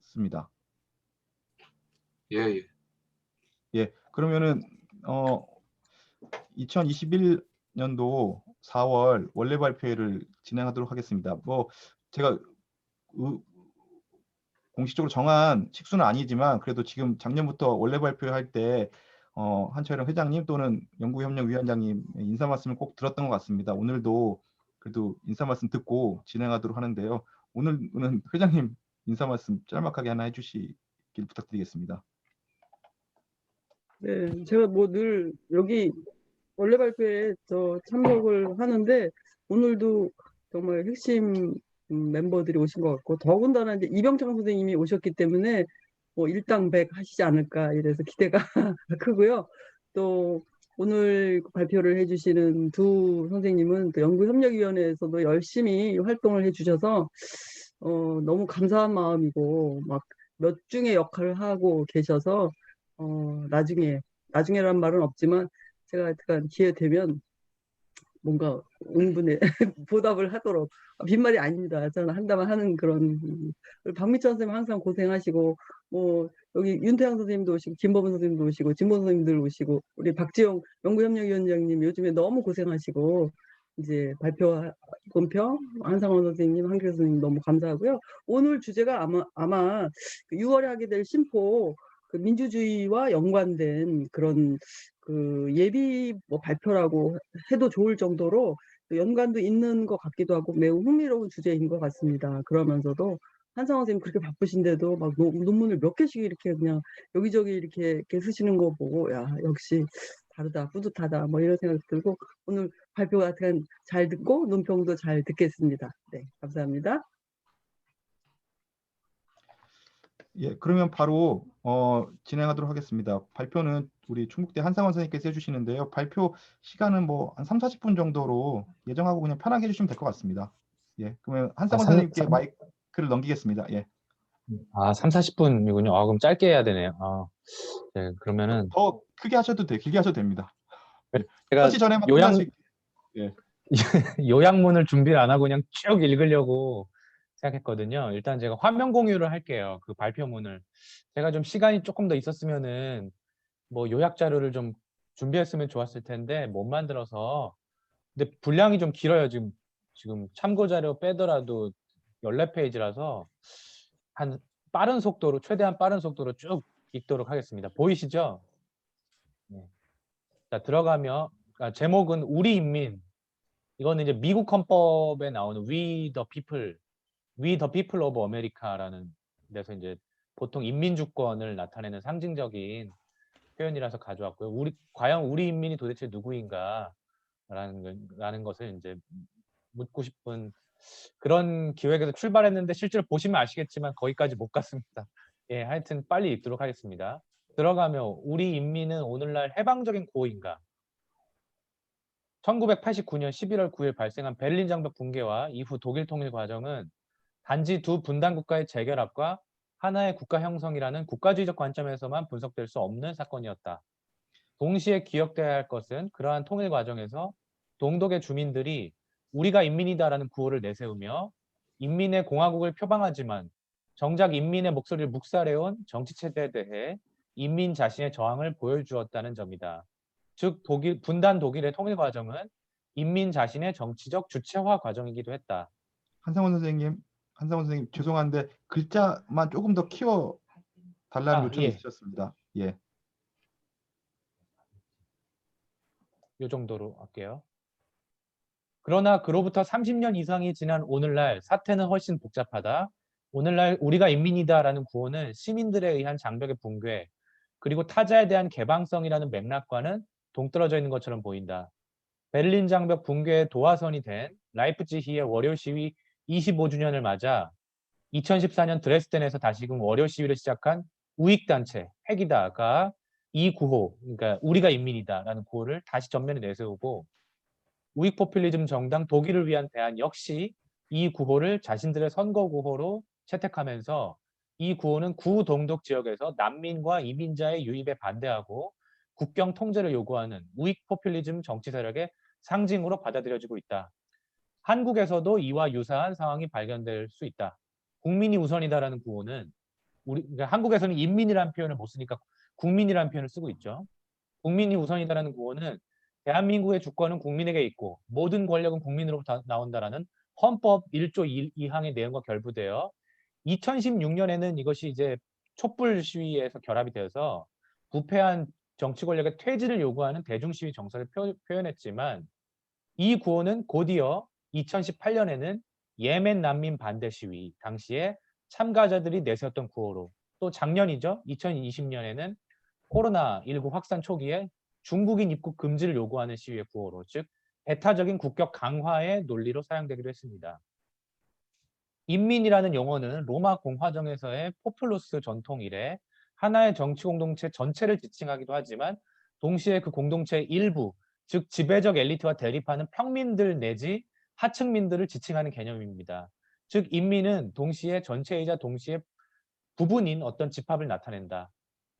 하겠습니다. 예, 예. 예, 그러면은 2021년도 4월 원래 발표회를 진행하도록 하겠습니다. 뭐 제가 공식적으로 정한 식수는 아니지만 그래도 지금 작년부터 원래 발표할 때 한철영 회장님 또는 연구협력위원장님 인사 말씀을 꼭 들었던 것 같습니다. 오늘도 그래도 인사 말씀 듣고 진행하도록 하는데요. 오늘은 회장님 인사 말씀 짤막하게 하나 해주시길 부탁드리겠습니다. 네, 제가 뭐 늘 여기 원래 발표에 참석을 하는데 오늘도 정말 핵심 멤버들이 오신 것 같고 더군다나 이제 이병창 선생님이 오셨기 때문에 뭐 일당백 하시지 않을까 이래서 기대가 크고요. 또 오늘 발표를 해주시는 두 선생님은 또 연구협력위원회에서도 열심히 활동을 해주셔서 너무 감사한 마음이고 막 몇 중의 역할을 하고 계셔서 나중에란 말은 없지만 제가 하여튼 기회 되면 뭔가 응분에 보답을 하도록 빈말이 아닙니다. 저는 한다면 하는 그런 박미천 선생님 항상 고생하시고 뭐 여기 윤태양 선생님도 오시고 김범은 선생님도 오시고 진보 선생님들 오시고 우리 박지영 연구협력위원장님 요즘에 너무 고생하시고 이제 발표 본평 한상원 선생님 한길 선생님 너무 감사하고요. 오늘 주제가 아마 6월에 하게 될 심포 그 민주주의와 연관된 그런 그 예비 뭐 발표라고 해도 좋을 정도로 연관도 있는 것 같기도 하고 매우 흥미로운 주제인 것 같습니다. 그러면서도 한상원 선생님 그렇게 바쁘신데도 막 논문을 몇 개씩 이렇게 그냥 여기저기 이렇게 쓰시는 거 보고 야 역시 다르다 뿌듯하다 뭐 이런 생각이 들고 오늘 발표 같은 잘 듣고 논평도 잘 듣겠습니다. 네, 감사합니다. 예, 그러면 바로 진행하도록 하겠습니다. 발표는 우리 충북대 한상원 선생님께서 해주시는데요. 발표 시간은 뭐 한 3, 40분 정도로 예정하고 그냥 편하게 해주시면 될 것 같습니다. 예, 그러면 한상원 선생님께 마이크를 넘기겠습니다. 예. 3, 40분이군요. 그럼 짧게 해야 되네요. 네, 그러면은 더 크게 하셔도 길게 하셔도 됩니다. 제가 5시 전에만 끝나시. 예. 요약문을 준비를 안 하고 그냥 쭉 읽으려고 생각했거든요. 일단 제가 화면 공유를 할게요. 그 발표문을. 제가 좀 시간이 조금 더 있었으면은 뭐 요약 자료를 좀 준비했으면 좋았을 텐데 못 만들어서. 근데 분량이 좀 길어요. 지금 참고 자료 빼더라도 14페이지라서 한 빠른 속도로 최대한 빠른 속도로 쭉 읽도록 하겠습니다. 보이시죠? 네. 자, 들어가면 제목은 우리 인민. 이거는 이제 미국 헌법에 나오는 We the People of America라는 데서 이제 보통 인민주권을 나타내는 상징적인 표현이라서 가져왔고요. 과연 우리 인민이 도대체 누구인가? 라는 것을 이제 묻고 싶은 그런 기획에서 출발했는데 실제로 보시면 아시겠지만 거기까지 못 갔습니다. 예, 하여튼 빨리 읽도록 하겠습니다. 들어가면 우리 인민은 오늘날 해방적인 고인가? 1989년 11월 9일 발생한 베를린 장벽 붕괴와 이후 독일 통일 과정은 단지 두 분단 국가의 재결합과 하나의 국가 형성이라는 국가주의적 관점에서만 분석될 수 없는 사건이었다. 동시에 기억돼야 할 것은 그러한 통일 과정에서 동독의 주민들이 우리가 인민이다라는 구호를 내세우며 인민의 공화국을 표방하지만 정작 인민의 목소리를 묵살해온 정치체제에 대해 인민 자신의 저항을 보여주었다는 점이다. 즉 분단 독일의 통일 과정은 인민 자신의 정치적 주체화 과정이기도 했다. 한상원 선생님 죄송한데 글자만 조금 더 키워 달라는 요청이 있으셨습니다. 예. 이 정도로 할게요. 그러나 그로부터 30년 이상이 지난 오늘날 사태는 훨씬 복잡하다. 오늘날 우리가 인민이다라는 구호는 시민들에 의한 장벽의 붕괴 그리고 타자에 대한 개방성이라는 맥락과는 동떨어져 있는 것처럼 보인다. 베를린 장벽 붕괴의 도화선이 된 라이프치히의 월요 시위 25주년을 맞아 2014년 드레스덴에서 다시금 월요 시위를 시작한 우익단체 패기다가 이 구호, 그러니까 우리가 인민이다라는 구호를 다시 전면에 내세우고 우익 포퓰리즘 정당 독일을 위한 대안 역시 이 구호를 자신들의 선거 구호로 채택하면서 이 구호는 구동독 지역에서 난민과 이민자의 유입에 반대하고 국경 통제를 요구하는 우익 포퓰리즘 정치 세력의 상징으로 받아들여지고 있다. 한국에서도 이와 유사한 상황이 발견될 수 있다. 국민이 우선이다라는 구호는 그러니까 한국에서는 인민이라는 표현을 못 쓰니까 국민이라는 표현을 쓰고 있죠. 국민이 우선이다라는 구호는 대한민국의 주권은 국민에게 있고 모든 권력은 국민으로부터 나온다라는 헌법 1조 2항의 내용과 결부되어 2016년에는 이것이 이제 촛불 시위에서 결합이 되어서 부패한 정치 권력의 퇴진을 요구하는 대중시위 정서를 표현했지만 이 구호는 곧이어 2018년에는 예멘 난민 반대 시위 당시에 참가자들이 내세웠던 구호로, 또 작년이죠. 2020년에는 코로나19 확산 초기에 중국인 입국 금지를 요구하는 시위의 구호로, 즉 배타적인 국격 강화의 논리로 사용되기도 했습니다. 인민이라는 용어는 로마 공화정에서의 포플루스 전통 이래 하나의 정치 공동체 전체를 지칭하기도 하지만 동시에 그 공동체의 일부, 즉 지배적 엘리트와 대립하는 평민들 내지 하층민들을 지칭하는 개념입니다. 즉 인민은 동시에 전체이자 동시에 부분인 어떤 집합을 나타낸다.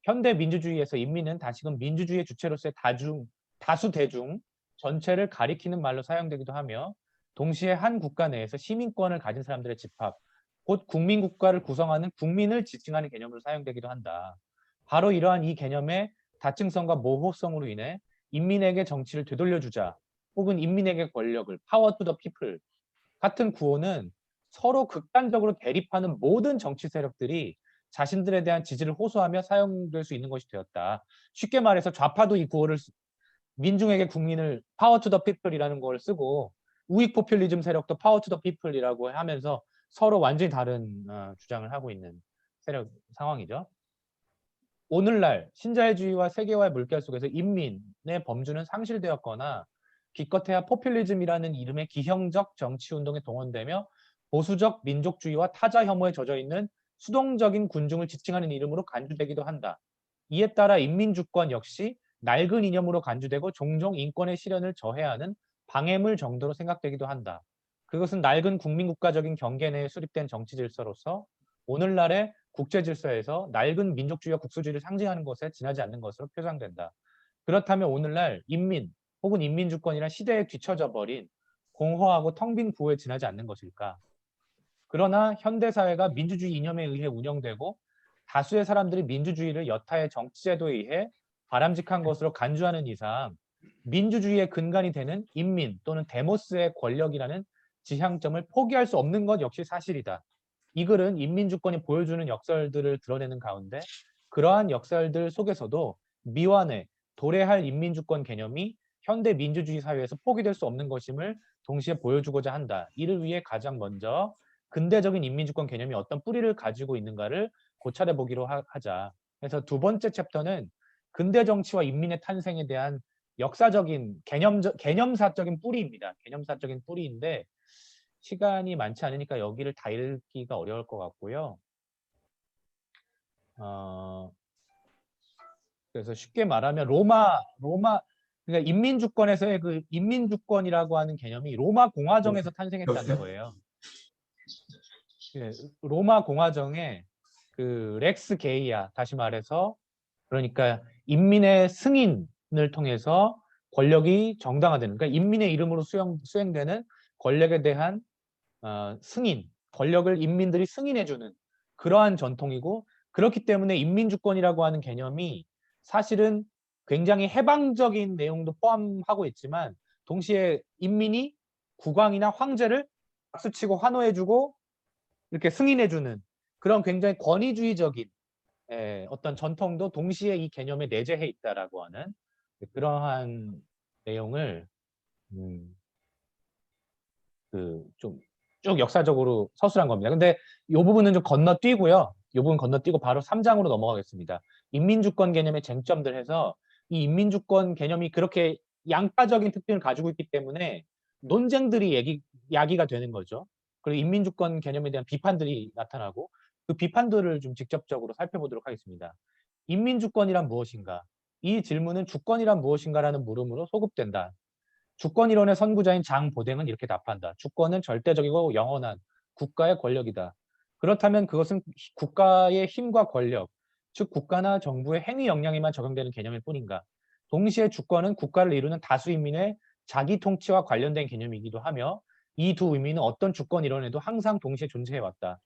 현대 민주주의에서 인민은 다시금 민주주의의 주체로서의 다수 대중 전체를 가리키는 말로 사용되기도 하며 동시에 한 국가 내에서 시민권을 가진 사람들의 집합, 곧 국민국가를 구성하는 국민을 지칭하는 개념으로 사용되기도 한다. 바로 이러한 이 개념의 다층성과 모호성으로 인해 인민에게 정치를 되돌려주자 혹은 인민에게 권력을 power to the people 같은 구호는 서로 극단적으로 대립하는 모든 정치 세력들이 자신들에 대한 지지를 호소하며 사용될 수 있는 것이 되었다. 쉽게 말해서 좌파도 이 구호를 민중에게 국민을 power to the people이라는 걸 쓰고 우익 포퓰리즘 세력도 power to the people이라고 하면서 서로 완전히 다른 주장을 하고 있는 세력 상황이죠. 오늘날 신자유주의와 세계화의 물결 속에서 인민의 범주는 상실되었거나 기껏해야 포퓰리즘이라는 이름의 기형적 정치운동에 동원되며 보수적 민족주의와 타자 혐오에 젖어있는 수동적인 군중을 지칭하는 이름으로 간주되기도 한다. 이에 따라 인민주권 역시 낡은 이념으로 간주되고 종종 인권의 실현을 저해하는 방해물 정도로 생각되기도 한다. 그것은 낡은 국민국가적인 경계 내에 수립된 정치 질서로서 오늘날의 국제 질서에서 낡은 민족주의와 국수주의를 상징하는 것에 지나지 않는 것으로 표상된다. 그렇다면 오늘날 인민 혹은 인민주권이란 시대에 뒤처져 버린 공허하고 텅 빈 구호에 지나지 않는 것일까? 그러나 현대사회가 민주주의 이념에 의해 운영되고 다수의 사람들이 민주주의를 여타의 정치제도에 의해 바람직한 것으로 간주하는 이상 민주주의의 근간이 되는 인민 또는 데모스의 권력이라는 지향점을 포기할 수 없는 것 역시 사실이다. 이 글은 인민주권이 보여주는 역설들을 드러내는 가운데 그러한 역설들 속에서도 미완의 도래할 인민주권 개념이 현대 민주주의 사회에서 포기될 수 없는 것임을 동시에 보여주고자 한다. 이를 위해 가장 먼저 근대적인 인민주권 개념이 어떤 뿌리를 가지고 있는가를 고찰해 보기로 하자. 그래서 두 번째 챕터는 근대 정치와 인민의 탄생에 대한 역사적인 개념사적인 뿌리입니다. 개념사적인 뿌리인데 시간이 많지 않으니까 여기를 다 읽기가 어려울 것 같고요. 그래서 쉽게 말하면 그러니까 인민주권에서의 그 인민주권이라고 하는 개념이 로마 공화정에서 탄생했다는 거예요. 로마 공화정의 그 렉스 게이아, 다시 말해서 그러니까 인민의 승인을 통해서 권력이 정당화되는, 그러니까 인민의 이름으로 수행되는 권력에 대한 승인, 권력을 인민들이 승인해주는 그러한 전통이고, 그렇기 때문에 인민주권이라고 하는 개념이 사실은 굉장히 해방적인 내용도 포함하고 있지만 동시에 인민이 국왕이나 황제를 박수치고 환호해주고 이렇게 승인해주는 그런 굉장히 권위주의적인 어떤 전통도 동시에 이 개념에 내재해 있다라고 하는 그러한 내용을 좀 쭉 역사적으로 서술한 겁니다. 근데 이 부분은 좀 건너뛰고요. 이 부분 건너뛰고 바로 3장으로 넘어가겠습니다. 인민주권 개념의 쟁점들 해서 이 인민주권 개념이 그렇게 양파적인 특징을 가지고 있기 때문에 논쟁들이 야기가 되는 거죠. 그리고 인민주권 개념에 대한 비판들이 나타나고 그 비판들을 좀 직접적으로 살펴보도록 하겠습니다. 인민주권이란 무엇인가? 이 질문은 주권이란 무엇인가라는 물음으로 소급된다. 주권이론의 선구자인 장보댕은 이렇게 답한다. 주권은 절대적이고 영원한 국가의 권력이다. 그렇다면 그것은 국가의 힘과 권력, 즉 국가나 정부의 행위 역량에만 적용되는 개념일 뿐인가? 동시에 주권은 국가를 이루는 다수 인민의 자기 통치와 관련된 개념이기도 하며 이 두 의미는 어떤 주권 이론에도 항상 동시에 존재해왔다.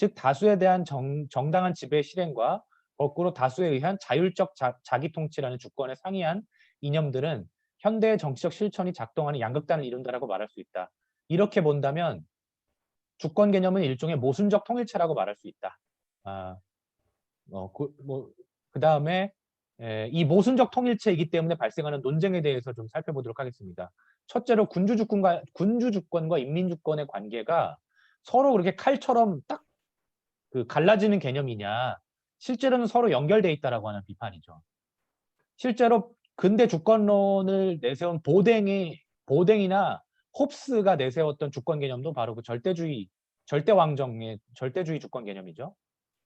즉 다수에 대한 정당한 지배 실행과 거꾸로 다수에 의한 자율적 자기 통치라는 주권에 상이한 이념들은 현대의 정치적 실천이 작동하는 양극단을 이룬다라고 말할 수 있다. 이렇게 본다면 주권 개념은 일종의 모순적 통일체라고 말할 수 있다. 그 다음에 이 모순적 통일체이기 때문에 발생하는 논쟁에 대해서 좀 살펴보도록 하겠습니다. 첫째로 군주주권과 인민주권의 관계가 서로 그렇게 칼처럼 딱 그 갈라지는 개념이냐, 실제로는 서로 연결돼 있다라고 하는 비판이죠. 실제로 근대 주권론을 내세운 보댕이나 홉스가 내세웠던 주권 개념도 바로 그 절대왕정의 절대주의 주권 개념이죠.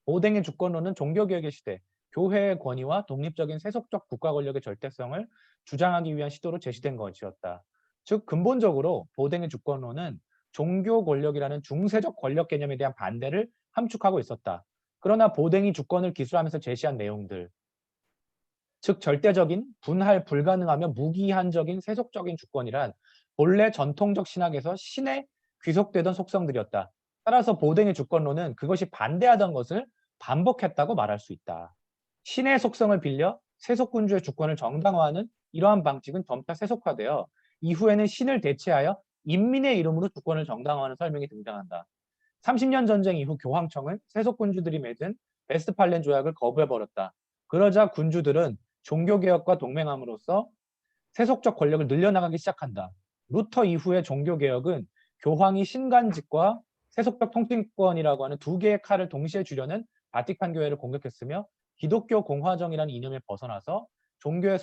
보댕의 주권론은 종교개혁의 시대, 교회의 권위와 독립적인 세속적 국가 권력의 절대성을 주장하기 위한 시도로 제시된 것이었다. 즉 근본적으로 보댕의 주권론은 종교 권력이라는 중세적 권력 개념에 대한 반대를 함축하고 있었다. 그러나 보댕이 주권을 기술하면서 제시한 내용들, 즉 절대적인, 분할 불가능하며 무기한적인 세속적인 주권이란 본래 전통적 신학에서 신에 귀속되던 속성들이었다. 따라서 보댕의 주권론은 그것이 반대하던 것을 반복했다고 말할 수 있다. 신의 속성을 빌려 세속군주의 주권을 정당화하는 이러한 방식은 점차 세속화되어 이후에는 신을 대체하여 인민의 이름으로 주권을 정당화하는 설명이 등장한다. 30년 전쟁 이후 교황청은 세속군주들이 맺은 베스트팔렌 조약을 거부해버렸다. 그러자 군주들은 종교개혁과 동맹함으로써 세속적 권력을 늘려나가기 시작한다. 루터 이후의 종교개혁은 교황이 신간직과 세속적 통치권이라고 하는 두 개의 칼을 동시에 쥐려는 바티칸 교회를 공격했으며 기독교 공화정이라는 이념에 벗어나서 종교의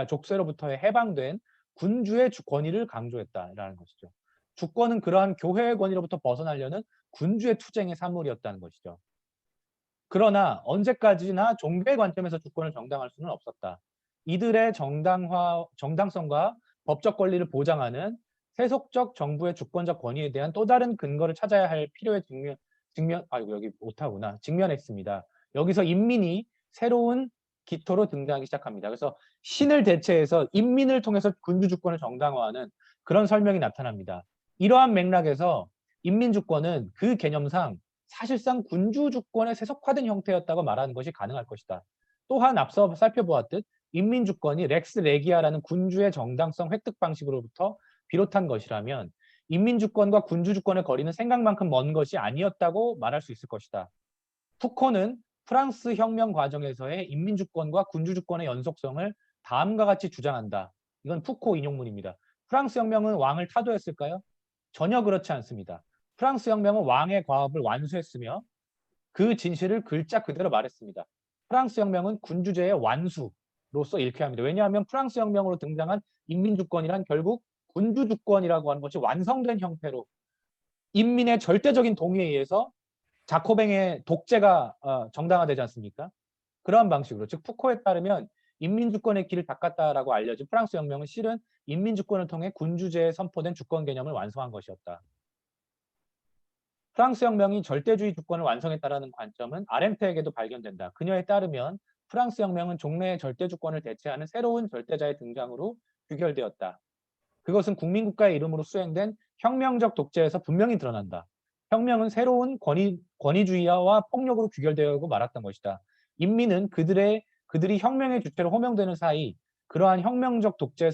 족쇄로부터의 해방된 군주의 권위를 강조했다라는 것이죠. 주권은 그러한 교회의 권위로부터 벗어나려는 군주의 투쟁의 산물이었다는 것이죠. 그러나 언제까지나 종교의 관점에서 주권을 정당할 수는 없었다. 이들의 정당성과 법적 권리를 보장하는 세속적 정부의 주권적 권위에 대한 또 다른 근거를 찾아야 할 필요에 직면했습니다. 여기서 인민이 새로운 기토로 등장하기 시작합니다. 그래서 신을 대체해서 인민을 통해서 군주 주권을 정당화하는 그런 설명이 나타납니다. 이러한 맥락에서 인민주권은 그 개념상 사실상 군주 주권의 세속화된 형태였다고 말하는 것이 가능할 것이다. 또한 앞서 살펴보았듯 인민주권이 렉스 레기아라는 군주의 정당성 획득 방식으로부터 비롯한 것이라면 인민주권과 군주주권의 거리는 생각만큼 먼 것이 아니었다고 말할 수 있을 것이다. 푸코는 프랑스 혁명 과정에서의 인민주권과 군주주권의 연속성을 다음과 같이 주장한다. 이건 푸코 인용문입니다. 프랑스 혁명은 왕을 타도했을까요? 전혀 그렇지 않습니다. 프랑스 혁명은 왕의 과업을 완수했으며 그 진실을 글자 그대로 말했습니다. 프랑스 혁명은 군주제의 완수로서 일쾌합니다. 왜냐하면 프랑스 혁명으로 등장한 인민주권이란 결국 군주주권이라고 하는 것이 완성된 형태로 인민의 절대적인 동의에 의해서 자코뱅의 독재가 정당화되지 않습니까? 그러한 방식으로, 즉 푸코에 따르면 인민주권의 길을 닦았다라고 알려진 프랑스 혁명은 실은 인민주권을 통해 군주제에 선포된 주권 개념을 완성한 것이었다. 프랑스 혁명이 절대주의 주권을 완성했다라는 관점은 아렌트에게도 발견된다. 그녀에 따르면 프랑스 혁명은 종래의 절대주권을 대체하는 새로운 절대자의 등장으로 규결되었다. 그것은 국민국가의 이름으로 수행된 혁명적 독재에서 분명히 드러난다. 혁명은 새로운 권위주의와 폭력으로 규결되고 말았던 것이다. 인민은 그들이 혁명의 주체로 호명되는 사이 그러한 혁명적 독재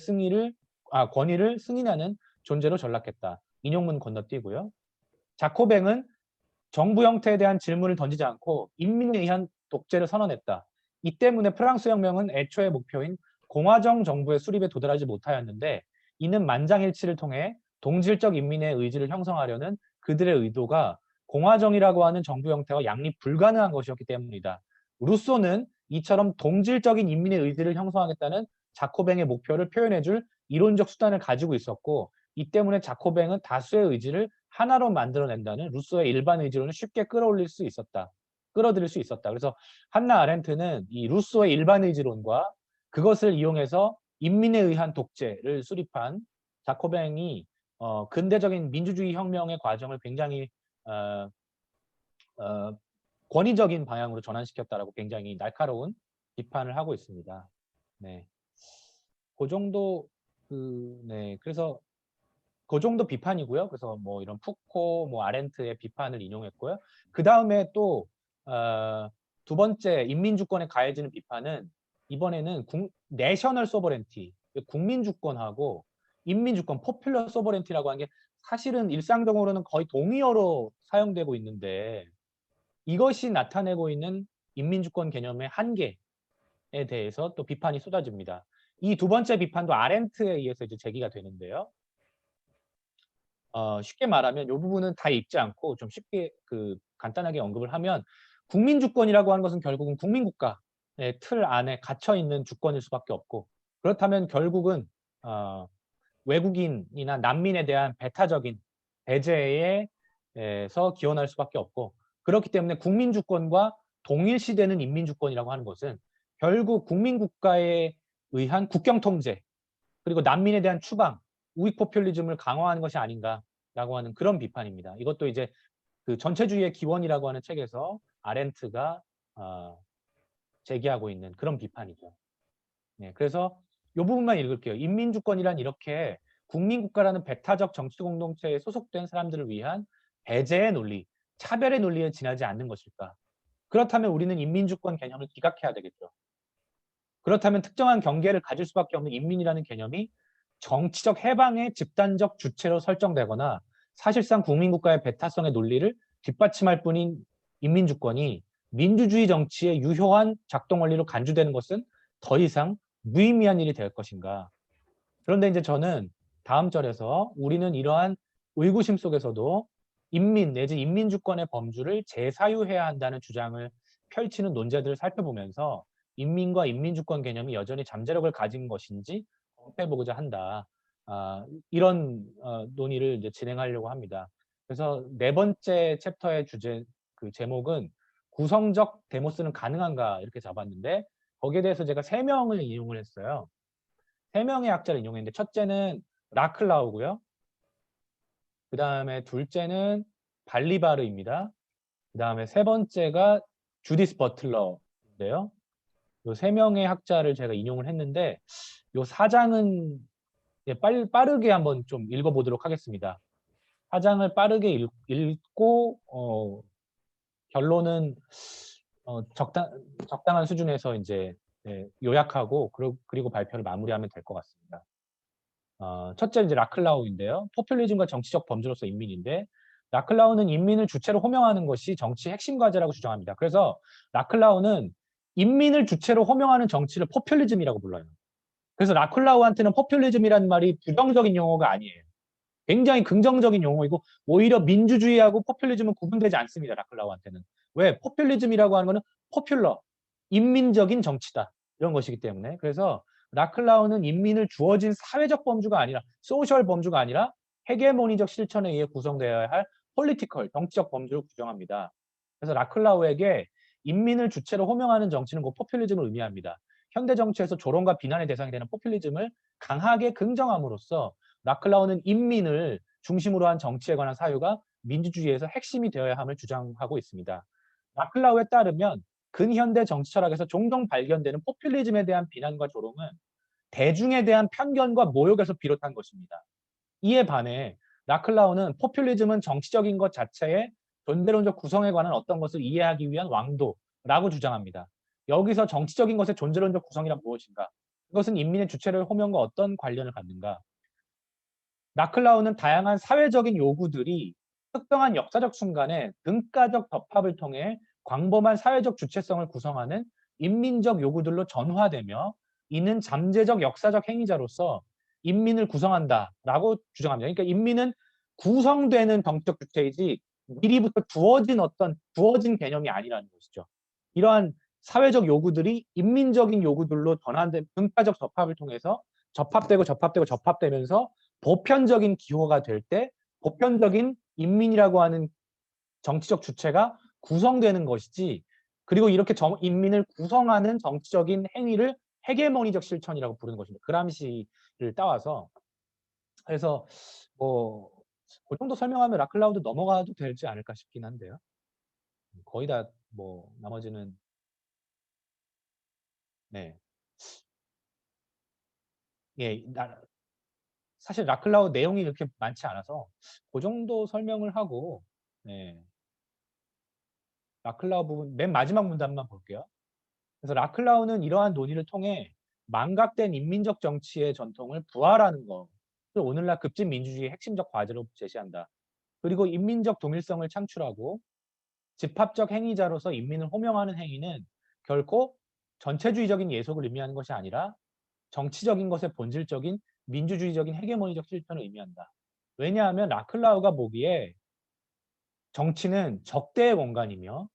권위를 승인하는 존재로 전락했다. 인용문 건너뛰고요. 자코뱅은 정부 형태에 대한 질문을 던지지 않고 인민에 의한 독재를 선언했다. 이 때문에 프랑스 혁명은 애초의 목표인 공화정 정부의 수립에 도달하지 못하였는데 이는 만장일치를 통해 동질적 인민의 의지를 형성하려는 그들의 의도가 공화정이라고 하는 정부 형태와 양립 불가능한 것이었기 때문이다. 루소는 이처럼 동질적인 인민의 의지를 형성하겠다는 자코뱅의 목표를 표현해줄 이론적 수단을 가지고 있었고 이 때문에 자코뱅은 다수의 의지를 하나로 만들어낸다는 루소의 일반 의지론을 쉽게 끌어들일 수 있었다. 그래서 한나 아렌트는 이 루소의 일반 의지론과 그것을 이용해서 인민에 의한 독재를 수립한 자코뱅이 근대적인 민주주의 혁명의 과정을 굉장히 권위적인 방향으로 전환시켰다라고 굉장히 날카로운 비판을 하고 있습니다. 네, 그 정도 네, 그래서 그 정도 비판이고요. 그래서 뭐 이런 푸코, 뭐 아렌트의 비판을 인용했고요. 그 다음에 또 두 번째 인민주권에 가해지는 비판은 이번에는 내셔널 소버렌티, 국민주권하고 인민주권, 포퓰러 소버렌티라고 하는 게 사실은 일상적으로는 거의 동의어로 사용되고 있는데 이것이 나타내고 있는 인민주권 개념의 한계에 대해서 또 비판이 쏟아집니다. 이 두 번째 비판도 아렌트에 의해서 이제 제기가 되는데요. 쉽게 말하면 이 부분은 다 읽지 않고 좀 쉽게 간단하게 언급을 하면 국민주권이라고 하는 것은 결국은 국민국가의 틀 안에 갇혀 있는 주권일 수밖에 없고 그렇다면 결국은 외국인이나 난민에 대한 배타적인 배제에서 기원할 수밖에 없고 그렇기 때문에 국민주권과 동일시되는 인민주권이라고 하는 것은 결국 국민국가에 의한 국경통제 그리고 난민에 대한 추방, 우익 포퓰리즘을 강화하는 것이 아닌가라고 하는 그런 비판입니다. 이것도 이제 그 전체주의의 기원이라고 하는 책에서 아렌트가 제기하고 있는 그런 비판이죠. 네, 그래서 이 부분만 읽을게요. 인민주권이란 이렇게 국민국가라는 배타적 정치 공동체에 소속된 사람들을 위한 배제의 논리, 차별의 논리에 지나지 않는 것일까? 그렇다면 우리는 인민주권 개념을 기각해야 되겠죠. 그렇다면 특정한 경계를 가질 수밖에 없는 인민이라는 개념이 정치적 해방의 집단적 주체로 설정되거나 사실상 국민국가의 배타성의 논리를 뒷받침할 뿐인 인민주권이 민주주의 정치의 유효한 작동 원리로 간주되는 것은 더 이상 무의미한 일이 될 것인가. 그런데 이제 저는 다음 절에서 우리는 이러한 의구심 속에서도 인민 내지 인민주권의 범주를 재사유해야 한다는 주장을 펼치는 논제들을 살펴보면서 인민과 인민주권 개념이 여전히 잠재력을 가진 것인지 검토해보고자 한다. 이런 논의를 이제 진행하려고 합니다. 그래서 네 번째 챕터의 제목은 구성적 데모스는 가능한가 이렇게 잡았는데 거기에 대해서 제가 3명을 인용을 했어요. 3명의 학자를 인용했는데 첫째는 라클라우고요. 그 다음에 둘째는 발리바르입니다. 그 다음에 세 번째가 주디스 버틀러인데요. 이 3명의 학자를 제가 인용을 했는데 이 4장은 빠르게 한번 좀 읽어보도록 하겠습니다. 4장을 빠르게 읽고 결론은 적당한 수준에서 이제 요약하고 그리고 발표를 마무리하면 될 것 같습니다. 첫째 이제 라클라우인데요. 포퓰리즘과 정치적 범주로서 인민인데 라클라우는 인민을 주체로 호명하는 것이 정치의 핵심 과제라고 주장합니다. 그래서 라클라우는 인민을 주체로 호명하는 정치를 포퓰리즘이라고 불러요. 그래서 라클라우한테는 포퓰리즘이라는 말이 부정적인 용어가 아니에요. 굉장히 긍정적인 용어이고 오히려 민주주의하고 포퓰리즘은 구분되지 않습니다. 라클라우한테는. 왜? 포퓰리즘이라고 하는 거는 포퓰러, 인민적인 정치다. 이런 것이기 때문에. 그래서 라클라우는 인민을 주어진 사회적 범주가 아니라 소셜 범주가 아니라 헤게모니적 실천에 의해 구성되어야 할 폴리티컬, 정치적 범주를 규정합니다. 그래서 라클라우에게 인민을 주체로 호명하는 정치는 곧 포퓰리즘을 의미합니다. 현대 정치에서 조롱과 비난의 대상이 되는 포퓰리즘을 강하게 긍정함으로써 라클라우는 인민을 중심으로 한 정치에 관한 사유가 민주주의에서 핵심이 되어야 함을 주장하고 있습니다. 라클라우에 따르면 근현대 정치 철학에서 종종 발견되는 포퓰리즘에 대한 비난과 조롱은 대중에 대한 편견과 모욕에서 비롯한 것입니다. 이에 반해 라클라우는 포퓰리즘은 정치적인 것 자체의 존재론적 구성에 관한 어떤 것을 이해하기 위한 왕도라고 주장합니다. 여기서 정치적인 것의 존재론적 구성이란 무엇인가? 그것은 인민의 주체를 호명과 어떤 관련을 갖는가? 라클라우는 다양한 사회적인 요구들이 특정한 역사적 순간에 등가적 접합을 통해 광범한 사회적 주체성을 구성하는 인민적 요구들로 전화되며 이는 잠재적 역사적 행위자로서 인민을 구성한다라고 주장합니다. 그러니까 인민은 구성되는 정치적 주체이지 미리부터 주어진 개념이 아니라는 것이죠. 이러한 사회적 요구들이 인민적인 요구들로 전환된 등가적 접합을 통해서 접합되면서 보편적인 기호가 될 때 보편적인 인민이라고 하는 정치적 주체가 구성되는 것이지 그리고 이렇게 인민을 구성하는 정치적인 행위를 헤게모니적 실천이라고 부르는 것입니다. 그람시를 따와서 그래서 그 정도 설명하면 라클라우드 넘어가도 되지 않을까 싶긴 한데요. 거의 다 나머지는 네. 예, 사실 라클라우 내용이 그렇게 많지 않아서 그 정도 설명을 하고, 네. 라클라우 부분 맨 마지막 문단만 볼게요. 그래서 라클라우는 이러한 논의를 통해 망각된 인민적 정치의 전통을 부활하는 것을 오늘날 급진 민주주의의 핵심적 과제로 제시한다. 그리고 인민적 동일성을 창출하고 집합적 행위자로서 인민을 호명하는 행위는 결코 전체주의적인 예속을 의미하는 것이 아니라 정치적인 것의 본질적인 민주주의적인 헤게모니적 실천을 의미한다. 왜냐하면 라클라우가 보기에 정치는 적대의 공간이며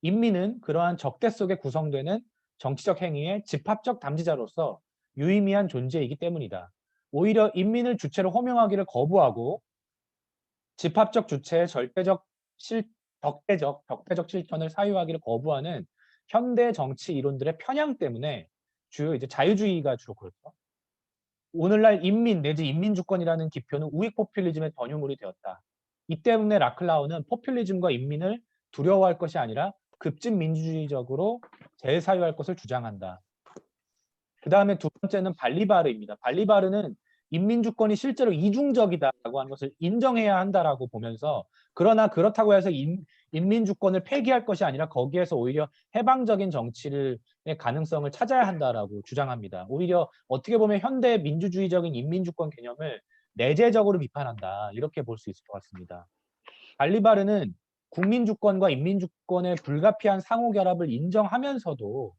인민은 그러한 적대 속에 구성되는 정치적 행위의 집합적 담지자로서 유의미한 존재이기 때문이다. 오히려 인민을 주체로 호명하기를 거부하고 집합적 주체의 적대적 실천을 사유하기를 거부하는 현대 정치 이론들의 편향 때문에 주요 이제 자유주의가 주로 그렇죠. 오늘날 인민 내지 인민주권이라는 기표는 우익 포퓰리즘의 전유물이 되었다. 이 때문에 라클라우는 포퓰리즘과 인민을 두려워할 것이 아니라 급진 민주주의적으로 재사유할 것을 주장한다. 그 다음에 두 번째는 발리바르입니다. 발리바르는 인민주권이 실제로 이중적이다라고 하는 것을 인정해야 한다라고 보면서, 그러나 그렇다고 해서 인민주권을 폐기할 것이 아니라 거기에서 오히려 해방적인 정치의 가능성을 찾아야 한다라고 주장합니다. 오히려 어떻게 보면 현대 민주주의적인 인민주권 개념을 내재적으로 비판한다, 이렇게 볼 수 있을 것 같습니다. 발리바르는 국민주권과 인민주권의 불가피한 상호결합을 인정하면서도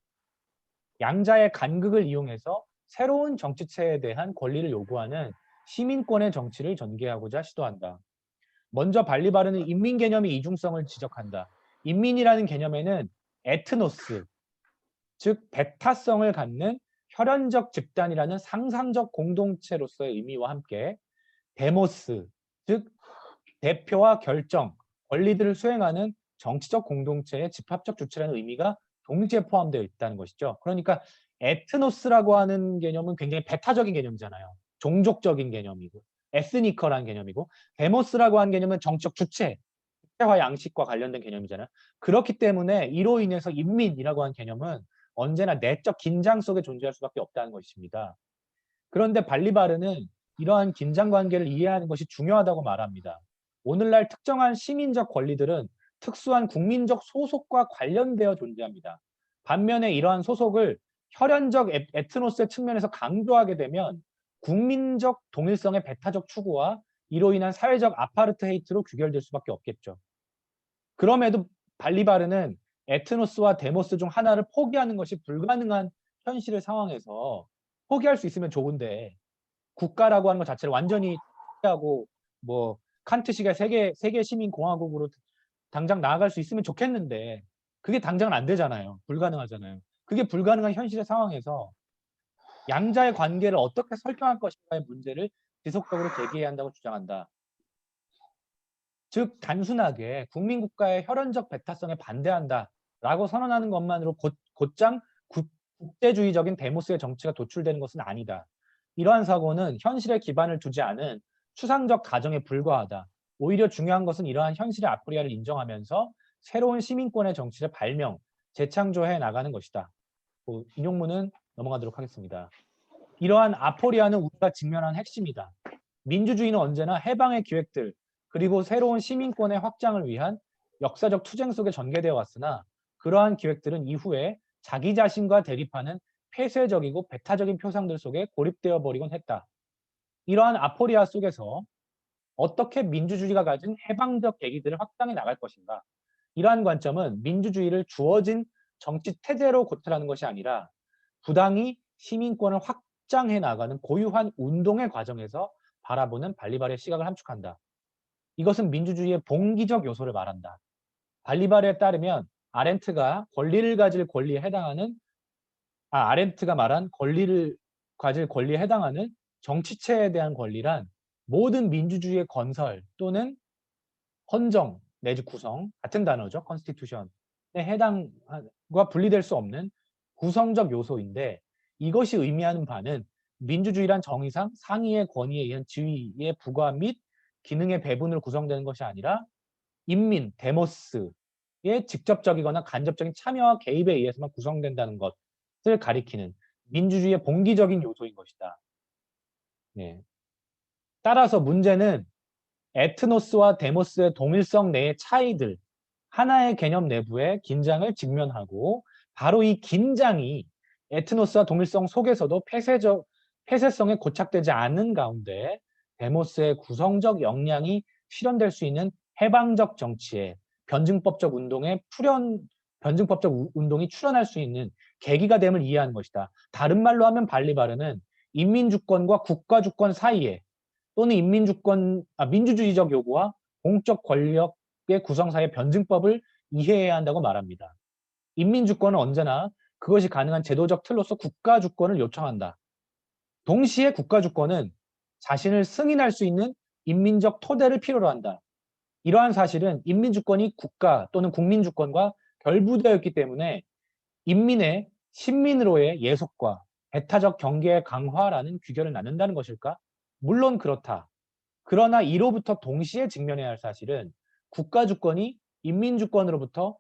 양자의 간극을 이용해서 새로운 정치체에 대한 권리를 요구하는 시민권의 정치를 전개하고자 시도한다. 먼저 발리바르는 인민 개념의 이중성을 지적한다. 인민이라는 개념에는 에트노스, 즉 배타성을 갖는 혈연적 집단이라는 상상적 공동체로서의 의미와 함께 데모스, 즉 대표와 결정, 권리들을 수행하는 정치적 공동체의 집합적 주체라는 의미가 동시에 포함되어 있다는 것이죠. 그러니까 에트노스라고 하는 개념은 굉장히 배타적인 개념이잖아요. 종족적인 개념이고, 에스니커라는 개념이고, 데모스라고 하는 개념은 정치적 주체, 주체와 양식과 관련된 개념이잖아요. 그렇기 때문에 이로 인해서 인민이라고 하는 개념은 언제나 내적 긴장 속에 존재할 수밖에 없다는 것입니다. 그런데 발리바르는 이러한 긴장 관계를 이해하는 것이 중요하다고 말합니다. 오늘날 특정한 시민적 권리들은 특수한 국민적 소속과 관련되어 존재합니다. 반면에 이러한 소속을 혈연적 에트노스의 측면에서 강조하게 되면 국민적 동일성의 배타적 추구와 이로 인한 사회적 아파르트헤이트로 귀결될 수밖에 없겠죠. 그럼에도 발리바르는 에트노스와 데모스 중 하나를 포기하는 것이 불가능한 현실의 상황에서, 포기할 수 있으면 좋은데 국가라고 하는 것 자체를 완전히 포기하고 뭐 칸트식의 세계 시민 공화국으로 당장 나아갈 수 있으면 좋겠는데 그게 당장은 안 되잖아요. 불가능하잖아요. 그게 불가능한 현실의 상황에서 양자의 관계를 어떻게 설정할 것인가의 문제를 지속적으로 제기해야 한다고 주장한다. 즉 단순하게 국민국가의 혈연적 배타성에 반대한다라고 선언하는 것만으로 곧장 국제주의적인 데모스의 정치가 도출되는 것은 아니다. 이러한 사고는 현실에 기반을 두지 않은 추상적 가정에 불과하다. 오히려 중요한 것은 이러한 현실의 아포리아를 인정하면서 새로운 시민권의 정치를 발명, 재창조해 나가는 것이다. 인용문은 넘어가도록 하겠습니다. 이러한 아포리아는 우리가 직면한 핵심이다. 민주주의는 언제나 해방의 기획들, 그리고 새로운 시민권의 확장을 위한 역사적 투쟁 속에 전개되어 왔으나 그러한 기획들은 이후에 자기 자신과 대립하는 폐쇄적이고 배타적인 표상들 속에 고립되어 버리곤 했다. 이러한 아포리아 속에서 어떻게 민주주의가 가진 해방적 계기들을 확장해 나갈 것인가? 이러한 관점은 민주주의를 주어진 정치 태제로 고찰하는 것이 아니라 부당히 시민권을 확장해 나가는 고유한 운동의 과정에서 바라보는 발리바르의 시각을 함축한다. 이것은 민주주의의 봉기적 요소를 말한다. 발리바르에 따르면 아렌트가 말한 권리를 가질 권리에 해당하는 정치체에 대한 권리란 모든 민주주의의 건설 또는 헌정 내지 구성, 같은 단어죠. 컨스티튜션에 해당과 분리될 수 없는 구성적 요소인데, 이것이 의미하는 바는 민주주의란 정의상 상위의 권위에 의한 지위의 부과 및 기능의 배분으로 구성되는 것이 아니라 인민, 데모스의 직접적이거나 간접적인 참여와 개입에 의해서만 구성된다는 것을 가리키는 민주주의의 봉기적인 요소인 것이다. 네. 따라서 문제는 에트노스와 데모스의 동일성 내의 차이들, 하나의 개념 내부의 긴장을 직면하고 바로 이 긴장이 에트노스와 동일성 속에서도 폐쇄성에 고착되지 않은 가운데 데모스의 구성적 역량이 실현될 수 있는 해방적 정치에 변증법적 운동이 출현할 수 있는 계기가 됨을 이해하는 것이다. 다른 말로 하면 발리바르는 인민주권과 국가주권 사이에 또는 민주주의적 요구와 공적 권력의 구성 사이의 변증법을 이해해야 한다고 말합니다. 인민주권은 언제나 그것이 가능한 제도적 틀로서 국가주권을 요청한다. 동시에 국가주권은 자신을 승인할 수 있는 인민적 토대를 필요로 한다. 이러한 사실은 인민주권이 국가 또는 국민주권과 결부되어 있기 때문에 인민의 신민으로의 예속과 배타적 경계의 강화라는 귀결을 낳는다는 것일까? 물론 그렇다. 그러나 이로부터 동시에 직면해야 할 사실은 국가주권이 인민주권으로부터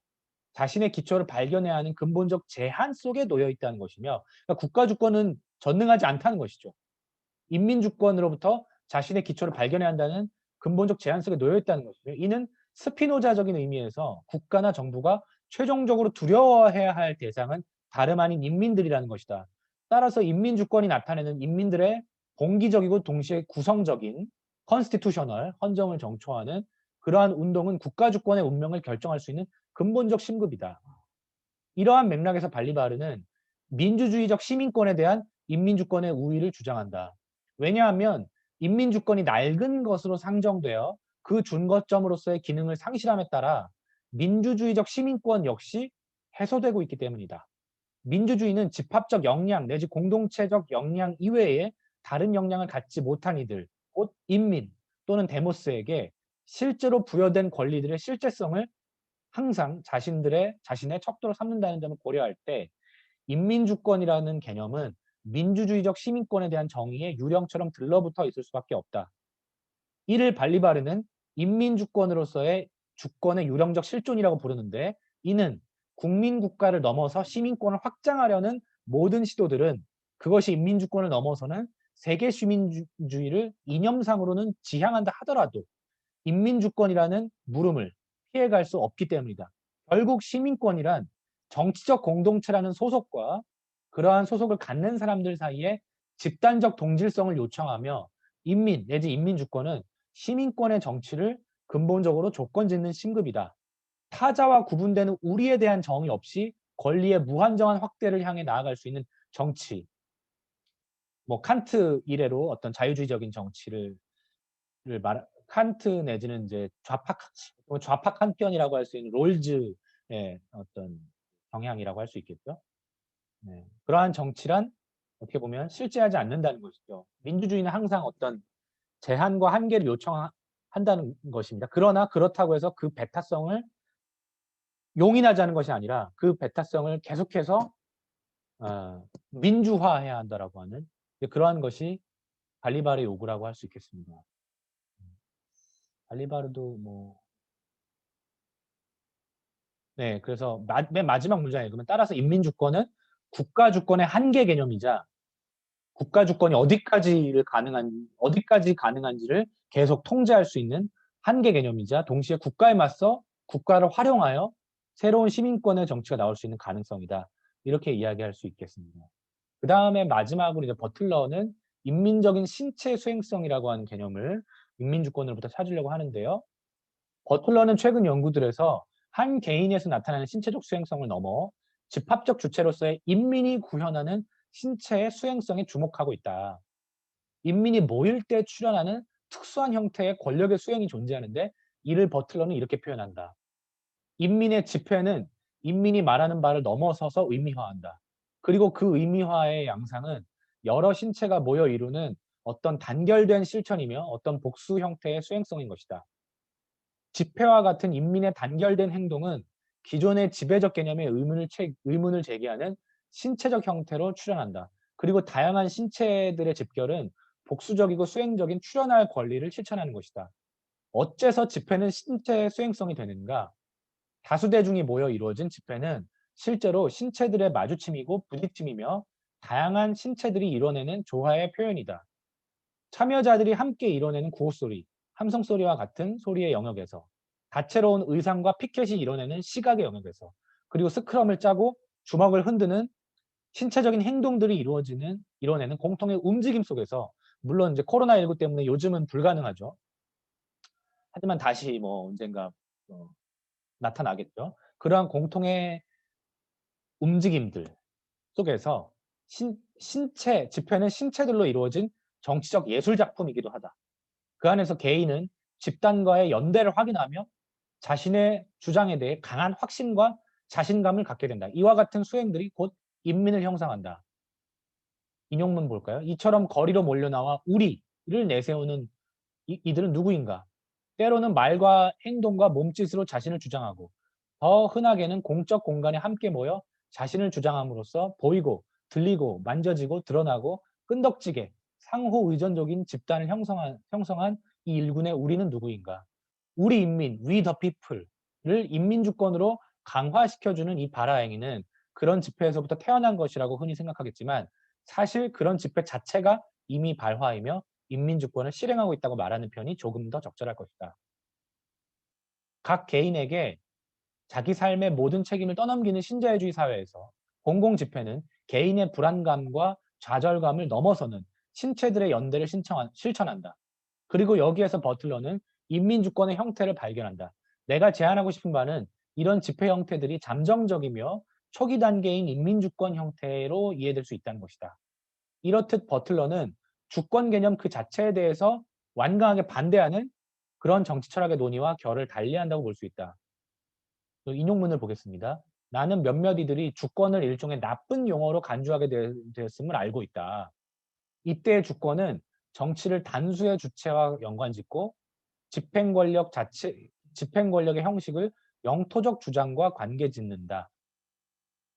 자신의 기초를 발견해야 하는 근본적 제한 속에 놓여 있다는 것이며, 그러니까 국가주권은 전능하지 않다는 것이죠. 인민주권으로부터 자신의 기초를 발견해야 한다는 근본적 제한 속에 놓여 있다는 것이며, 이는 스피노자적인 의미에서 국가나 정부가 최종적으로 두려워해야 할 대상은 다름 아닌 인민들이라는 것이다. 따라서 인민주권이 나타내는 인민들의 봉기적이고 동시에 구성적인 컨스티튜셔널 헌정을 정초하는 그러한 운동은 국가주권의 운명을 결정할 수 있는 근본적 심급이다. 이러한 맥락에서 발리바르는 민주주의적 시민권에 대한 인민주권의 우위를 주장한다. 왜냐하면 인민주권이 낡은 것으로 상정되어 그 준거점으로서의 기능을 상실함에 따라 민주주의적 시민권 역시 해소되고 있기 때문이다. 민주주의는 집합적 역량 내지 공동체적 역량 이외에 다른 역량을 갖지 못한 이들, 곧 인민 또는 데모스에게 실제로 부여된 권리들의 실제성을 항상 자신의 척도로 삼는다는 점을 고려할 때 인민주권이라는 개념은 민주주의적 시민권에 대한 정의의 유령처럼 들러붙어 있을 수밖에 없다. 이를 발리바르는 인민주권으로서의 주권의 유령적 실존이라고 부르는데, 이는 국민국가를 넘어서 시민권을 확장하려는 모든 시도들은 그것이 인민주권을 넘어서는 세계 시민주의를 이념상으로는 지향한다 하더라도 인민주권이라는 물음을 피해갈 수 없기 때문이다. 결국 시민권이란 정치적 공동체라는 소속과 그러한 소속을 갖는 사람들 사이에 집단적 동질성을 요청하며, 인민 내지 인민주권은 시민권의 정치를 근본적으로 조건짓는 심급이다. 타자와 구분되는 우리에 대한 정의 없이 권리의 무한정한 확대를 향해 나아갈 수 있는 정치. 칸트 이래로 어떤 자유주의적인 정치를 칸트 내지는 이제 좌파 칸티언이라고 할 수 있는 롤즈의 어떤 경향이라고 할 수 있겠죠. 네. 그러한 정치란 어떻게 보면 실제하지 않는다는 것이죠. 민주주의는 항상 어떤 제한과 한계를 요청한다는 것입니다. 그러나 그렇다고 해서 그 배타성을 용인하자는 것이 아니라 그 배타성을 계속해서 민주화해야 한다라고 하는 그러한 것이 발리바르의 요구라고 할 수 있겠습니다. 발리바르도 네, 그래서 맨 마지막 문장에 그러면 따라서 인민주권은 국가주권의 한계 개념이자 국가주권이 어디까지 가능한지를 계속 통제할 수 있는 한계 개념이자 동시에 국가에 맞서 국가를 활용하여 새로운 시민권의 정치가 나올 수 있는 가능성이다. 이렇게 이야기할 수 있겠습니다. 그 다음에 마지막으로 이제 버틀러는 인민적인 신체 수행성이라고 하는 개념을 인민주권으로부터 찾으려고 하는데요. 버틀러는 최근 연구들에서 한 개인에서 나타나는 신체적 수행성을 넘어 집합적 주체로서의 인민이 구현하는 신체의 수행성에 주목하고 있다. 인민이 모일 때 출현하는 특수한 형태의 권력의 수행이 존재하는데, 이를 버틀러는 이렇게 표현한다. 인민의 집회는 인민이 말하는 바를 넘어서서 의미화한다. 그리고 그 의미화의 양상은 여러 신체가 모여 이루는 어떤 단결된 실천이며 어떤 복수 형태의 수행성인 것이다. 집회와 같은 인민의 단결된 행동은 기존의 지배적 개념의 의문을 제기하는 신체적 형태로 출현한다. 그리고 다양한 신체들의 집결은 복수적이고 수행적인 출현할 권리를 실천하는 것이다. 어째서 집회는 신체의 수행성이 되는가? 다수대중이 모여 이루어진 집회는 실제로 신체들의 마주침이고 부딪힘이며 다양한 신체들이 이뤄내는 조화의 표현이다. 참여자들이 함께 이뤄내는 구호소리, 함성소리와 같은 소리의 영역에서, 다채로운 의상과 피켓이 이뤄내는 시각의 영역에서, 그리고 스크럼을 짜고 주먹을 흔드는 신체적인 행동들이 이뤄내는 공통의 움직임 속에서, 물론 이제 코로나19 때문에 요즘은 불가능하죠. 하지만 다시 뭐 언젠가 나타나겠죠. 그러한 공통의 움직임들 속에서 집회는 신체들로 이루어진 정치적 예술 작품이기도 하다. 그 안에서 개인은 집단과의 연대를 확인하며 자신의 주장에 대해 강한 확신과 자신감을 갖게 된다. 이와 같은 수행들이 곧 인민을 형성한다. 인용문 볼까요? 이처럼 거리로 몰려나와 우리를 내세우는 이들은 누구인가? 때로는 말과 행동과 몸짓으로 자신을 주장하고, 더 흔하게는 공적 공간에 함께 모여 자신을 주장함으로써 보이고 들리고 만져지고 드러나고 끈덕지게 상호 의존적인 집단을 형성한 이 일군의 우리는 누구인가? 우리 인민, we the people를 인민주권으로 강화시켜주는 이 발화행위는 그런 집회에서부터 태어난 것이라고 흔히 생각하겠지만, 사실 그런 집회 자체가 이미 발화이며 인민주권을 실행하고 있다고 말하는 편이 조금 더 적절할 것이다. 각 개인에게 자기 삶의 모든 책임을 떠넘기는 신자유주의 사회에서 공공집회는 개인의 불안감과 좌절감을 넘어서는 신체들의 연대를 실천한다. 그리고 여기에서 버틀러는 인민주권의 형태를 발견한다. 내가 제안하고 싶은 바는 이런 집회 형태들이 잠정적이며 초기 단계인 인민주권 형태로 이해될 수 있다는 것이다. 이렇듯 버틀러는 주권 개념 그 자체에 대해서 완강하게 반대하는 그런 정치 철학의 논의와 결을 달리한다고 볼 수 있다. 인용문을 보겠습니다. 나는 몇몇 이들이 주권을 일종의 나쁜 용어로 간주하게 되었음을 알고 있다. 이때의 주권은 정치를 단수의 주체와 연관짓고 집행권력의 형식을 영토적 주장과 관계짓는다.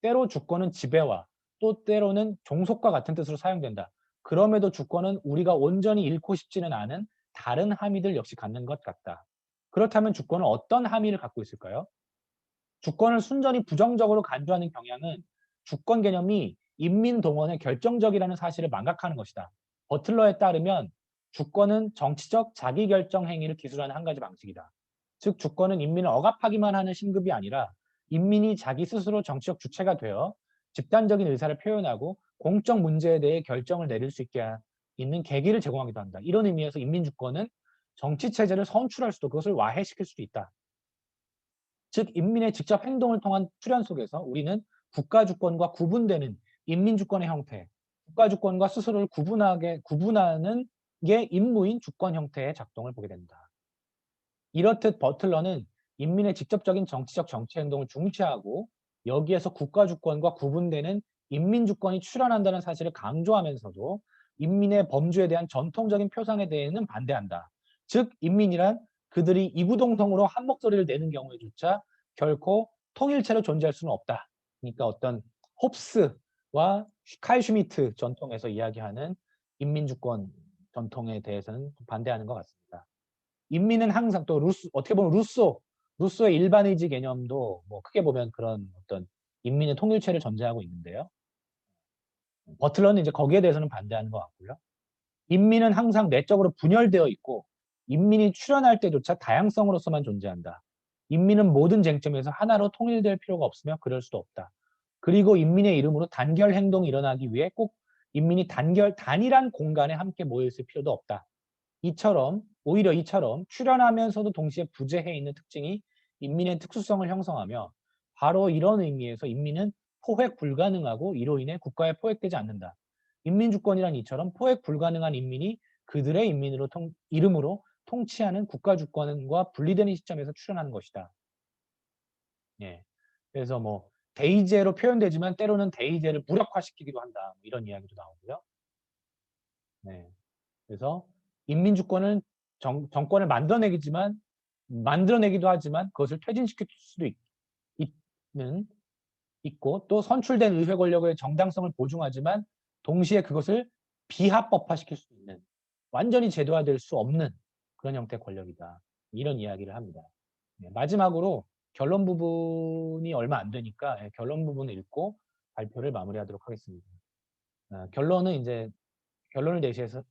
때로 주권은 지배와 또 때로는 종속과 같은 뜻으로 사용된다. 그럼에도 주권은 우리가 온전히 잃고 싶지는 않은 다른 함의들 역시 갖는 것 같다. 그렇다면 주권은 어떤 함의를 갖고 있을까요? 주권을 순전히 부정적으로 간주하는 경향은 주권 개념이 인민 동원의 결정적이라는 사실을 망각하는 것이다. 버틀러에 따르면 주권은 정치적 자기결정 행위를 기술하는 한 가지 방식이다. 즉 주권은 인민을 억압하기만 하는 신급이 아니라 인민이 자기 스스로 정치적 주체가 되어 집단적인 의사를 표현하고 공적 문제에 대해 결정을 내릴 수 있게 있는 계기를 제공하기도 한다. 이런 의미에서 인민주권은 정치체제를 선출할 수도, 그것을 와해시킬 수도 있다. 즉 인민의 직접 행동을 통한 출현 속에서 우리는 국가주권과 구분되는 인민주권의 형태, 국가주권과 스스로를 구분하는 게 임무인 주권 형태의 작동을 보게 된다. 이렇듯 버틀러는 인민의 직접적인 정치적 정치 행동을 중시하고 여기에서 국가주권과 구분되는 인민주권이 출현한다는 사실을 강조하면서도 인민의 범주에 대한 전통적인 표상에 대해서는 반대한다. 즉 인민이란 그들이 이구동성으로 한 목소리를 내는 경우에조차 결코 통일체로 존재할 수는 없다. 그러니까 어떤 홉스와 칼 슈미트 전통에서 이야기하는 인민주권 전통에 대해서는 반대하는 것 같습니다. 인민은 항상 또 어떻게 보면 루소의 일반의지 개념도 뭐 크게 보면 그런 어떤 인민의 통일체를 전제하고 있는데요. 버틀러는 이제 거기에 대해서는 반대하는 것 같고요. 인민은 항상 내적으로 분열되어 있고 인민이 출현할 때조차 다양성으로서만 존재한다. 인민은 모든 쟁점에서 하나로 통일될 필요가 없으며 그럴 수도 없다. 그리고 인민의 이름으로 단결 행동이 일어나기 위해 꼭 인민이 단일한 공간에 함께 모여있을 필요도 없다. 오히려 이처럼 출현하면서도 동시에 부재해 있는 특징이 인민의 특수성을 형성하며 바로 이런 의미에서 인민은 포획 불가능하고 이로 인해 국가에 포획되지 않는다. 인민주권이란 이처럼 포획 불가능한 인민이 그들의 이름으로 통치하는 국가주권과 분리되는 시점에서 출현하는 것이다. 예. 그래서 뭐 대의제로 표현되지만 때로는 대의제를 무력화시키기도 한다. 이런 이야기도 나오고요. 네. 그래서 인민주권은 정권을 만들어내기도 하지만 그것을 퇴진시킬 수도 있고 또 선출된 의회 권력의 정당성을 보증하지만 동시에 그것을 비합법화시킬 수 있는, 완전히 제도화될 수 없는 그런 형태의 권력이다. 이런 이야기를 합니다. 마지막으로 결론 부분이 얼마 안 되니까 결론 부분을 읽고 발표를 마무리하도록 하겠습니다. 결론을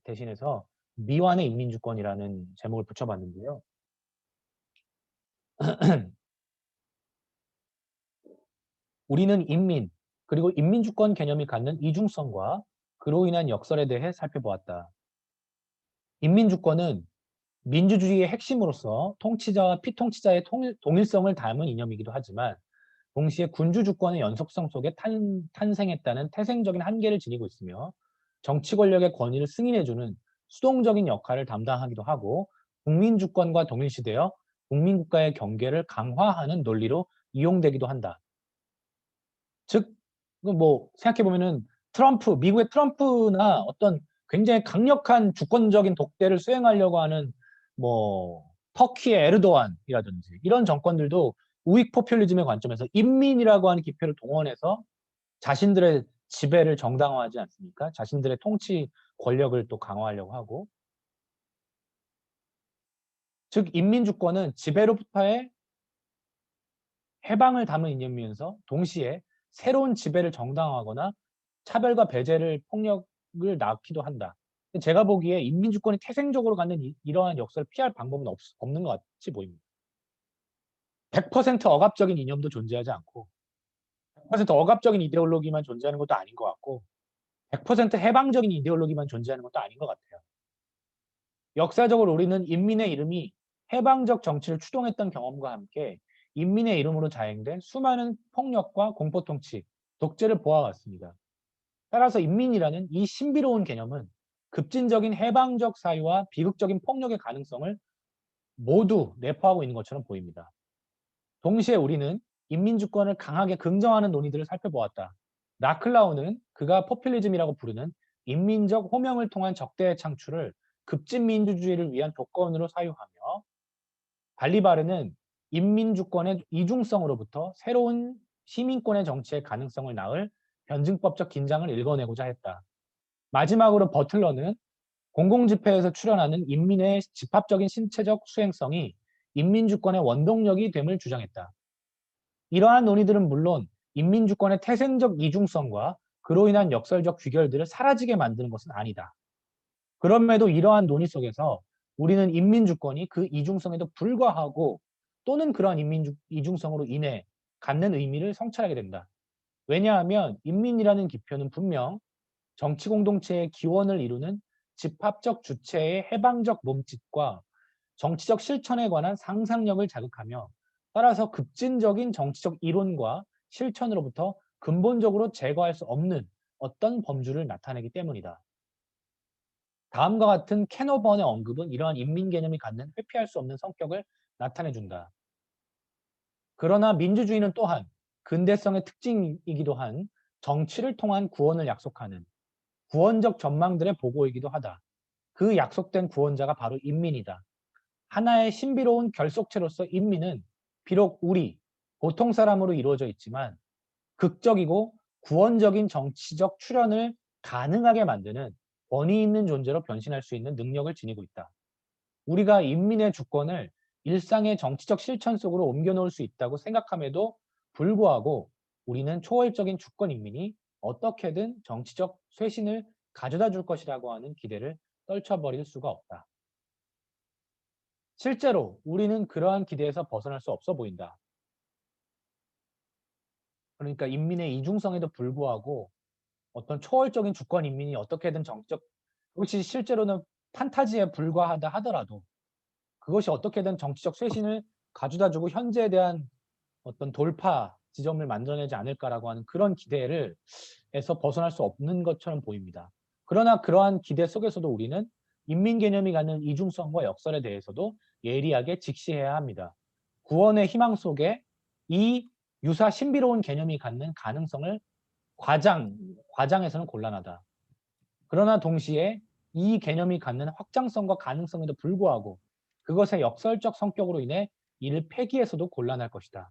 대신해서 미완의 인민주권이라는 제목을 붙여봤는데요. 우리는 인민, 그리고 인민주권 개념이 갖는 이중성과 그로 인한 역설에 대해 살펴보았다. 인민주권은 민주주의의 핵심으로서 통치자와 피통치자의 동일성을 담은 이념이기도 하지만 동시에 군주주권의 연속성 속에 탄생했다는 태생적인 한계를 지니고 있으며 정치 권력의 권위를 승인해주는 수동적인 역할을 담당하기도 하고 국민주권과 동일시되어 국민국가의 경계를 강화하는 논리로 이용되기도 한다. 즉, 뭐 생각해보면은 미국의 트럼프나 어떤 굉장히 강력한 주권적인 독대를 수행하려고 하는 뭐 터키의 에르도안이라든지 이런 정권들도 우익 포퓰리즘의 관점에서 인민이라고 하는 기표를 동원해서 자신들의 지배를 정당화하지 않습니까? 자신들의 통치 권력을 또 강화하려고 하고, 즉 인민주권은 지배로부터의 해방을 담은 이념이면서 동시에 새로운 지배를 정당화하거나 차별과 배제를 폭력을 낳기도 한다. 제가 보기에 인민주권이 태생적으로 갖는 이러한 역사를 피할 방법은 없는 것 같이 보입니다. 100% 억압적인 이념도 존재하지 않고 100% 억압적인 이데올로기만 존재하는 것도 아닌 것 같고 100% 해방적인 이데올로기만 존재하는 것도 아닌 것 같아요. 역사적으로 우리는 인민의 이름이 해방적 정치를 추동했던 경험과 함께 인민의 이름으로 자행된 수많은 폭력과 공포통치, 독재를 보아왔습니다. 따라서 인민이라는 이 신비로운 개념은 급진적인 해방적 사유와 비극적인 폭력의 가능성을 모두 내포하고 있는 것처럼 보입니다. 동시에 우리는 인민주권을 강하게 긍정하는 논의들을 살펴보았다. 라클라우는 그가 포퓰리즘이라고 부르는 인민적 호명을 통한 적대의 창출을 급진민주주의를 위한 조건으로 사유하며, 발리바르는 인민주권의 이중성으로부터 새로운 시민권의 정치의 가능성을 낳을 변증법적 긴장을 읽어내고자 했다. 마지막으로 버틀러는 공공집회에서 출현하는 인민의 집합적인 신체적 수행성이 인민주권의 원동력이 됨을 주장했다. 이러한 논의들은 물론 인민주권의 태생적 이중성과 그로 인한 역설적 귀결들을 사라지게 만드는 것은 아니다. 그럼에도 이러한 논의 속에서 우리는 인민주권이 그 이중성에도 불과하고 또는 그러한 이중성으로 인해 갖는 의미를 성찰하게 된다. 왜냐하면 인민이라는 기표는 분명 정치 공동체의 기원을 이루는 집합적 주체의 해방적 몸짓과 정치적 실천에 관한 상상력을 자극하며 따라서 급진적인 정치적 이론과 실천으로부터 근본적으로 제거할 수 없는 어떤 범주를 나타내기 때문이다. 다음과 같은 캐노번의 언급은 이러한 인민 개념이 갖는 회피할 수 없는 성격을 나타내준다. 그러나 민주주의는 또한 근대성의 특징이기도 한 정치를 통한 구원을 약속하는 구원적 전망들의 보고이기도 하다. 그 약속된 구원자가 바로 인민이다. 하나의 신비로운 결속체로서 인민은 비록 우리, 보통 사람으로 이루어져 있지만 극적이고 구원적인 정치적 출현을 가능하게 만드는 권위 있는 존재로 변신할 수 있는 능력을 지니고 있다. 우리가 인민의 주권을 일상의 정치적 실천 속으로 옮겨놓을 수 있다고 생각함에도 불구하고 우리는 초월적인 주권 인민이 어떻게든 정치적 쇄신을 가져다 줄 것이라고 하는 기대를 떨쳐버릴 수가 없다. 실제로 우리는 그러한 기대에서 벗어날 수 없어 보인다. 그러니까 인민의 이중성에도 불구하고 어떤 초월적인 주권 인민이 어떻게든 정치적, 그것이 실제로는 판타지에 불과하다 하더라도 그것이 어떻게든 정치적 쇄신을 가져다주고 현재에 대한 어떤 돌파 지점을 만들어내지 않을까라고 하는 그런 기대에서 벗어날 수 없는 것처럼 보입니다. 그러나 그러한 기대 속에서도 우리는 인민 개념이 갖는 이중성과 역설에 대해서도 예리하게 직시해야 합니다. 구원의 희망 속에 이 유사 신비로운 개념이 갖는 가능성을 과장해서는 곤란하다. 그러나 동시에 이 개념이 갖는 확장성과 가능성에도 불구하고 그것의 역설적 성격으로 인해 이를 폐기해서도 곤란할 것이다.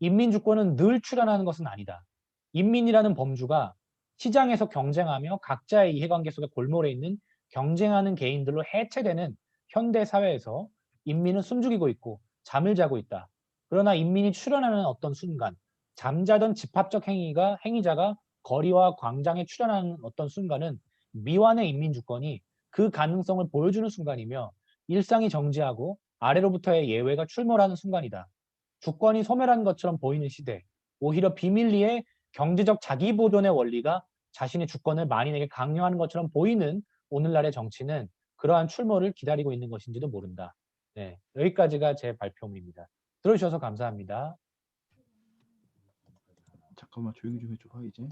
인민주권은 늘 출현하는 것은 아니다. 인민이라는 범주가 시장에서 경쟁하며 각자의 이해관계 속에 골몰해 있는 경쟁하는 개인들로 해체되는 현대 사회에서 인민은 숨죽이고 있고 잠을 자고 있다. 그러나 인민이 출현하는 어떤 순간 잠자던 집합적 행위자가 거리와 광장에 출현하는 어떤 순간은 미완의 인민주권이 그 가능성을 보여주는 순간이며 일상이 정지하고 아래로부터의 예외가 출몰하는 순간이다. 주권이 소멸한 것처럼 보이는 시대, 오히려 비밀리에 경제적 자기보존의 원리가 자신의 주권을 만인에게 강요하는 것처럼 보이는 오늘날의 정치는 그러한 출몰을 기다리고 있는 것인지도 모른다. 네, 여기까지가 제 발표입니다. 들어주셔서 감사합니다. 잠깐만 조용히 좀 해줘 이제.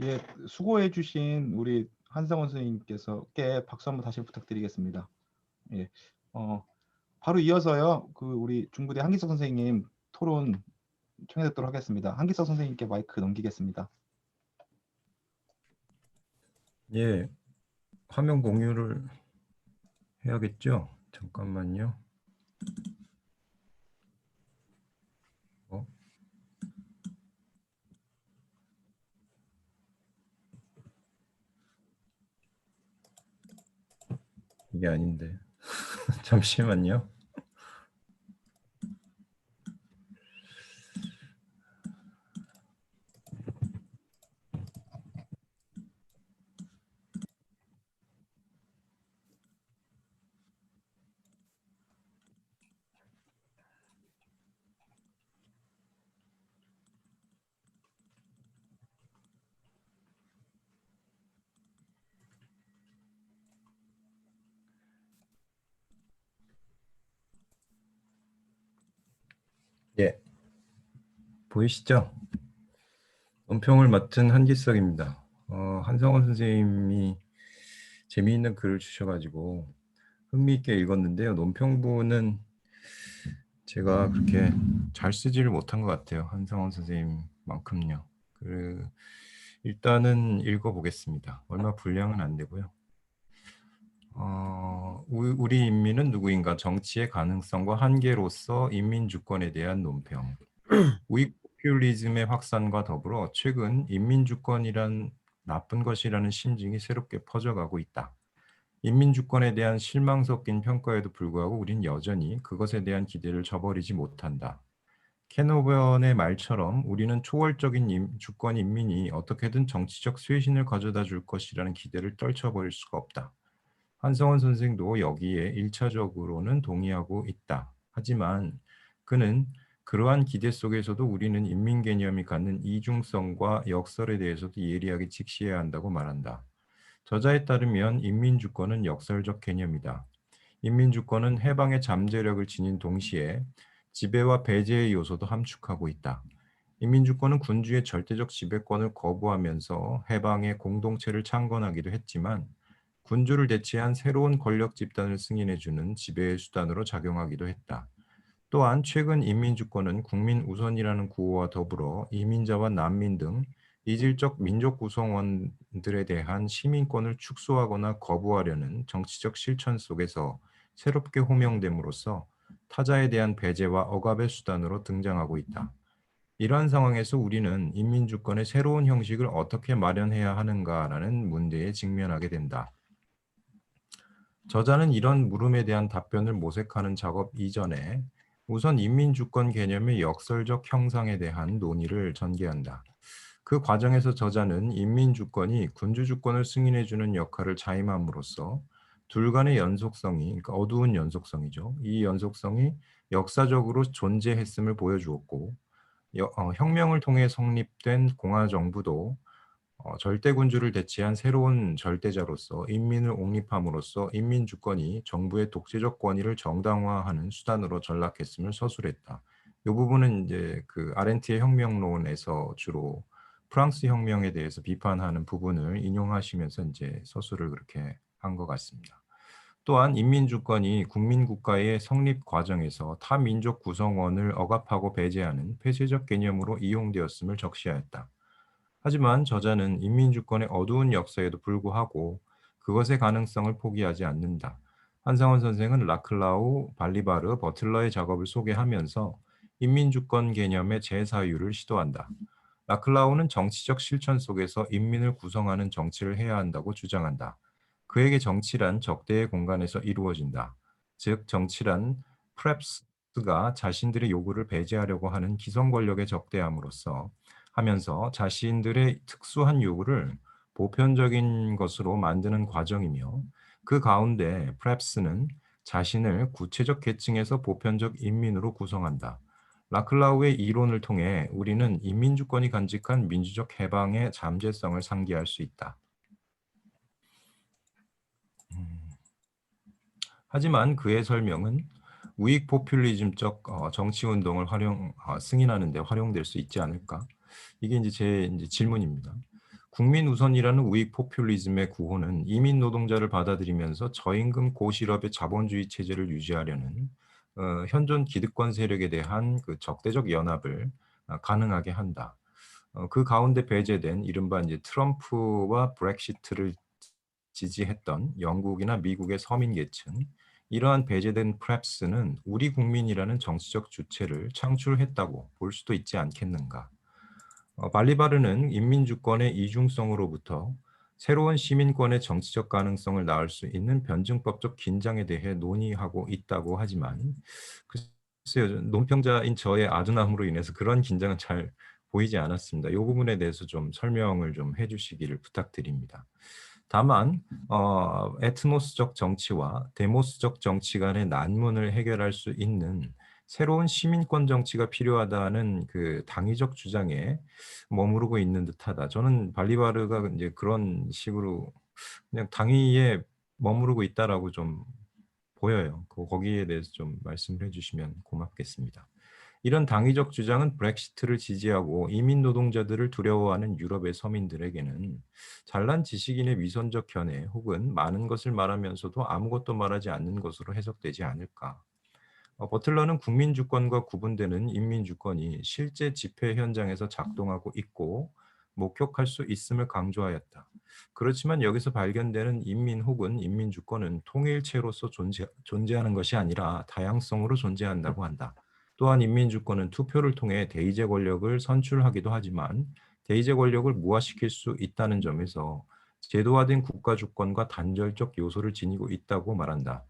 예, 수고해주신 우리 한상원 선생님께서께 박수 한번 다시 부탁드리겠습니다. 예, 바로 이어서요, 그 우리 중부대 한기석 선생님 토론 청해 듣도록 하겠습니다. 한기석 선생님께 마이크 넘기겠습니다. 예, 화면 공유를 해야겠죠? 잠깐만요. 이게 아닌데. 잠시만요. 예, 보이시죠? 논평을 맡은 한기석입니다. 한성원 선생님이 재미있는 글을 주셔가지고 흥미있게 읽었는데요. 논평부는 제가 그렇게 잘 쓰지를 못한 것 같아요. 한성원 선생님만큼요. 일단은 읽어보겠습니다. 얼마 분량은 안 되고요. 우리 인민은 누구인가? 정치의 가능성과 한계로서 인민주권에 대한 논평. 우익 포퓰리즘의 확산과 더불어 최근 인민주권이란 나쁜 것이라는 심증이 새롭게 퍼져가고 있다. 인민주권에 대한 실망 섞인 평가에도 불구하고 우린 여전히 그것에 대한 기대를 저버리지 못한다. 켄 오번의 말처럼 우리는 초월적인 주권 인민이 어떻게든 정치적 쇄신을 가져다 줄 것이라는 기대를 떨쳐버릴 수가 없다. 한성원 선생도 여기에 1차적으로는 동의하고 있다. 하지만 그는 그러한 기대 속에서도 우리는 인민 개념이 갖는 이중성과 역설에 대해서도 예리하게 직시해야 한다고 말한다. 저자에 따르면 인민주권은 역설적 개념이다. 인민주권은 해방의 잠재력을 지닌 동시에 지배와 배제의 요소도 함축하고 있다. 인민주권은 군주의 절대적 지배권을 거부하면서 해방의 공동체를 창건하기도 했지만 군주를 대체한 새로운 권력 집단을 승인해주는 지배의 수단으로 작용하기도 했다. 또한 최근 인민주권은 국민 우선이라는 구호와 더불어 이민자와 난민 등 이질적 민족 구성원들에 대한 시민권을 축소하거나 거부하려는 정치적 실천 속에서 새롭게 호명됨으로써 타자에 대한 배제와 억압의 수단으로 등장하고 있다. 이러한 상황에서 우리는 인민주권의 새로운 형식을 어떻게 마련해야 하는가라는 문제에 직면하게 된다. 저자는 이런 물음에 대한 답변을 모색하는 작업 이전에 우선 인민주권 개념의 역설적 형상에 대한 논의를 전개한다. 그 과정에서 저자는 인민주권이 군주주권을 승인해주는 역할을 자임함으로써 둘 간의 연속성이, 그러니까 어두운 연속성이죠. 이 연속성이 역사적으로 존재했음을 보여주었고 혁명을 통해 성립된 공화정부도 절대군주를 대체한 새로운 절대자로서 인민을 옹립함으로써 인민주권이 정부의 독재적 권위를 정당화하는 수단으로 전락했음을 서술했다. 이 부분은 이제 그 아렌트의 혁명론에서 주로 프랑스 혁명에 대해서 비판하는 부분을 인용하시면서 이제 서술을 그렇게 한 것 같습니다. 또한 인민주권이 국민국가의 성립 과정에서 타민족 구성원을 억압하고 배제하는 폐쇄적 개념으로 이용되었음을 적시하였다. 하지만 저자는 인민주권의 어두운 역사에도 불구하고 그것의 가능성을 포기하지 않는다. 한상원 선생은 라클라우, 발리바르, 버틀러의 작업을 소개하면서 인민주권 개념의 재사유를 시도한다. 라클라우는 정치적 실천 속에서 인민을 구성하는 정치를 해야 한다고 주장한다. 그에게 정치란 적대의 공간에서 이루어진다. 즉 정치란 프랩스가 자신들의 요구를 배제하려고 하는 기성 권력의 적대함으로써 하면서 자신들의 특수한 요구를 보편적인 것으로 만드는 과정이며 그 가운데 프랩스는 자신을 구체적 계층에서 보편적 인민으로 구성한다. 라클라우의 이론을 통해 우리는 인민주권이 간직한 민주적 해방의 잠재성을 상기할 수 있다. 하지만 그의 설명은 우익 포퓰리즘적 정치 운동을 승인하는 데 활용될 수 있지 않을까? 이게 이제 제 질문입니다. 국민 우선이라는 우익 포퓰리즘의 구호는 이민 노동자를 받아들이면서 저임금 고실업의 자본주의 체제를 유지하려는 현존 기득권 세력에 대한 그 적대적 연합을 가능하게 한다. 그 가운데 배제된 이른바 이제 트럼프와 브렉시트를 지지했던 영국이나 미국의 서민 계층, 이러한 배제된 프랩스는 우리 국민이라는 정치적 주체를 창출했다고 볼 수도 있지 않겠는가. 발리바르는 인민주권의 이중성으로부터 새로운 시민권의 정치적 가능성을 낳을 수 있는 변증법적 긴장에 대해 논의하고 있다고 하지만 글쎄요, 논평자인 저의 아둔함으로 인해서 그런 긴장은 잘 보이지 않았습니다. 이 부분에 대해서 좀 설명을 좀 해주시기를 부탁드립니다. 다만 에트노스적 정치와 데모스적 정치 간의 난문을 해결할 수 있는 새로운 시민권 정치가 필요하다는 그 당위적 주장에 머무르고 있는 듯하다. 저는 발리바르가 이제 그런 식으로 그냥 당위에 머무르고 있다라고 좀 보여요. 거기에 대해서 좀 말씀을 해주시면 고맙겠습니다. 이런 당위적 주장은 브렉시트를 지지하고 이민 노동자들을 두려워하는 유럽의 서민들에게는 잘난 지식인의 위선적 견해 혹은 많은 것을 말하면서도 아무것도 말하지 않는 것으로 해석되지 않을까. 버틀러는 국민주권과 구분되는 인민주권이 실제 집회 현장에서 작동하고 있고 목격할 수 있음을 강조하였다. 그렇지만 여기서 발견되는 인민 혹은 인민주권은 통일체로서 존재하는 것이 아니라 다양성으로 존재한다고 한다. 또한 인민주권은 투표를 통해 대의제 권력을 선출하기도 하지만 대의제 권력을 무화시킬 수 있다는 점에서 제도화된 국가주권과 단절적 요소를 지니고 있다고 말한다.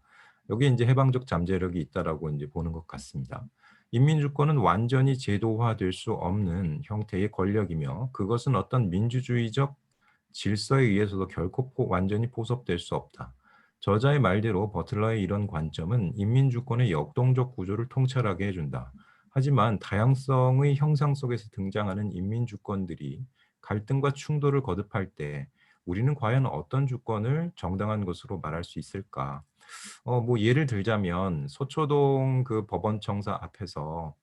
여기 이제 해방적 잠재력이 있다라고 이제 보는 것 같습니다. 인민주권은 완전히 제도화될 수 없는 형태의 권력이며 그것은 어떤 민주주의적 질서에 의해서도 결코 완전히 포섭될 수 없다. 저자의 말대로 버틀러의 이런 관점은 인민주권의 역동적 구조를 통찰하게 해준다. 하지만 다양성의 형상 속에서 등장하는 인민주권들이 갈등과 충돌을 거듭할 때 우리는 과연 어떤 주권을 정당한 것으로 말할 수 있을까? 뭐 예를 들자면 서초동 그 법원청사 앞에서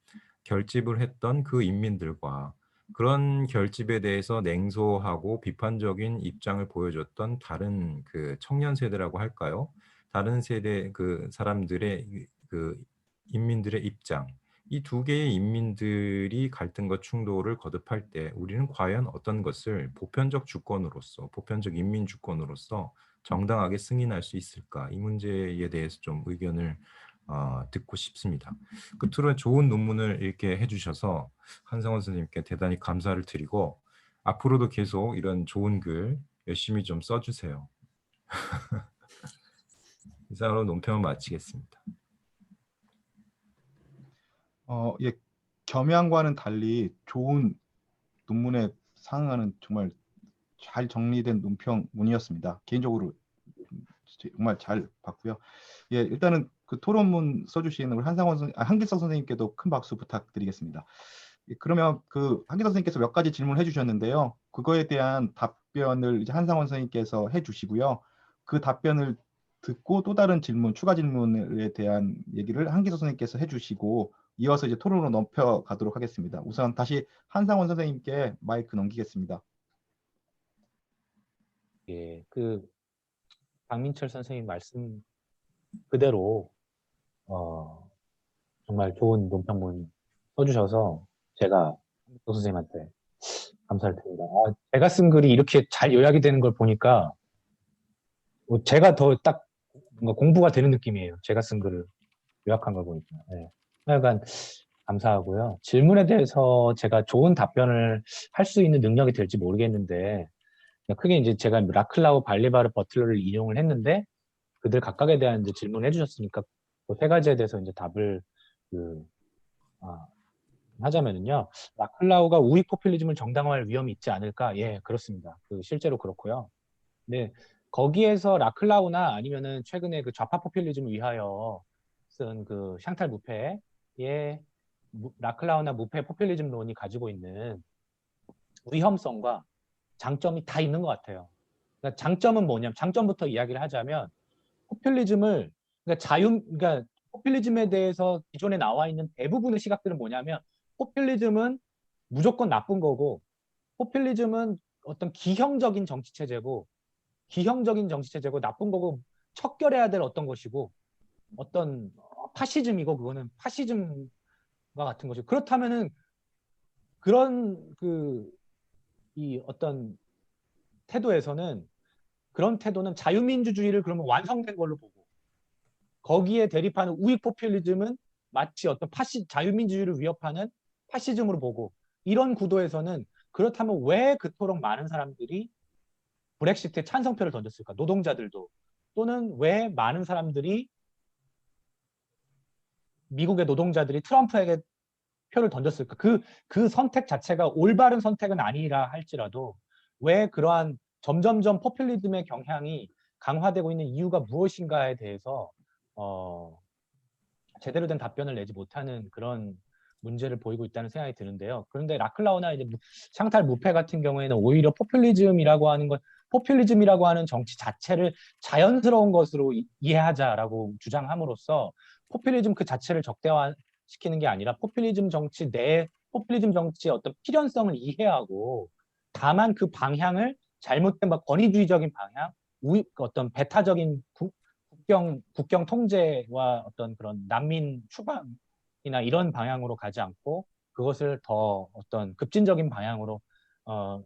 결집을 했던 그 인민들과 그런 결집에 대해서 냉소하고 비판적인 입장을 보여줬던 다른 그 청년 세대라고 할까요? 다른 세대 그 사람들의 그 인민들의 입장, 이 두 개의 인민들이 갈등과 충돌을 거듭할 때 우리는 과연 어떤 것을 보편적 주권으로서, 보편적 인민 주권으로서 정당하게 승인할 수 있을까? 이 문제에 대해서 좀 의견을 듣고 싶습니다. 끝으로 좋은 논문을 읽게 해주셔서 한상원 선생님께 대단히 감사를 드리고 앞으로도 계속 이런 좋은 글 열심히 좀 써주세요. 이상으로 논평을 마치겠습니다. 예, 겸양과는 달리 좋은 논문에 상응하는 정말 잘 정리된 논평문이었습니다. 개인적으로 정말 잘 봤고요. 예, 일단은 그 토론문 써주신 우리 한길석 선생님께도 큰 박수 부탁드리겠습니다. 예, 그러면 그 한길석 선생님께서 몇 가지 질문을 해주셨는데요. 그거에 대한 답변을 이제 한상원 선생님께서 해주시고요. 그 답변을 듣고 또 다른 질문, 추가 질문에 대한 얘기를 한길석 선생님께서 해주시고 이어서 이제 토론으로 넘겨가도록 하겠습니다. 우선 다시 한상원 선생님께 마이크 넘기겠습니다. 예, 그 박민철 선생님 말씀 그대로 정말 좋은 논평문 써주셔서 제가 한국도 선생님한테 감사를 드립니다. 제가 쓴 글이 이렇게 잘 요약이 되는 걸 보니까 제가 더 딱 뭔가 공부가 되는 느낌이에요. 제가 쓴 글을 요약한 걸 보니까. 네. 하여간 감사하고요. 질문에 대해서 제가 좋은 답변을 할 수 있는 능력이 될지 모르겠는데 크게 이제 제가 라클라우, 발리바르, 버틀러를 인용을 했는데 그들 각각에 대한 이제 질문을 해주셨으니까 그 세 가지에 대해서 이제 답을 하자면은요, 라클라우가 우익 포퓰리즘을 정당화할 위험이 있지 않을까? 예, 그렇습니다. 실제로 그렇고요. 네, 거기에서 라클라우나 아니면은 최근에 그 좌파 포퓰리즘을 위하여 쓴 그 샹탈 무페의 라클라우나 무페 포퓰리즘론이 가지고 있는 위험성과 장점이 다 있는 것 같아요. 그러니까 장점은 뭐냐면, 장점부터 이야기를 하자면 포퓰리즘을 그러니까 포퓰리즘에 대해서 기존에 나와 있는 대부분의 시각들은 뭐냐면, 포퓰리즘은 무조건 나쁜 거고, 포퓰리즘은 어떤 기형적인 정치 체제고, 나쁜 거고, 척결해야 될 어떤 것이고, 어떤 파시즘이고, 그거는 파시즘과 같은 거죠. 그렇다면은 그런 이 어떤 태도에서는, 그런 태도는 자유민주주의를 그러면 완성된 걸로 보고, 거기에 대립하는 우익 포퓰리즘은 마치 어떤 자유민주주의를 위협하는 파시즘으로 보고, 이런 구도에서는 그렇다면 왜 그토록 많은 사람들이 브렉시트에 찬성표를 던졌을까? 노동자들도. 또는 왜 많은 사람들이, 미국의 노동자들이 트럼프에게 표를 던졌을까? 그 선택 자체가 올바른 선택은 아니라 할지라도 왜 그러한 점점점 포퓰리즘의 경향이 강화되고 있는 이유가 무엇인가에 대해서 어, 제대로 된 답변을 내지 못하는 그런 문제를 보이고 있다는 생각이 드는데요. 그런데 라클라우나 이제 샹탈 무페 같은 경우에는 오히려 포퓰리즘이라고 하는 정치 자체를 자연스러운 것으로 이해하자라고 주장함으로써, 포퓰리즘 그 자체를 적대화시키는 게 아니라 포퓰리즘 정치의 어떤 필연성을 이해하고, 다만 그 방향을 잘못된 권위주의적인 방향, 어떤 배타적인 국경 통제와 어떤 그런 난민 추방이나 이런 방향으로 가지 않고, 그것을 더 어떤 급진적인 방향으로 어,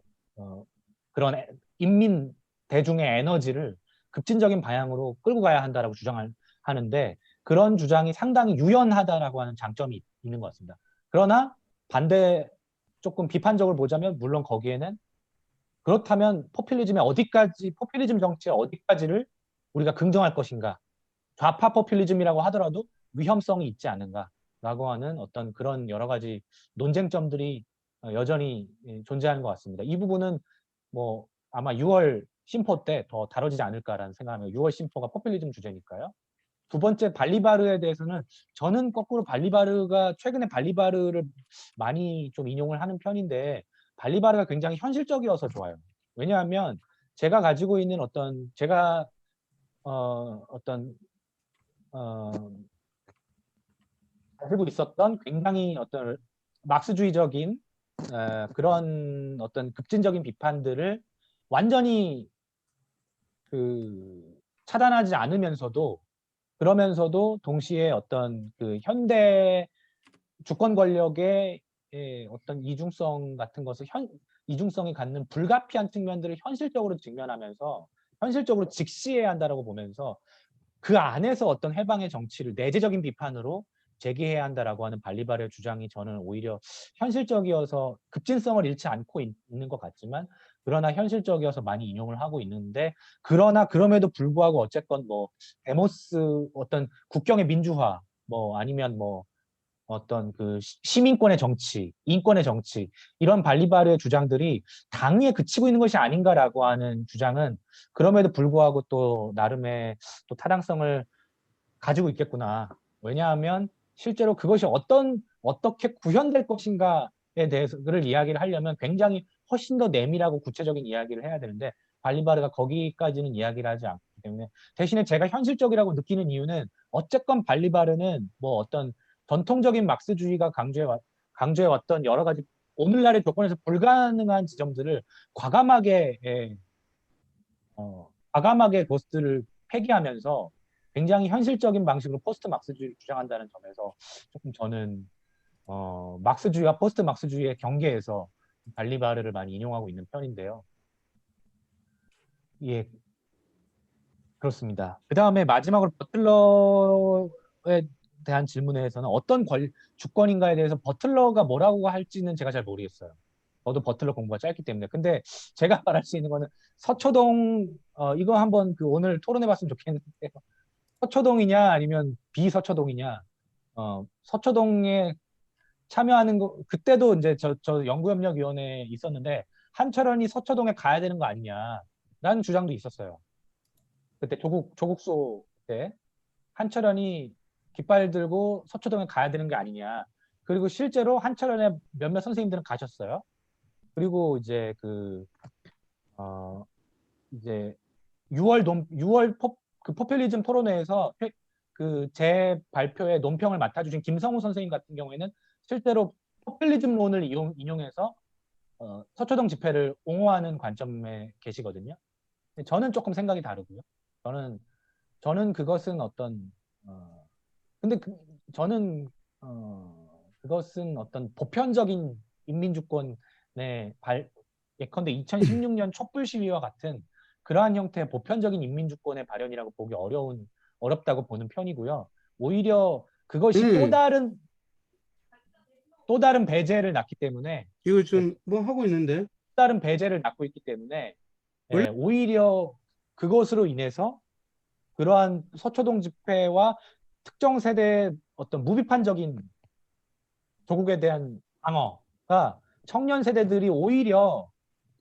그런 인민 대중의 에너지를 급진적인 방향으로 끌고 가야 한다라고 주장하는데, 그런 주장이 상당히 유연하다라고 하는 장점이 있는 것 같습니다. 그러나 반대, 조금 비판적으로 보자면, 물론 거기에는 그렇다면 포퓰리즘 정치의 어디까지를 우리가 긍정할 것인가, 좌파 포퓰리즘이라고 하더라도 위험성이 있지 않은가라고 하는 어떤 그런 여러 가지 논쟁점들이 여전히 존재하는 것 같습니다. 이 부분은 뭐 아마 6월 심포 때 더 다뤄지지 않을까라는 생각합니다. 6월 심포가 포퓰리즘 주제니까요. 두 번째, 발리바르에 대해서는 저는 거꾸로 최근에 발리바르를 많이 좀 인용을 하는 편인데, 발리바르가 굉장히 현실적이어서 좋아요. 왜냐하면 제가 가지고 있는 제가 어떤 가지고 있었던 굉장히 어떤 막스주의적인 그런 어떤 급진적인 비판들을 완전히 차단하지 않으면서도, 그러면서도 동시에 어떤 현대 주권 권력의 어떤 이중성 같은 것을 이중성이 갖는 불가피한 측면들을 현실적으로 직면하면서, 현실적으로 직시해야 한다라고 보면서, 그 안에서 어떤 해방의 정치를 내재적인 비판으로 제기해야 한다라고 하는 발리바르의 주장이 저는 오히려 현실적이어서 급진성을 잃지 않고 있는 것 같지만, 그러나 현실적이어서 많이 인용을 하고 있는데, 그러나 그럼에도 불구하고 어쨌건 데모스, 어떤 국경의 민주화, 아니면 어떤 시민권의 정치, 인권의 정치, 이런 발리바르의 주장들이 당위에 그치고 있는 것이 아닌가라고 하는 주장은 그럼에도 불구하고 또 나름의 또 타당성을 가지고 있겠구나. 왜냐하면 실제로 그것이 어떻게 구현될 것인가에 대해서를 이야기를 하려면 굉장히 훨씬 더 내밀하고 구체적인 이야기를 해야 되는데, 발리바르가 거기까지는 이야기를 하지 않기 때문에, 대신에 제가 현실적이라고 느끼는 이유는, 어쨌건 발리바르는 어떤 전통적인 막스주의가 강조해왔던 여러 가지 오늘날의 조건에서 불가능한 지점들을 과감하게 그것들을 폐기하면서 굉장히 현실적인 방식으로 포스트 막스주의를 주장한다는 점에서 조금 저는 막스주의와 포스트 막스주의의 경계에서 발리바르를 많이 인용하고 있는 편인데요. 예, 그렇습니다. 그 다음에 마지막으로 버틀러에 대한 질문에서는 어떤 주권인가에 대해서 버틀러가 뭐라고 할지는 제가 잘 모르겠어요. 저도 버틀러 공부가 짧기 때문에. 근데 제가 말할 수 있는 거는 서초동, 이거 한번 오늘 토론해봤으면 좋겠는데, 서초동이냐 아니면 비서초동이냐. 서초동의 참여하는 거 그때도 이제 저 연구협력위원회에 있었는데 한철원이 서초동에 가야 되는 거 아니냐라는 주장도 있었어요. 그때 조국소 때 한철원이 깃발 들고 서초동에 가야 되는 게 아니냐. 그리고 실제로 한철원의 몇몇 선생님들은 가셨어요. 그리고 이제 이제 6월 그 포퓰리즘 토론회에서 제 발표에 논평을 맡아주신 김성우 선생님 같은 경우에는 실제로 포퓰리즘론을 인용해서 서초동 집회를 옹호하는 관점에 계시거든요. 저는 조금 생각이 다르고요. 저는 그것은 근데 저는 그것은 어떤 보편적인 인민주권의 예컨대 2016년 촛불 시위와 같은 그러한 형태의 보편적인 인민주권의 발현이라고 보기 어렵다고 보는 편이고요. 오히려 그것이 또 다른 배제를 낳기 때문에 이거 좀 뭐 하고 있는데 또 다른 배제를 낳고 있기 때문에 원래- 오히려 그것으로 인해서 그러한 서초동 집회와 특정 세대의 어떤 무비판적인 조국에 대한 방어가 청년 세대들이 오히려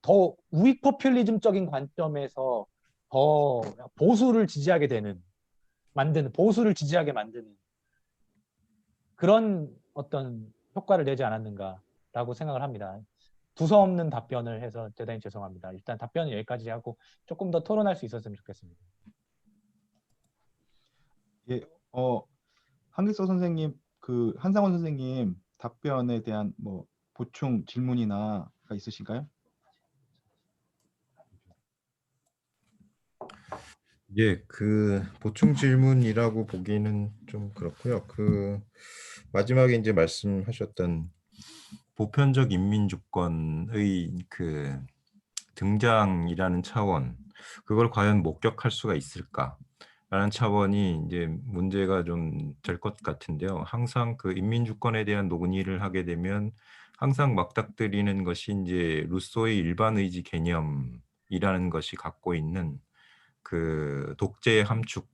더 우익 포퓰리즘적인 관점에서 더 보수를 지지하게 만드는 그런 어떤 효과를 내지 않았는가라고 생각을 합니다. 두서없는 답변을 해서 대단히 죄송합니다. 일단 답변은 여기까지 하고 조금 더 토론할 수 있었으면 좋겠습니다. 예, 한길서 선생님, 한상원 선생님 답변에 대한 뭐 보충 질문이나 있으신가요? 예, 그 보충 질문이라고 보기는 좀 그렇고요. 그 마지막에 이제 말씀하셨던 보편적 인민주권의 그 등장이라는 차원, 그걸 과연 목격할 수가 있을까라는 차원이 이제 문제가 좀 될 것 같은데요. 항상 그 인민주권에 대한 논의를 하게 되면 항상 맞닥뜨리는 것이 이제 루소의 일반 의지 개념이라는 것이 갖고 있는 그 독재의 함축,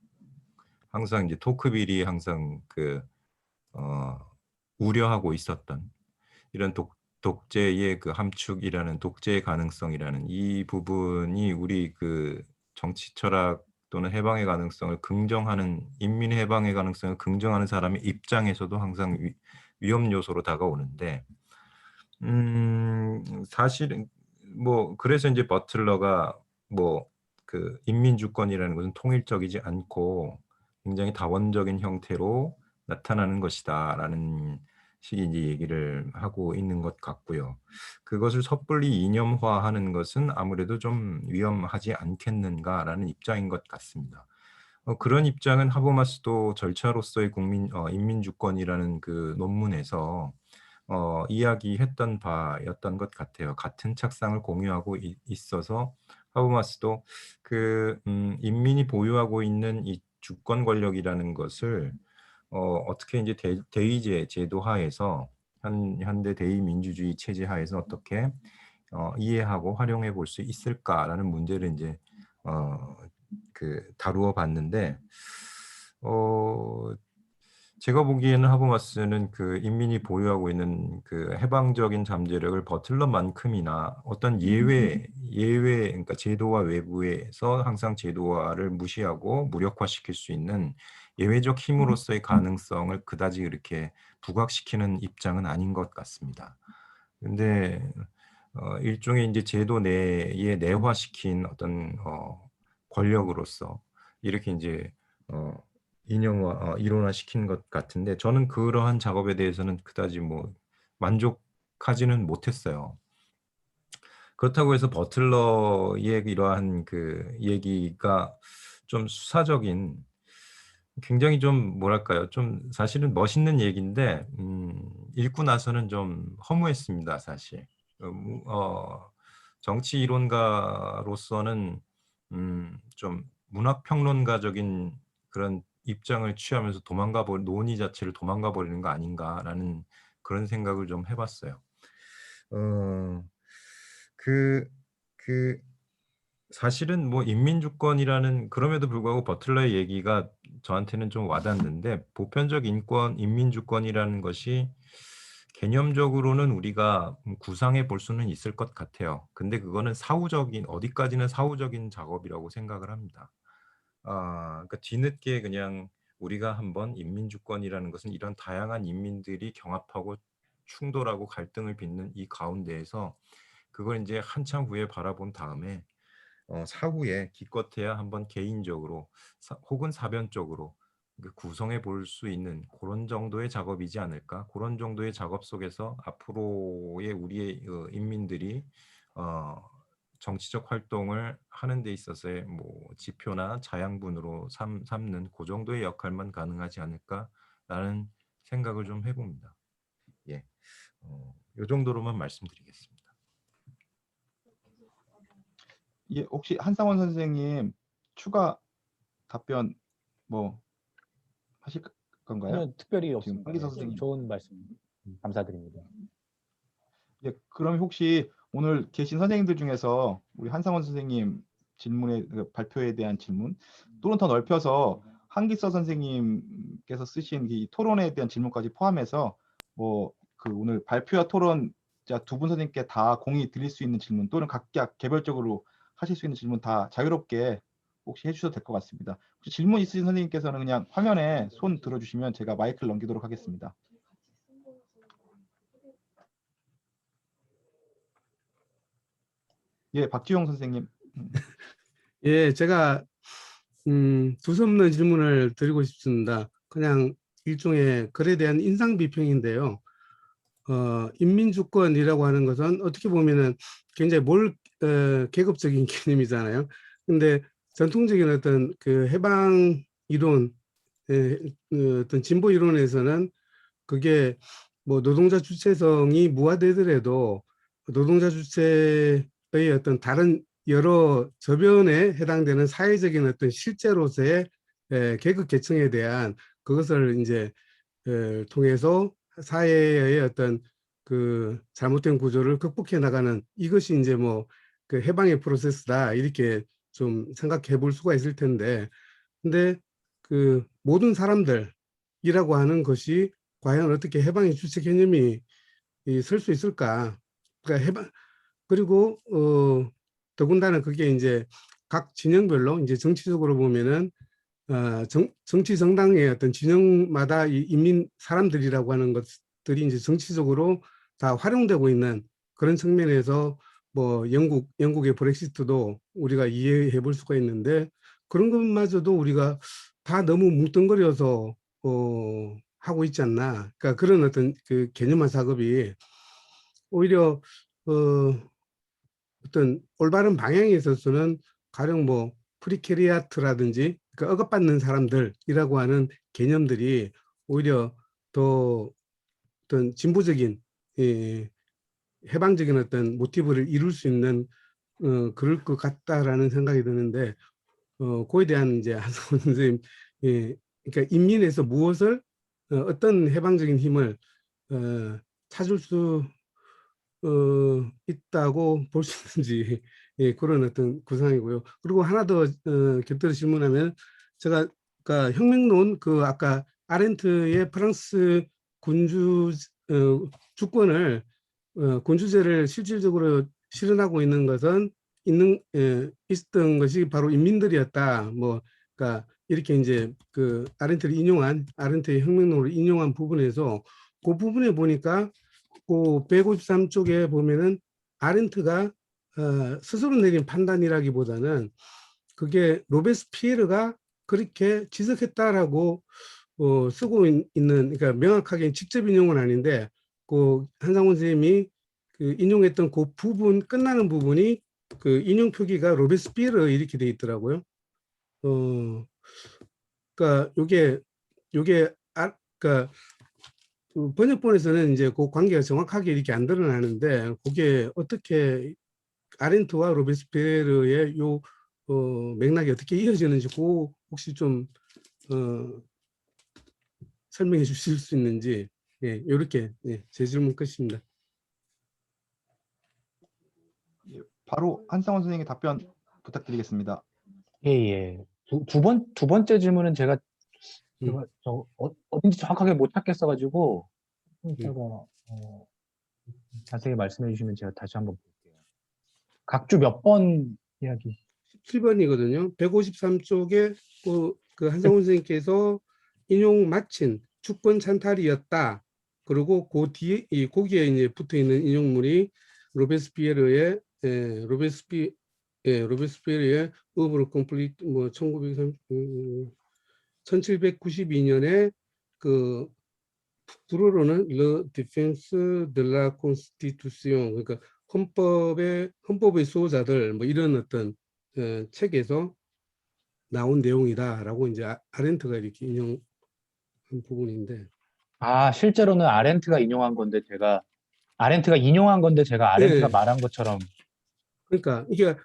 항상 이제 토크빌이 항상 우려하고 있었던 이런 독재의 그 함축이라는 독재의 가능성이라는 이 부분이 우리 그 정치 철학 또는 해방의 가능성을 긍정하는, 인민의 해방의 가능성을 긍정하는 사람의 입장에서도 항상 위험 요소로 다가오는데, 사실은 뭐 그래서 이제 버틀러가 뭐 그 인민주권이라는 것은 통일적이지 않고 굉장히 다원적인 형태로 나타나는 것이다라는 식의 이제 얘기를 하고 있는 것 같고요. 그것을 섣불리 이념화하는 것은 아무래도 좀 위험하지 않겠는가라는 입장인 것 같습니다. 그런 입장은 하버마스도 절차로서의 인민주권이라는 그 논문에서 이야기했던 바였던 것 같아요. 같은 착상을 공유하고 있어서 하버마스도 인민이 보유하고 있는 이 주권 권력이라는 것을 어떻게 이제 대의제 제도 하에서 현대 대의민주주의 체제 하에서 어떻게 이해하고 활용해 볼 수 있을까라는 문제를 이제 다루어 봤는데 제가 보기에는 하버마스는 그 인민이 보유하고 있는 그 해방적인 잠재력을 버틀러만큼이나 어떤 그러니까 제도화 외부에서 항상 제도화를 무시하고 무력화시킬 수 있는 예외적 힘으로서의 가능성을 그다지 이렇게 부각시키는 입장은 아닌 것 같습니다. 근데 일종의 이제 제도 내에 내화시킨 어떤 권력으로서 이렇게 이제 이론화시킨 것 같은데, 저는 그러한 작업에 대해서는 그다지 뭐 만족하지는 못했어요. 그렇다고 해서 버틀러의 이러한 그 얘기가 좀 수사적인, 굉장히 좀 뭐랄까요, 좀 사실은 멋있는 얘기인데 읽고 나서는 좀 허무했습니다, 사실. 정치 이론가로서는 좀 문학평론가적인 그런 입장을 취하면서 논의 자체를 도망가 버리는 거 아닌가라는 그런 생각을 좀 해봤어요. 사실은 뭐 인민주권이라는, 그럼에도 불구하고 버틀러의 얘기가 저한테는 좀 와닿는데, 보편적 인민주권이라는 것이 개념적으로는 우리가 구상해 볼 수는 있을 것 같아요. 근데 그거는 사후적인 어디까지는 사후적인 작업이라고 생각을 합니다. 그러니까 뒤늦게 그냥 우리가 한번 인민주권이라는 것은 이런 다양한 인민들이 경합하고 충돌하고 갈등을 빚는 이 가운데에서 그걸 이제 한참 후에 바라본 다음에 사후에 기껏해야 한번 개인적으로 혹은 사변적으로 구성해 볼 수 있는 그런 정도의 작업이지 않을까? 그런 정도의 작업 속에서 앞으로의 우리의 인민들이 정치적 활동을 하는 데 있어서의 뭐 지표나 자양분으로 삼는 그 정도의 역할만 가능하지 않을까라는 생각을 좀 해봅니다. 예, 이 정도로만 말씀드리겠습니다. 예, 혹시 한상원 선생님 추가 답변 뭐 하실 건가요? 전혀 특별히 지금 없습니다. 황기서 예, 선생님. 좋은 말씀 감사드립니다. 예, 그럼 혹시 오늘 계신 선생님들 중에서 우리 한상원 선생님 질문에 발표에 대한 질문 또는 더 넓혀서 한기서 선생님께서 쓰신 이 토론에 대한 질문까지 포함해서 뭐 그 오늘 발표와 토론자 두 분 선생님께 다 공이 드릴 수 있는 질문 또는 각각 개별적으로 하실 수 있는 질문 다 자유롭게 혹시 해주셔도 될 것 같습니다. 혹시 질문 있으신 선생님께서는 그냥 화면에 손 들어주시면 제가 마이크를 넘기도록 하겠습니다. 예, 박지용 선생님. 예, 제가 두서없는 질문을 드리고 싶습니다. 그냥 일종의 글에 대한 인상 비평인데요. 인민주권이라고 하는 것은 어떻게 보면은 굉장히 계급적인 개념이잖아요. 근데 전통적인 어떤 그 해방 이론, 어떤 진보 이론에서는 그게 뭐 노동자 주체성이 무화되더라도 노동자 주체의 어떤 다른 여러 저변에 해당되는 사회적인 어떤 실제로서의 계급 계층에 대한 그것을 이제 통해서 사회의 어떤 그 잘못된 구조를 극복해 나가는 이것이 이제 뭐 그 해방의 프로세스다 이렇게 좀 생각해 볼 수가 있을 텐데 근데 그 모든 사람들이라고 하는 것이 과연 어떻게 해방의 주체 개념이 설 수 있을까? 그러니까 그리고 더군다나 그게 이제 각 진영별로 이제 정치적으로 보면은 정치 정당의 어떤 진영마다 이 인민 사람들이라고 하는 것들이 이제 정치적으로 다 활용되고 있는 그런 측면에서 뭐 영국의 브렉시트도 우리가 이해해 볼 수가 있는데 그런 것마저도 우리가 다 너무 뭉뚱그려서 하고 있지 않나. 그러니까 그런 어떤 그 개념화 작업이 오히려 어떤 올바른 방향에 있어서는 가령 뭐 프리케리아트라든지 그 억압받는 사람들이라고 하는 개념들이 오히려 더 어떤 진보적인 해방적인 어떤 모티브를 이룰 수 있는 그럴 것 같다라는 생각이 드는데 그에 대한 이제 한성원 선생님 그러니까 인민에서 무엇을 어떤 해방적인 힘을 찾을 수 있다고 볼 수 있는지 예, 그런 어떤 구상이고요. 그리고 하나 더 곁들여 질문하면 제가 그러니까 혁명론 그 아까 아렌트의 프랑스 군주 주권을 군주제를 실질적으로 실현하고 있는 것은 있었던 것이 바로 인민들이었다. 뭐 그러니까 이렇게 이제 그 아렌트를 인용한 아렌트의 혁명론을 인용한 부분에서 그 부분에 보니까 그 153쪽에 보면은 아렌트가 스스로 내린 판단이라기보다는 그게 로베스피에르가 그렇게 지적했다라고 쓰고 있는 그러니까 명확하게 직접 인용은 아닌데 그 한상원 선생님이 그 인용했던 그 부분 끝나는 부분이 그 인용 표기가 로베스피에르 이렇게 돼 있더라고요. 그러니까 요게 그러니까 그 번역본에서는 이제 그 관계가 정확하게 이렇게 안 드러나는데 그게 어떻게 아렌트와 로베스피에르의 요 맥락이 어떻게 이어지는지 그 혹시 좀 설명해 주실 수 있는지 예, 이렇게 예, 제 질문 끝입니다. 예, 바로 한상원 선생님의 답변 부탁드리겠습니다. 예, 예. 두 번째 질문은 제가 어딘지 정확하게 못 찾겠어가지고 이따가 자세히 말씀해 주시면 제가 다시 한번 볼게요. 각주 몇 번 이야기? 17번이거든요. 153쪽에 그 한성훈 선생님께서 인용 마친 주권 찬탈이었다. 그리고 그 뒤에 거기에 이제 붙어 있는 인용물이 로베스피에르의 로베스피에르의 œuvre complète 뭐 1792년에 그 불어로는 Le Défense de la Constitution 그러니까 헌법의 수호자들 뭐 이런 어떤 책에서 나온 내용이다라고 이제 아렌트가 이렇게 인용한 부분인데. 실제로는 아렌트가 인용한 건데 제가 아렌트가 네. 말한 것처럼. 그러니까 이게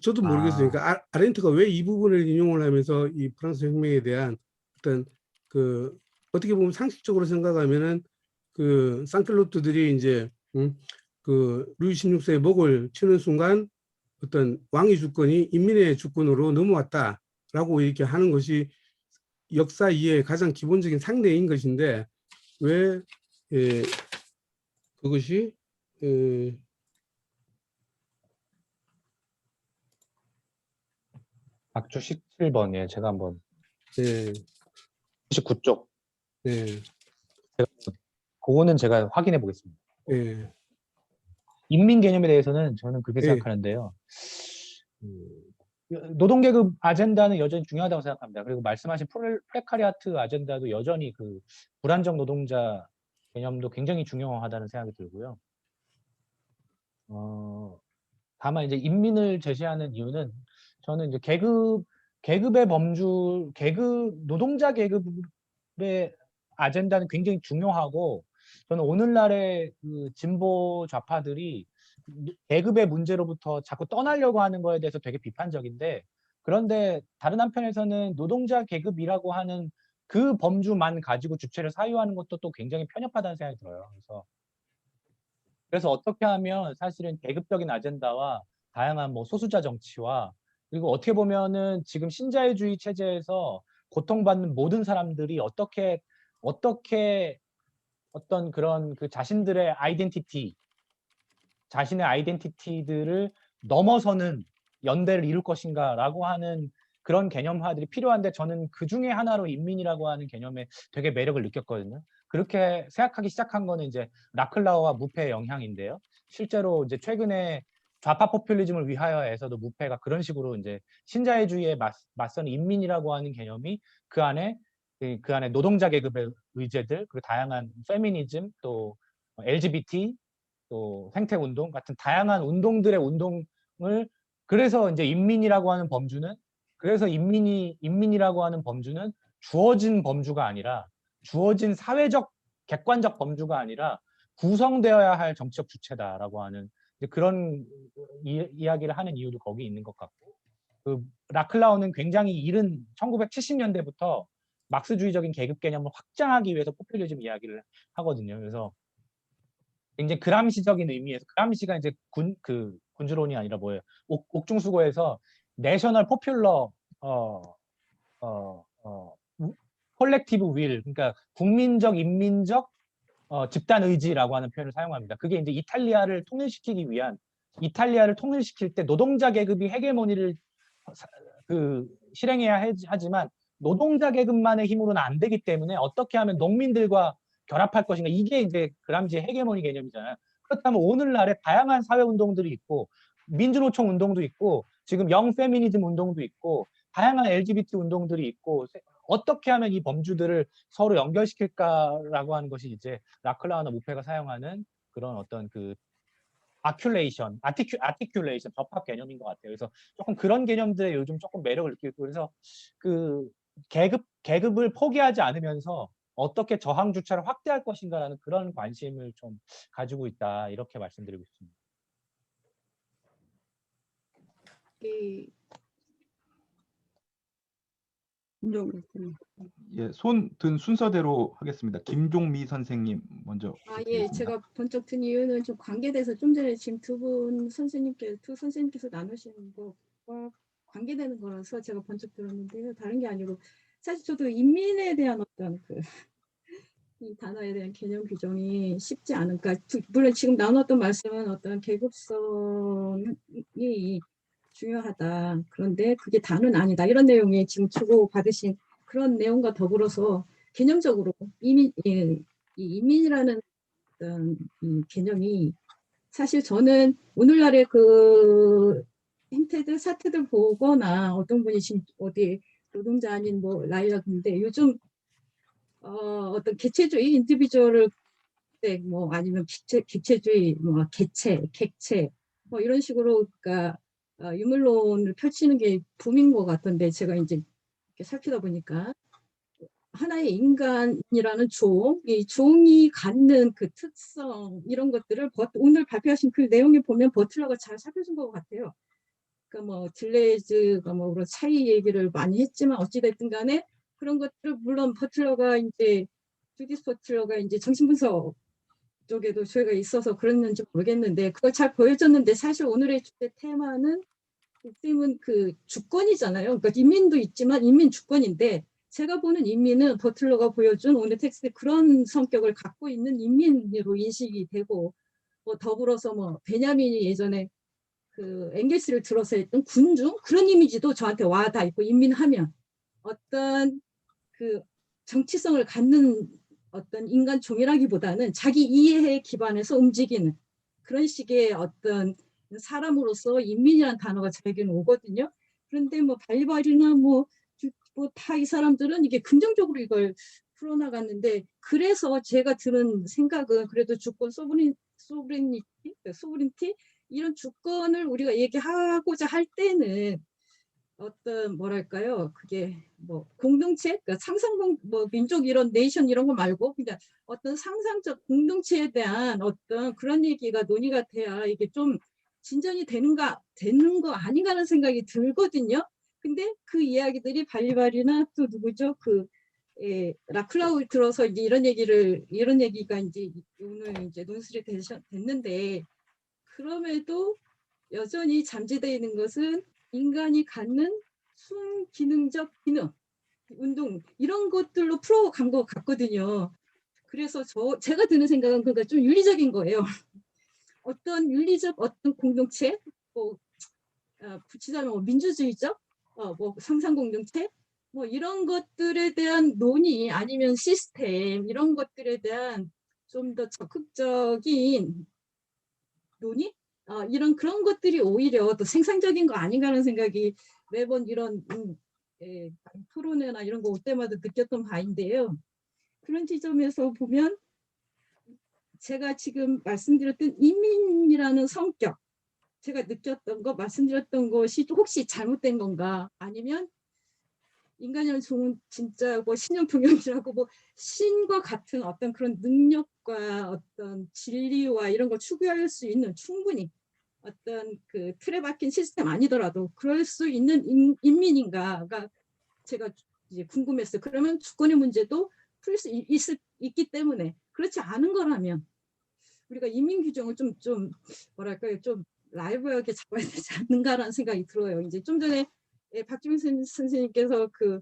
저도 모르겠어요. 그러니까 아렌트가 왜 이 부분을 인용을 하면서 이 프랑스 혁명에 대한 어떤 그 어떻게 보면 상식적으로 생각하면은 그 상켈로트들이 이제 그 루이 16세의 목을 치는 순간 어떤 왕의 주권이 인민의 주권으로 넘어왔다라고 이렇게 하는 것이 역사 이해의 가장 기본적인 상례인 것인데 왜 그것이 각주 17번, 예, 제가 한번. 네, 19쪽. 네, 그거는 제가 확인해 보겠습니다. 네, 인민 개념에 대해서는 저는 그렇게 네. 생각하는데요. 노동계급 아젠다는 여전히 중요하다고 생각합니다. 그리고 말씀하신 프레카리아트 아젠다도 여전히 그 불안정 노동자 개념도 굉장히 중요하다는 생각이 들고요. 다만 이제 인민을 제시하는 이유는 저는 이제 계급의 범주, 노동자 계급의 아젠다는 굉장히 중요하고 저는 오늘날의 그 진보 좌파들이 계급의 문제로부터 자꾸 떠나려고 하는 거에 대해서 되게 비판적인데 그런데 다른 한편에서는 노동자 계급이라고 하는 그 범주만 가지고 주체를 사유하는 것도 또 굉장히 편협하다는 생각이 들어요. 그래서 어떻게 하면 사실은 계급적인 아젠다와 다양한 뭐 소수자 정치와 그리고 어떻게 보면은 지금 신자유주의 체제에서 고통받는 모든 사람들이 어떻게 어떤 그런 그 자신의 아이덴티티들을 넘어서는 연대를 이룰 것인가라고 하는 그런 개념화들이 필요한데 저는 그 중에 하나로 인민이라고 하는 개념에 되게 매력을 느꼈거든요. 그렇게 생각하기 시작한 거는 이제 라클라우와 무페의 영향인데요. 실제로 이제 최근에 좌파 포퓰리즘을 위하여에서도 무페가 그런 식으로 이제 신자유주의에 맞서는 인민이라고 하는 개념이 그 안에 노동자 계급의 의제들 그리고 다양한 페미니즘 또 LGBT 또 생태 운동 같은 다양한 운동들의 운동을 그래서 이제 인민이라고 하는 범주는 인민이라고 하는 범주는 주어진 범주가 아니라 주어진 사회적 객관적 범주가 아니라 구성되어야 할 정치적 주체다라고 하는 그런 이야기를 하는 이유도 거기 있는 것 같고 그 라클라우는 굉장히 이른 1970년대부터 막스주의적인 계급 개념을 확장하기 위해서 포퓰리즘 이야기를 하거든요. 그래서 굉장히 그람시적인 의미에서 그람시가 이제 군주론이 아니라 뭐예요? 옥중수고에서 내셔널 포퓰러 콜렉티브 윌 그러니까 국민적 인민적 집단 의지라고 하는 표현을 사용합니다. 그게 이제 이탈리아를 통일시킬 때 노동자 계급이 헤게모니를 실행해야 하지만 노동자 계급만의 힘으로는 안 되기 때문에 어떻게 하면 농민들과 결합할 것인가 이게 이제 그람시의 헤게모니 개념이잖아요. 그렇다면 오늘날에 다양한 사회 운동들이 있고 민주노총 운동도 있고 지금 영페미니즘 운동도 있고 다양한 LGBT 운동들이 있고 어떻게 하면 이 범주들을 서로 연결시킬까라고 하는 것이 이제 라클라우나 무페가 사용하는 그런 어떤 그 아티큘레이션, 접합 개념인 것 같아요. 그래서 조금 그런 개념들에 요즘 조금 매력을 느끼고 그래서 그 계급을 포기하지 않으면서 어떻게 저항 주체를 확대할 것인가라는 그런 관심을 좀 가지고 있다 이렇게 말씀드리고 싶습니다. 예, 손 든 순서대로 하겠습니다. 김종미 선생님 먼저. 예, 제가 번쩍 든 이유는 좀 관계돼서 좀 전에 지금 두 선생님께서 나누신 것과 관계되는 거라서 제가 번쩍 들었는데요. 다른 게 아니고 사실 저도 인민에 대한 어떤 이 단어에 대한 개념 규정이 쉽지 않을까. 물론 지금 나눴던 말씀은 어떤 계급성이 중요하다. 그런데 그게 다는 아니다. 이런 내용이 지금 주고받으신 그런 내용과 더불어서 개념적으로 이 인민이라는 어떤 이 개념이 사실 저는 오늘날의 그 행태들, 사태들 보거나 어떤 분이 지금 어디 노동자 아닌 뭐 라이언인데 요즘 어떤 개체주의 인디비주얼을 뭐 아니면 기체주의 뭐 객체 뭐 이런 식으로 그러니까 유물론을 펼치는 게 붐인 것 같던데 제가 이제 이렇게 살피다 보니까 하나의 인간이라는 이 종이 갖는 그 특성 이런 것들을 오늘 발표하신 그 내용에 보면 버틀러가 잘 살펴준 것 같아요. 그러니까 뭐 딜레이즈가 뭐 그런 차이 얘기를 많이 했지만 어찌됐든 간에 그런 것들을 물론 버틀러가 이제 주디스 버틀러가 이제 정신분석 쪽에도 저희가 있어서 그랬는지 모르겠는데 그걸 잘 보여줬는데 사실 오늘의 주제 테마는 그 주권이잖아요. 그러니까 인민도 있지만 인민 주권인데 제가 보는 인민은 버틀러가 보여준 오늘 텍스트에 그런 성격을 갖고 있는 인민으로 인식이 되고 뭐 더불어서 뭐 베냐민이 예전에 그 앵겔스를 들어서 했던 군중 그런 이미지도 저한테 와닿아 있고 인민하면 어떤 그 정치성을 갖는 어떤 인간 종이라기보다는 자기 이해에 기반해서 움직이는 그런 식의 어떤 사람으로서 인민이라는 단어가 저에게는 오거든요. 그런데 뭐 발리발이나 뭐 다 이 사람들은 이게 긍정적으로 이걸 풀어나갔는데 그래서 제가 드는 생각은 그래도 주권 소브리니티 이런 주권을 우리가 얘기하고자 할 때는 어떤 뭐랄까요 그게 뭐 공동체 그러니까 뭐 민족 이런 네이션 이런 거 말고 그냥 어떤 상상적 공동체에 대한 어떤 그런 얘기가 논의가 돼야 이게 좀 진전이 되는 거 아닌가 하는 생각이 들거든요. 근데 그 이야기들이 발리발이나 또 누구죠 라클라우 들어서 이제 이런 얘기가 이제 오늘 이제 논술이 됐는데 그럼에도 여전히 잠재되어 있는 것은 인간이 갖는 순기능적 기능, 운동 이런 것들로 풀어간 것 같거든요. 그래서 제가 드는 생각은 그러니까 좀 윤리적인 거예요. 어떤 윤리적 어떤 공동체, 뭐 붙이자면 뭐 민주주의적, 뭐 상상 공동체, 뭐 이런 것들에 대한 논의 아니면 시스템 이런 것들에 대한 좀 더 적극적인 논의 이런 그런 것들이 오히려 더 생산적인 거 아닌가 하는 생각이 매번 이런 토론회나 이런 거 올 때마다 느꼈던 바인데요. 그런 지점에서 보면 제가 지금 말씀드렸던 인민이라는 성격 제가 느꼈던 거 말씀드렸던 것이 혹시 잘못된 건가 아니면 인간이라는 종은 진짜 뭐 신형 동형이라고 뭐 신과 같은 어떤 그런 능력과 어떤 진리와 이런 걸 추구할 수 있는 충분히 어떤 그 틀에 박힌 시스템 아니더라도 그럴 수 있는 인민인가가 제가 이제 궁금했어요. 그러면 주권의 문제도 풀 수 있기 때문에 그렇지 않은 거라면 우리가 인민 규정을 좀 뭐랄까요 좀 라이브하게 잡아야 되지 않는가라는 생각이 들어요. 이제 좀 전에 박주민 선생님께서 그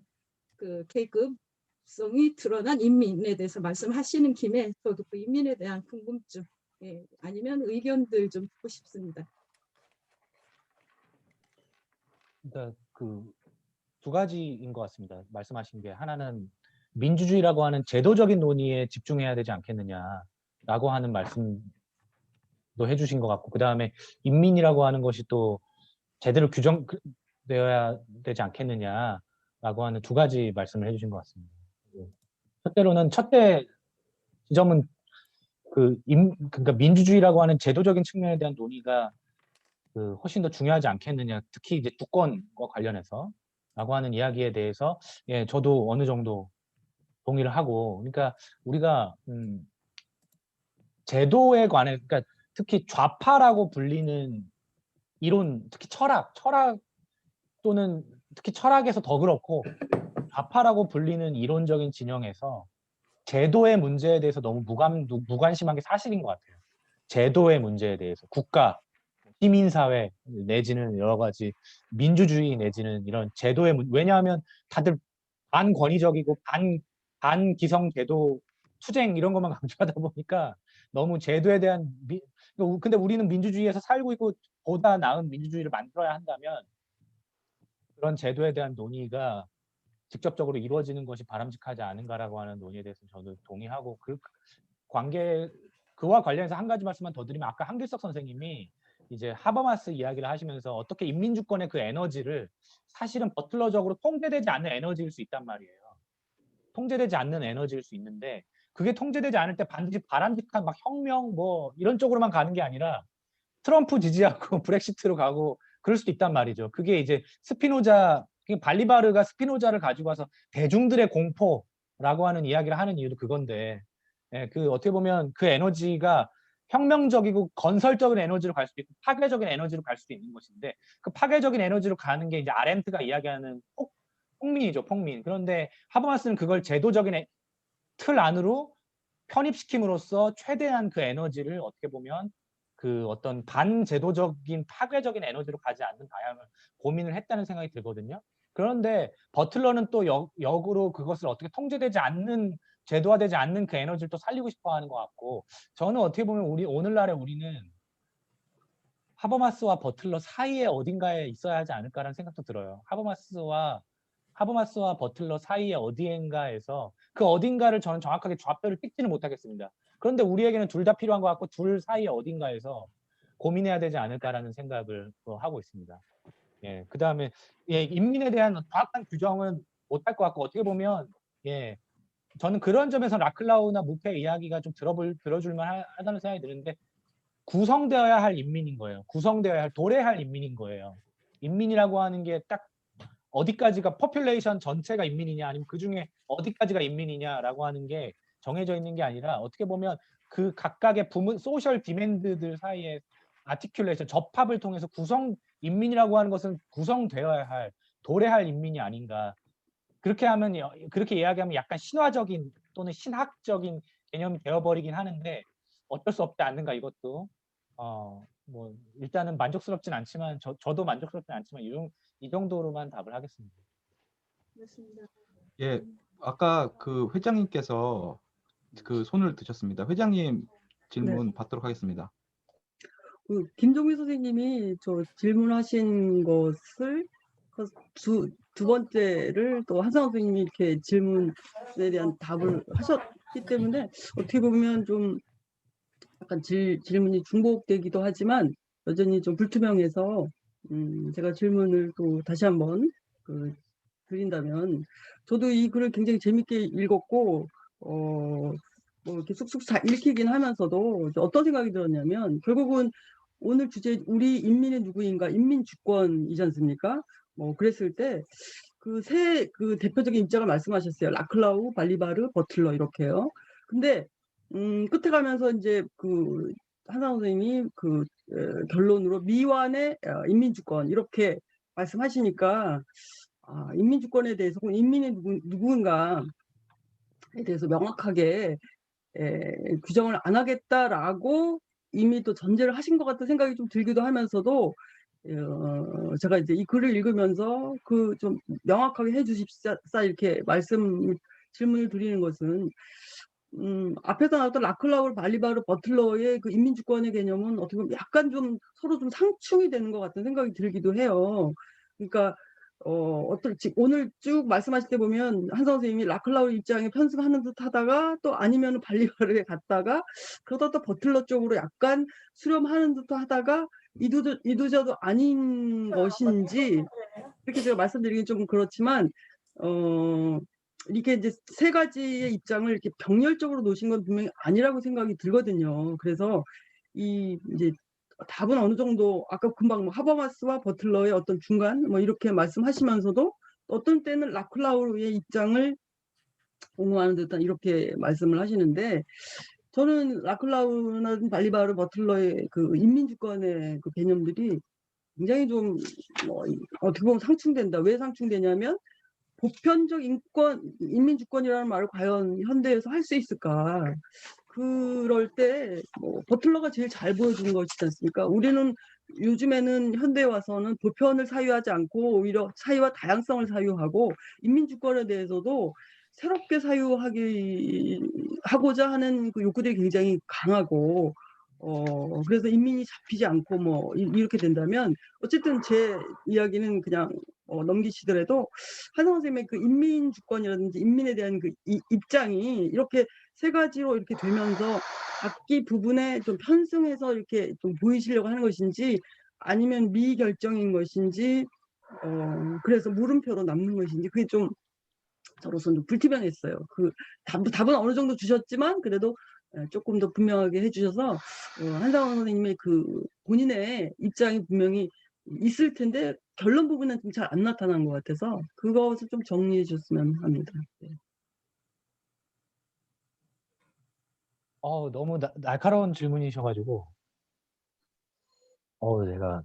계급성이 드러난 인민에 대해서 말씀하시는 김에 저도 그 인민에 대한 궁금증 아니면 의견들 좀 듣고 싶습니다. 그러니까 그 두 가지인 것 같습니다. 말씀하신 게 하나는 민주주의라고 하는 제도적인 논의에 집중해야 되지 않겠느냐라고 하는 말씀도 해주신 것 같고 그 다음에 인민이라고 하는 것이 또 제대로 규정되어야 되지 않겠느냐라고 하는 두 가지 말씀을 해주신 것 같습니다. 첫째 지점은 그러니까 민주주의라고 하는 제도적인 측면에 대한 논의가 훨씬 더 중요하지 않겠느냐, 특히 이제 주권과 관련해서 라고 하는 이야기에 대해서 저도 어느 정도 동의를 하고, 그러니까 우리가 제도에 관해, 그러니까 특히 좌파라고 불리는 이론, 특히 철학 또는 특히 철학에서 더 그렇고 좌파라고 불리는 이론적인 진영에서 제도의 문제에 대해서 너무 무관심한 게 사실인 것 같아요. 제도의 문제에 대해서 국가, 시민사회 내지는 여러 가지 민주주의 내지는 이런 제도의 왜냐하면 다들 반권위적이고 반기성 제도 투쟁 이런 것만 강조하다 보니까 너무 제도에 대한 근데 우리는 민주주의에서 살고 있고 보다 나은 민주주의를 만들어야 한다면 그런 제도에 대한 논의가 직접적으로 이루어지는 것이 바람직하지 않은가라고 하는 논의에 대해서 저도 동의하고 그와 관련해서 한 가지 말씀만 더 드리면 아까 한길석 선생님이 이제 하버마스 이야기를 하시면서 어떻게 인민주권의 그 에너지를 사실은 버틀러적으로 통제되지 않는 에너지일 수 있단 말이에요. 통제되지 않는 에너지일 수 있는데 그게 통제되지 않을 때 반드시 바람직한 막 혁명 뭐 이런 쪽으로만 가는 게 아니라 트럼프 지지하고 브렉시트로 가고 그럴 수도 있단 말이죠. 그게 이제 스피노자, 발리바르가 스피노자를 가지고 와서 대중들의 공포라고 하는 이야기를 하는 이유도 그건데 그 어떻게 보면 그 에너지가 혁명적이고 건설적인 에너지로 갈 수도 있고 파괴적인 에너지로 갈 수도 있는 것인데 그 파괴적인 에너지로 가는 게 이제 아렌트가 이야기하는 폭민이죠, 폭민. 그런데 하버마스는 그걸 제도적인 틀 안으로 편입시킴으로써 최대한 그 에너지를 어떻게 보면 그 어떤 반제도적인 파괴적인 에너지로 가지 않는 방향을 고민을 했다는 생각이 들거든요. 그런데 버틀러는 또 역으로 그것을 어떻게 통제되지 않는 제도화되지 않는 그 에너지를 또 살리고 싶어 하는 것 같고 저는 어떻게 보면 오늘날의 우리는 하버마스와 버틀러 사이에 어딘가에 있어야 하지 않을까라는 생각도 들어요. 하버마스와 버틀러 사이에 어디인가에서 그 어딘가를 저는 정확하게 좌표를 찍지는 못하겠습니다. 그런데 우리에게는 둘 다 필요한 것 같고 둘 사이에 어딘가에서 고민해야 되지 않을까라는 생각을 하고 있습니다. 예, 그 다음에 인민에 대한 정확한 규정은 못할 것 같고 어떻게 보면 저는 그런 점에서 라클라우나 무페 이야기가 좀 들어줄만 하다는 생각이 드는데 구성되어야 할 인민인 거예요. 구성되어야 할 도래할 인민인 거예요. 인민이라고 하는 게 딱 어디까지가 포퓰레이션 전체가 인민이냐 아니면 그중에 어디까지가 인민이냐라고 하는 게 정해져 있는 게 아니라 어떻게 보면 그 각각의 소셜 디맨드들 사이에 아티큘레이션 접합을 통해서 인민이라고 하는 것은 구성되어야 할 도래할 인민이 아닌가. 그렇게 이야기하면 약간 신화적인 또는 신학적인 개념이 되어버리긴 하는데 어쩔 수 없지 않는가 이것도 뭐 일단은 만족스럽진 않지만 저도 만족스럽진 않지만 이 정도로만 답을 하겠습니다. 그렇습니다. 예, 아까 그 회장님께서 그 손을 드셨습니다. 회장님 질문 받도록 하겠습니다. 그 김종민 선생님이 저 질문하신 것을 두 번째를 또 한상원 선생님이 이렇게 질문에 대한 답을 하셨기 때문에 어떻게 보면 좀 약간 질문이 중복되기도 하지만 여전히 좀 불투명해서 제가 질문을 또 다시 한번 드린다면 저도 이 글을 굉장히 재밌게 읽었고 뭐 이렇게 쑥쑥 잘 읽히긴 하면서도 어떤 생각이 들었냐면 결국은 오늘 주제 우리 인민은 누구인가 인민주권이지 않습니까? 뭐 그랬을 때 그 대표적인 입장을 말씀하셨어요. 라클라우, 발리바르, 버틀러 이렇게요. 근데 끝에 가면서 이제 그 한상원 선생님이 결론으로 미완의 인민주권 이렇게 말씀하시니까 인민주권에 대해서 인민이 누구인가에 대해서 명확하게 규정을 안 하겠다라고 이미 또 전제를 하신 것 같은 생각이 좀 들기도 하면서도 제가 이제 이 글을 읽으면서 좀 명확하게 해주십사 이렇게 질문을 드리는 것은 앞에서 나왔던 라클라우, 발리바르, 버틀러의 그 인민주권의 개념은 어떻게 보면 약간 좀 서로 좀 상충이 되는 것 같은 생각이 들기도 해요. 그러니까 오늘 쭉 말씀하실 때 보면 한상원 선생님이 라클라우 입장에 편승하는 듯 하다가 또 아니면 발리바르에 갔다가 그러다 또 버틀러 쪽으로 약간 수렴하는 듯 하다가 이도저도 아닌 것인지 이렇게 제가 말씀드리긴 좀 그렇지만 이렇게 이제 세 가지의 입장을 이렇게 병렬적으로 놓으신 건 분명히 아니라고 생각이 들거든요. 그래서 이제 답은 어느 정도 아까 금방 하버마스와 버틀러의 어떤 중간 뭐 이렇게 말씀하시면서도 어떤 때는 라클라우의 입장을 옹호하는 듯한 이렇게 말씀을 하시는데 저는 라클라우나 발리바르, 버틀러의 그 인민주권의 그 개념들이 굉장히 좀 어떻게 보면 상충된다. 왜 상충되냐면 보편적 인민주권이라는 말을 과연 현대에서 할 수 있을까? 그럴 때 버틀러가 제일 잘 보여주는 것이지 않습니까? 우리는 요즘에는 현대에 와서는 보편을 사유하지 않고 오히려 사유와 다양성을 사유하고 인민주권에 대해서도 새롭게 하고자 하는 그 욕구들이 굉장히 강하고 그래서 인민이 잡히지 않고 뭐 이렇게 된다면 어쨌든 제 이야기는 그냥 넘기시더라도 한상원 선생님의 그 인민 주권이라든지 인민에 대한 그 입장이 이렇게 세 가지로 이렇게 되면서 각기 부분에 좀 편승해서 이렇게 좀 보이시려고 하는 것인지 아니면 미결정인 것인지 그래서 물음표로 남는 것인지 그게 좀 저로서는 좀 불투명했어요. 그 답은 어느 정도 주셨지만 그래도 조금 더 분명하게 해주셔서 한상원 선생님의 그 본인의 입장이 분명히 있을 텐데 결론 부분은 좀 잘 안 나타난 것 같아서 그것을 좀 정리해 주셨으면 합니다. 네. 너무 날카로운 질문이셔가지고 내가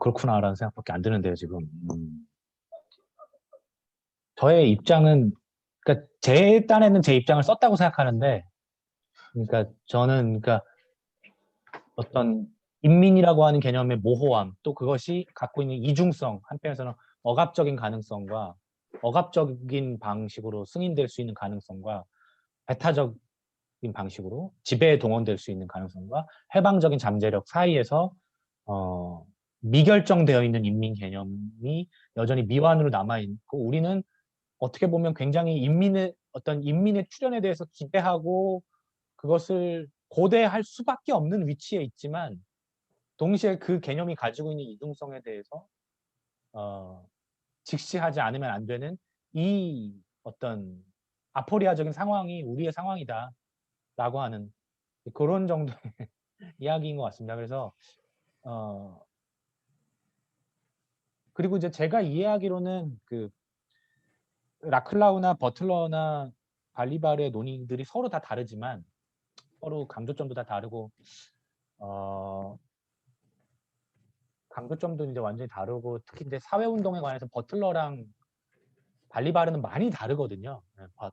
그렇구나라는 생각밖에 안 드는데요, 지금. 저의 입장은, 그러니까 제 딴에는 제 입장을 썼다고 생각하는데, 그러니까 저는, 그러니까 어떤 인민이라고 하는 개념의 모호함, 또 그것이 갖고 있는 이중성, 한편에서는 억압적인 가능성과 억압적인 방식으로 승인될 수 있는 가능성과 배타적인 방식으로 지배에 동원될 수 있는 가능성과 해방적인 잠재력 사이에서 미결정되어 있는 인민 개념이 여전히 미완으로 남아있고, 우리는 어떻게 보면 굉장히 인민의 출현에 대해서 기대하고 그것을 고대할 수밖에 없는 위치에 있지만 동시에 그 개념이 가지고 있는 이중성에 대해서 직시하지 않으면 안 되는 이 어떤 아포리아적인 상황이 우리의 상황이다라고 하는 그런 정도의 이야기인 것 같습니다. 그래서 그리고 이제 제가 이해하기로는 그 라클라우나 버틀러나 발리바르의 논의들이 서로 다 다르지만 서로 강조점도 다 다르고 강조점도 이제 완전히 다르고 특히 이제 사회운동에 관해서 버틀러랑 발리바르는 많이 다르거든요.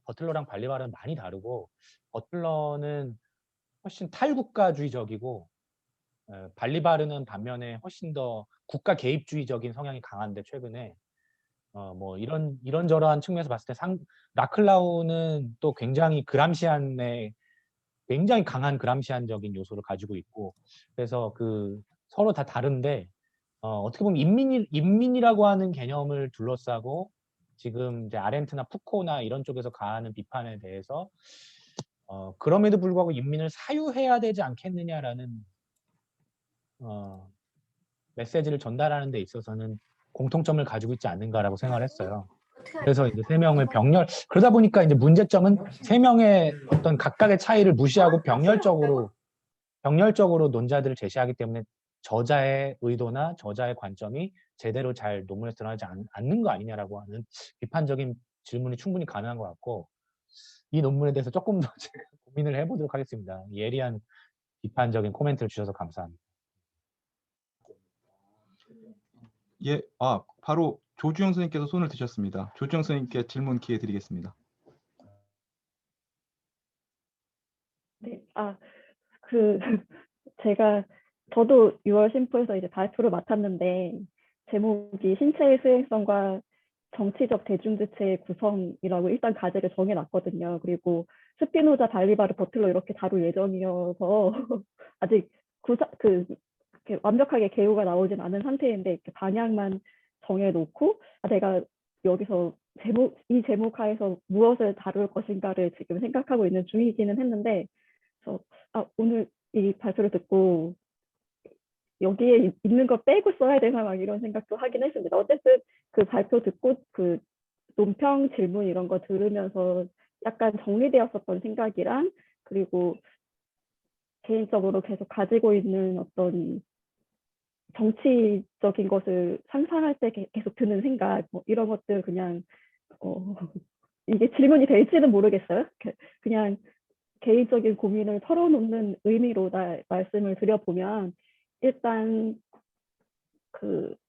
버틀러랑 발리바르는 많이 다르고 버틀러는 훨씬 탈국가주의적이고 발리바르는 반면에 훨씬 더 국가 개입주의적인 성향이 강한데 최근에 뭐 이런저러한 측면에서 봤을 때 라클라우는 또 굉장히 굉장히 강한 그람시안적인 요소를 가지고 있고 그래서 그 서로 다 다른데 어떻게 보면 인민이라고 하는 개념을 둘러싸고 지금 이제 아렌트나 푸코나 이런 쪽에서 가하는 비판에 대해서 그럼에도 불구하고 인민을 사유해야 되지 않겠느냐라는 메시지를 전달하는 데 있어서는 공통점을 가지고 있지 않는가라고 생각을 했어요. 그래서 이제 세 명을 그러다 보니까 이제 문제점은 세 명의 어떤 각각의 차이를 무시하고 병렬적으로 논자들을 제시하기 때문에 저자의 의도나 저자의 관점이 제대로 잘 논문에 드러나지 않는 거 아니냐라고 하는 비판적인 질문이 충분히 가능한 것 같고 이 논문에 대해서 조금 더 제가 고민을 해보도록 하겠습니다. 예리한 비판적인 코멘트를 주셔서 감사합니다. 예, 바로 조주영 선생님께서 손을 드셨습니다. 조주영 선생님께 질문 기회 드리겠습니다. 네, 저도 6월 심포에서 이제 발표를 맡았는데 제목이 신체의 수행성과 정치적 대중주체의 구성이라고 일단 과제를 정해놨거든요. 그리고 스피노자, 발리바르, 버틀러 이렇게 다룰 예정이어서 아직 이렇게 완벽하게 개요가 나오진 않은 상태인데 이렇게 방향만 정해놓고 내가 여기서 이 제목 하에서 무엇을 다룰 것인가를 지금 생각하고 있는 중이기는 했는데 그래서 오늘 이 발표를 듣고 여기에 있는 거 빼고 써야 되나 막 이런 생각도 하긴 했습니다. 어쨌든 그 발표 듣고 그 논평 질문 이런 거 들으면서 약간 정리되었었던 생각이랑 그리고 개인적으로 계속 가지고 있는 어떤 정치적인 것을 상상할 때 계속 드는 생각 뭐 이런 것들 그냥 이게 질문이 될지는 모르겠어요. 그냥 개인적인 고민을 털어놓는 의미로 말씀을 드려보면 일단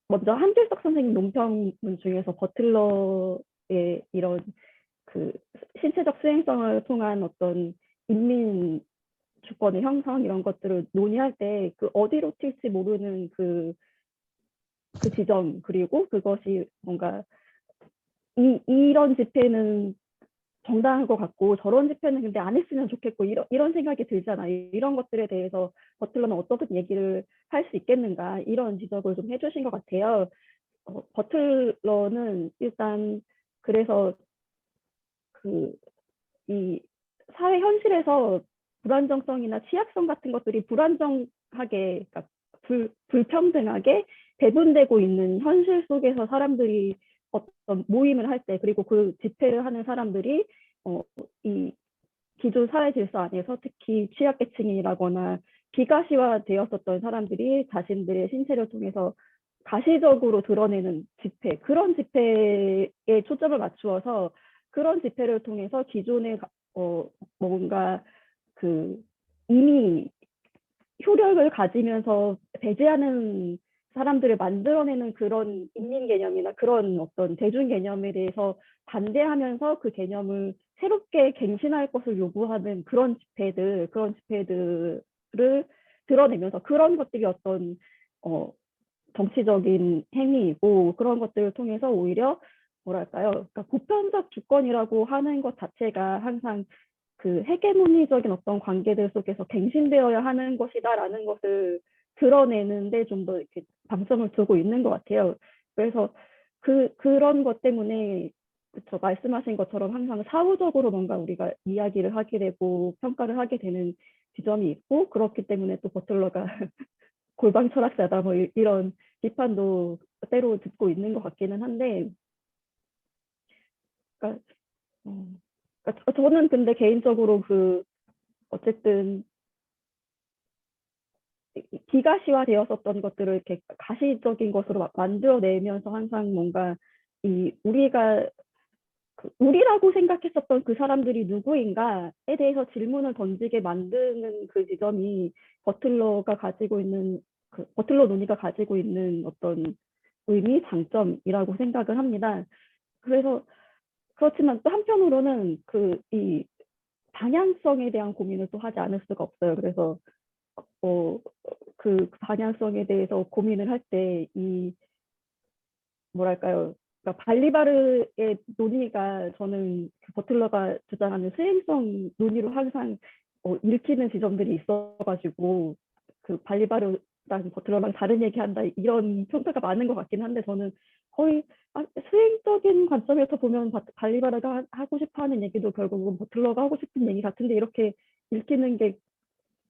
먼저 한길석 선생님 논평문 중에서 버틀러의 이런 그 신체적 수행성을 통한 어떤 인민 주권의 형성 이런 것들을 논의할 때 그 어디로 튈지 모르는 그 지점 그리고 그것이 뭔가 이런 집회는 정당한 것 같고 저런 집회는 근데 안 했으면 좋겠고 이런 생각이 들잖아요. 이런 것들에 대해서 버틀러는 어떻게 얘기를 할 수 있겠는가 이런 지적을 좀 해주신 것 같아요. 버틀러는 일단 그래서 이 사회 현실에서 불안정성이나 취약성 같은 것들이 불안정하게, 그러니까 불평등하게 배분되고 있는 현실 속에서 사람들이 어떤 모임을 할 때, 그리고 그 집회를 하는 사람들이 이 기존 사회 질서 안에서 특히 취약계층이라거나 비가시화되었었던 사람들이 자신들의 신체를 통해서 가시적으로 드러내는 집회, 그런 집회에 초점을 맞추어서 그런 집회를 통해서 기존의 뭔가 이미 효력을 가지면서 배제하는 사람들을 만들어내는 그런 인민 개념이나 그런 어떤 대중 개념에 대해서 반대하면서 그 개념을 새롭게 갱신할 것을 요구하는 그런 집회들을 드러내면서 그런 것들이 어떤 정치적인 행위이고 그런 것들을 통해서 오히려 뭐랄까요? 그러니까 보편적 주권이라고 하는 것 자체가 항상 그 헤게모니적인 어떤 관계들 속에서 갱신되어야 하는 것이다라는 것을 드러내는데 좀 더 이렇게 방점을 두고 있는 것 같아요. 그래서 그런 것 때문에 그쵸, 말씀하신 것처럼 항상 사후적으로 뭔가 우리가 이야기를 하게 되고 평가를 하게 되는 지점이 있고 그렇기 때문에 또 버틀러가 골방 철학자다 뭐 이런 비판도 때로 듣고 있는 것 같기는 한데, 그러니까, 그러니까 저는 근데 개인적으로 어쨌든 비가시화되었었던 것들을 이렇게 가시적인 것으로 만들어내면서 항상 뭔가 우리라고 생각했었던 그 사람들이 누구인가에 대해서 질문을 던지게 만드는 그 지점이 버틀러 논의가 가지고 있는 어떤 의미, 장점이라고 생각을 합니다. 그래서 그렇지만 또 한편으로는 이 방향성에 대한 고민을 또 하지 않을 수가 없어요. 그래서 그 방향성에 대해서 고민을 할 때 뭐랄까요? 그러니까 발리바르의 논의가 저는 버틀러가 주장하는 수행성 논의로 항상 읽히는 지점들이 있어가지고 발리바르랑 버틀러랑 다른 얘기한다 이런 평가가 많은 것 같긴 한데 저는 거의 수행적인 관점에서 보면 발리바르가 하고 싶어하는 얘기도 결국은 버틀러가 하고 싶은 얘기 같은데 이렇게 읽히는 게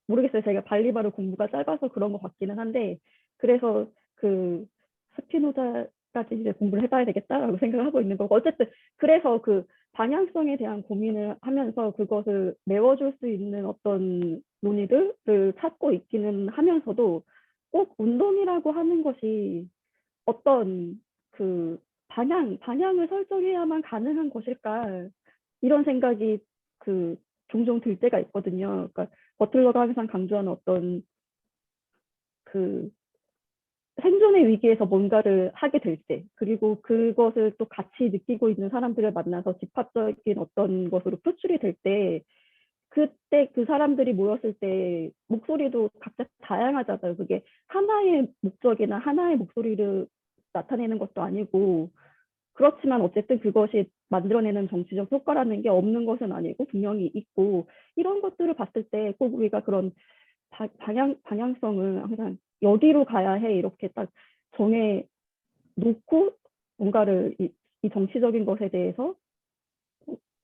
모르겠어요. 제가 발리바르 공부가 짧아서 그런 것 같기는 한데 그래서 스피노자까지 이제 공부를 해봐야 되겠다라고 생각을 하고 있는 거고 어쨌든 그래서 방향성에 대한 고민을 하면서 그것을 메워줄 수 있는 어떤 논의들을 찾고 있기는 하면서도 꼭 운동이라고 하는 것이 어떤 방향을 설정해야만 가능한 것일까 이런 생각이 종종 들 때가 있거든요. 그러니까 버틀러가 항상 강조하는 어떤 생존의 위기에서 뭔가를 하게 될 때, 그리고 그것을 또 같이 느끼고 있는 사람들을 만나서 집합적인 어떤 것으로 표출이 될 때, 그때 그 사람들이 모였을 때 목소리도 각자 다양하잖아요. 그게 하나의 목적이나 하나의 목소리를 나타내는 것도 아니고, 그렇지만 어쨌든 그것이 만들어내는 정치적 효과라는 게 없는 것은 아니고 분명히 있고, 이런 것들을 봤을 때 꼭 우리가 그런 방향성을 항상 여기로 가야 해 이렇게 딱 정해 놓고 뭔가를 이 정치적인 것에 대해서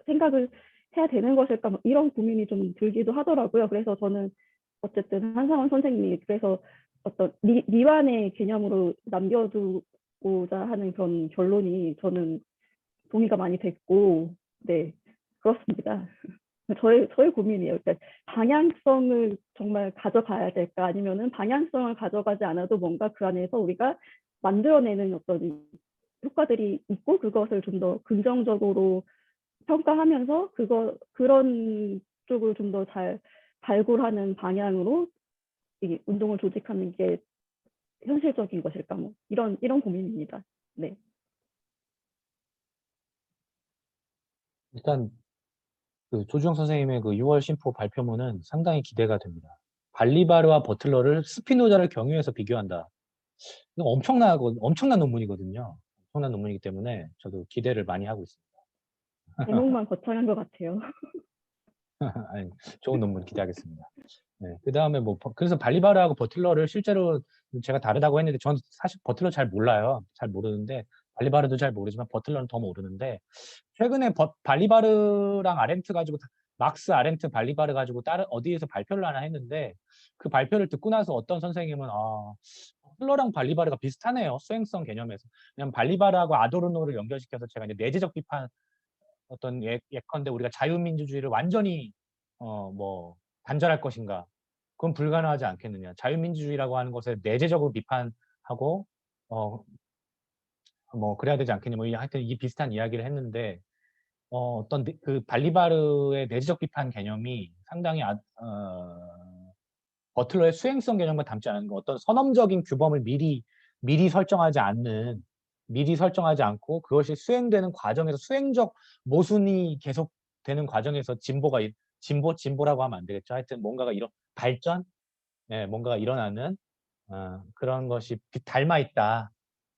생각을 해야 되는 것일까 뭐 이런 고민이 좀 들기도 하더라고요. 그래서 저는 어쨌든 한상원 선생님이 그래서 어떤 미완의 개념으로 남겨두고자 하는 그런 결론이 저는 동의가 많이 됐고, 네, 그렇습니다. 저의 고민이에요. 그러니까 방향성을 정말 가져가야 될까 아니면은 방향성을 가져가지 않아도 뭔가 그 안에서 우리가 만들어내는 어떤 효과들이 있고 그것을 좀 더 긍정적으로 평가하면서 그런 쪽을 좀 더 잘 발굴하는 방향으로 이 운동을 조직하는 게 현실적인 것일까 뭐 이런 고민입니다. 네. 일단 조주영 선생님의 6월 심포 발표문은 상당히 기대가 됩니다. 발리바르와 버틀러를 스피노자를 경유해서 비교한다. 이거 엄청난 논문이거든요. 엄청난 논문이기 때문에 저도 기대를 많이 하고 있습니다. 제목만 거창한 것 같아요. 아니, 좋은 논문 기대하겠습니다. 네, 그 다음에 뭐 그래서 발리바르하고 버틀러를 실제로 제가 다르다고 했는데 저는 사실 버틀러 잘 몰라요. 잘 모르는데 발리바르도 잘 모르지만 버틀러는 더 모르는데 최근에 발리바르랑 아렌트 가지고 막스 아렌트 발리바르 가지고 다른 어디에서 발표를 하나 했는데 그 발표를 듣고 나서 어떤 선생님은 버틀러랑 발리바르가 비슷하네요. 수행성 개념에서. 왜냐면 발리바르하고 아도르노를 연결시켜서 제가 이제 내재적 비판 어떤 예컨대 우리가 자유민주주의를 완전히 뭐 단절할 것인가? 그건 불가능하지 않겠느냐. 자유민주주의라고 하는 것에 내재적으로 비판하고 뭐 그래야 되지 않겠냐. 뭐 하여튼 이 비슷한 이야기를 했는데 어떤 그 발리바르의 내재적 비판 개념이 상당히 버틀러의 수행성 개념과 닮지 않은 거, 어떤 선언적인 규범을 미리 설정하지 않고 그것이 수행되는 과정에서 수행적 모순이 계속되는 과정에서 진보라고 하면 안 되겠죠. 하여튼 뭔가가 발전, 뭔가가 일어나는 그런 것이 닮아 있다.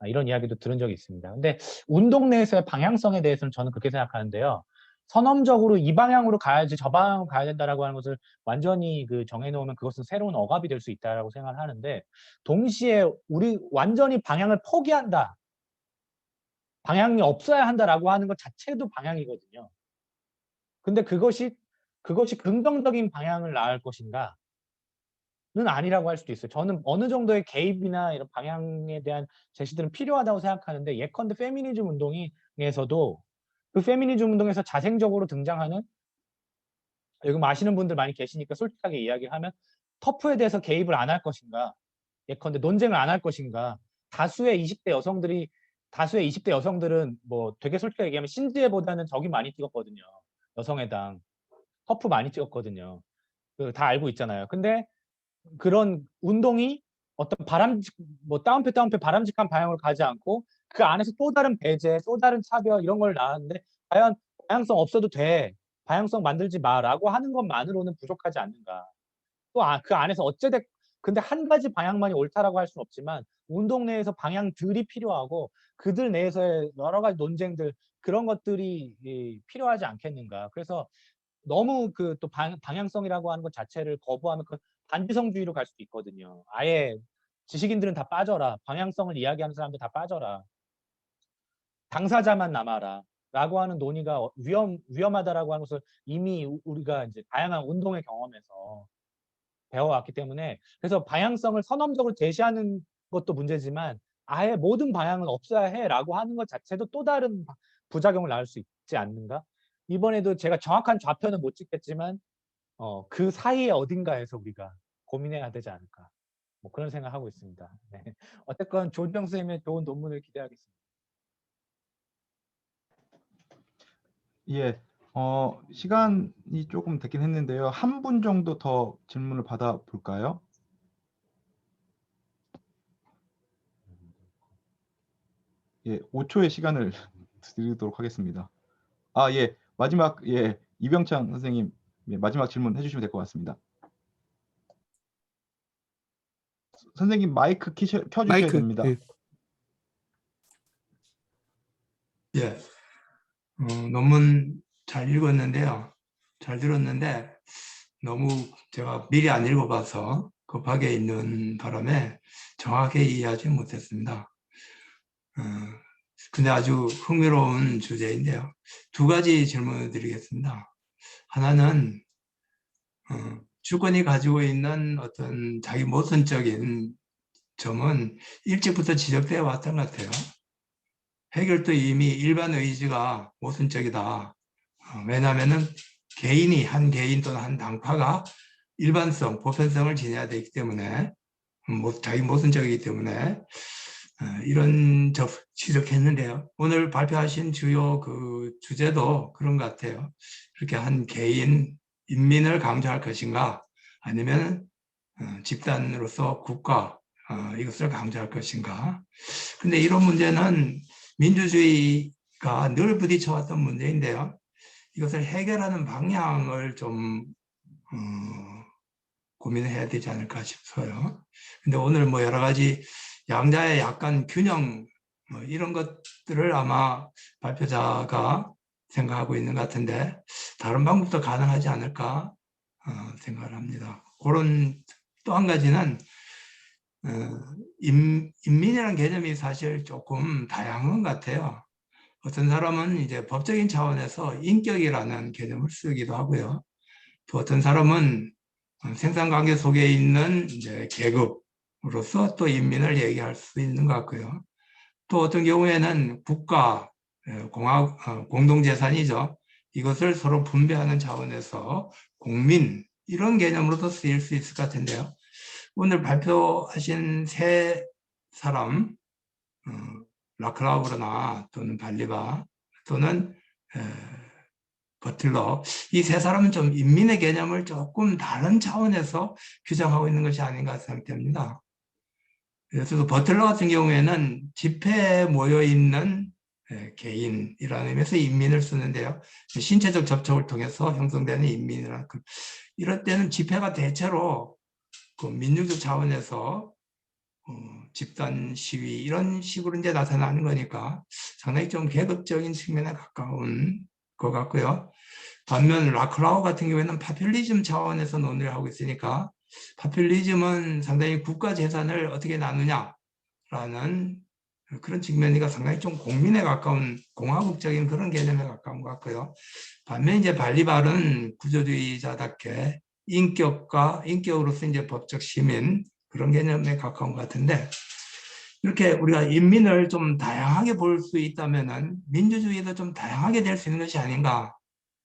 이런 이야기도 들은 적이 있습니다. 근데 운동 내에서의 방향성에 대해서는 저는 그렇게 생각하는데요. 선언적으로 이 방향으로 가야지 저 방향으로 가야 된다라고 하는 것을 완전히 정해놓으면 그것은 새로운 억압이 될 수 있다라고 생각을 하는데 동시에 우리 완전히 방향을 포기한다. 방향이 없어야 한다라고 하는 것 자체도 방향이거든요. 근데 그것이 긍정적인 방향을 나갈 것인가? 는 아니라고 할 수도 있어요. 저는 어느 정도의 개입이나 이런 방향에 대한 제시들은 필요하다고 생각하는데 예컨대 페미니즘 운동에서도 그 페미니즘 운동에서 자생적으로 등장하는 여기 아시는 분들 많이 계시니까 솔직하게 이야기하면 터프에 대해서 개입을 안 할 것인가 예컨대 논쟁을 안 할 것인가 다수의 20대 여성들은 뭐 되게 솔직하게 얘기하면 신지혜보다는 저기 많이 찍었거든요. 여성의당 터프 많이 찍었거든요. 다 알고 있잖아요. 근데 그런 운동이 어떤 다운표 바람직한 방향으로 가지 않고 그 안에서 또 다른 배제, 또 다른 차별 이런 걸 나왔는데 과연 방향성 없어도 돼. 방향성 만들지 마라고 하는 것만으로는 부족하지 않는가. 또 그 안에서 근데 한 가지 방향만이 옳다라고 할 수는 없지만 운동 내에서 방향들이 필요하고 그들 내에서의 여러 가지 논쟁들 그런 것들이 필요하지 않겠는가. 그래서 너무 또 방향성이라고 하는 것 자체를 거부하면 그 반지성주의로 갈 수도 있거든요. 아예 지식인들은 다 빠져라. 방향성을 이야기하는 사람들 다 빠져라. 당사자만 남아라. 라고 하는 논의가 위험하다라고 하는 것을 이미 우리가 이제 다양한 운동의 경험에서 배워왔기 때문에 그래서 방향성을 선언적으로 제시하는 것도 문제지만 아예 모든 방향은 없어야 해라고 하는 것 자체도 또 다른 부작용을 낳을 수 있지 않는가? 이번에도 제가 정확한 좌표는 못 찍겠지만 그 사이에 어딘가에서 우리가 고민해야 되지 않을까 뭐 그런 생각하고 있습니다. 네. 어쨌건 조정 선생님의 좋은 논문을 기대하겠습니다. 예, 시간이 조금 됐긴 했는데요. 한 분 정도 더 질문을 받아볼까요? 예, 5초의 시간을 드리도록 하겠습니다. 예, 마지막, 이병창 선생님, 마지막 질문 해주시면 될 것 같습니다. 선생님 마이크 켜주셔야 됩니다. 예, 논문 잘 읽었는데요. 잘 들었는데 너무 제가 미리 안 읽어봐서 급하게 있는 바람에 정확하게 이해하지 못했습니다. 근데 아주 흥미로운 주제인데요. 두 가지 질문을 드리겠습니다. 하나는 주권이 가지고 있는 어떤 자기 모순적인 점은 일찍부터 지적되어 왔던 것 같아요. 해결도 이미 일반 의지가 모순적이다. 왜냐하면은 한 개인 또는 한 당파가 일반성, 보편성을 지녀야 되기 때문에 자기 모순적이기 때문에 이런 지적했는데요. 오늘 발표하신 주요 그 주제도 그런 것 같아요. 이렇게 한 개인, 인민을 강조할 것인가 아니면 집단으로서 국가 이것을 강조할 것인가. 근데 이런 문제는 민주주의가 늘 부딪혀왔던 문제인데요. 이것을 해결하는 방향을 좀 고민해야 되지 않을까 싶어요. 근데 오늘 뭐 여러 가지 양자의 약간 균형 이런 것들을 아마 발표자가 생각하고 있는 것 같은데 다른 방법도 가능하지 않을까 생각을 합니다. 그런 또 한 가지는 인민이라는 개념이 사실 조금 다양한 것 같아요. 어떤 사람은 이제 법적인 차원에서 인격이라는 개념을 쓰기도 하고요. 또 어떤 사람은 생산관계 속에 있는 이제 계급으로서 또 인민을 얘기할 수 있는 것 같고요. 또 어떤 경우에는 국가, 공동재산이죠. 이것을 서로 분배하는 차원에서 국민, 이런 개념으로도 쓰일 수 있을 것 같은데요. 오늘 발표하신 세 사람, 라클라우브나 또는 발리바 또는 버틀러, 이 세 사람은 좀 인민의 개념을 조금 다른 차원에서 규정하고 있는 것이 아닌가 생각됩니다. 그래서 버틀러 같은 경우에는 집회에 모여 있는 개인이라는 의미에서 인민을 쓰는데요. 신체적 접촉을 통해서 형성되는 인민이라는 이럴 때는 집회가 대체로 그 민주적 차원에서 집단 시위 이런 식으로 이제 나타나는 거니까 상당히 좀 계급적인 측면에 가까운 것 같고요. 반면 라클라우 같은 경우에는 파퓰리즘 차원에서 논의를 하고 있으니까 파퓰리즘은 상당히 국가 재산을 어떻게 나누냐라는 그런 측면이가 상당히 좀 공민에 가까운 공화국적인 그런 개념에 가까운 것 같고요. 반면 이제 발리발은 구조주의자답게 인격으로서 이제 법적 시민 그런 개념에 가까운 것 같은데 이렇게 우리가 인민을 좀 다양하게 볼 수 있다면은 민주주의도 좀 다양하게 될 수 있는 것이 아닌가,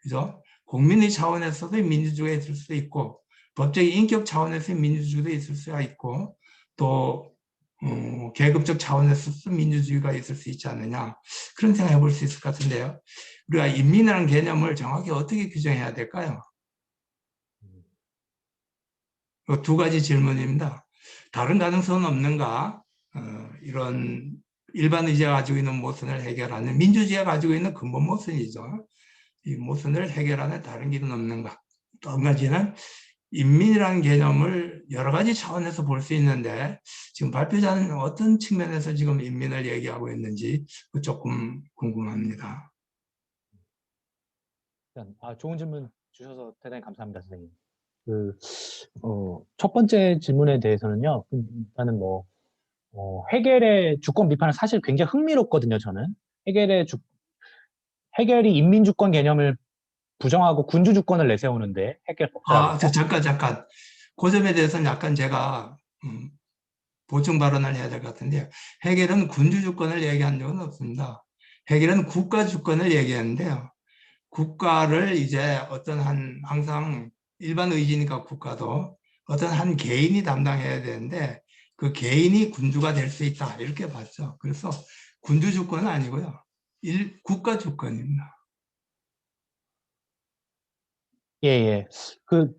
그죠? 국민의 차원에서도 민주주의가 있을 수 있고 법적인 인격 차원에서의 민주주의도 있을 수가 있고 또 계급적 차원에서도 민주주의가 있을 수 있지 않느냐 그런 생각해 볼 수 있을 것 같은데요. 우리가 인민이라는 개념을 정확히 어떻게 규정해야 될까요? 두 가지 질문입니다. 다른 가능성은 없는가? 이런 일반 의제가 가지고 있는 모순을 해결하는 민주주의가 가지고 있는 근본 모순이죠. 이 모순을 해결하는 다른 길은 없는가? 또 한 가지는 인민이라는 개념을 여러 가지 차원에서 볼 수 있는데 지금 발표자는 어떤 측면에서 지금 인민을 얘기하고 있는지 조금 궁금합니다. 좋은 질문 주셔서 대단히 감사합니다, 선생님. 첫 번째 질문에 대해서는요, 일단은 헤겔의 주권 비판은 사실 굉장히 흥미롭거든요, 저는. 헤겔이 인민주권 개념을 부정하고 군주주권을 내세우는데, 헤겔 법철학에서. 잠깐. 그 점에 대해서는 약간 제가 보충 발언을 해야 될 것 같은데요. 헤겔은 군주주권을 얘기한 적은 없습니다. 헤겔은 국가주권을 얘기했는데요. 국가를 이제 항상 일반 의지니까 국가도 어떤 한 개인이 담당해야 되는데 그 개인이 군주가 될 수 있다 이렇게 봤죠. 그래서 군주주권은 아니고요. 국가주권입니다. 예. 그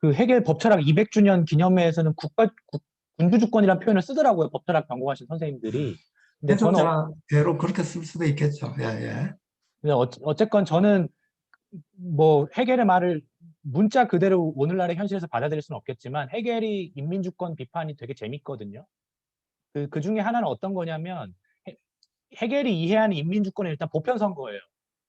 헤겔 법철학 200주년 기념회에서는 군주주권이라는 표현을 쓰더라고요. 법철학 전공하신 선생님들이. 근데 저는 해석자대로 그렇게 쓸 수도 있겠죠. 예. 근데 어쨌건 저는 헤겔의 말을 문자 그대로 오늘날의 현실에서 받아들일 수는 없겠지만 헤겔이 인민주권 비판이 되게 재밌거든요. 그 중에 하나는 어떤 거냐면 헤겔이 이해하는 인민주권은 일단 보편선거예요.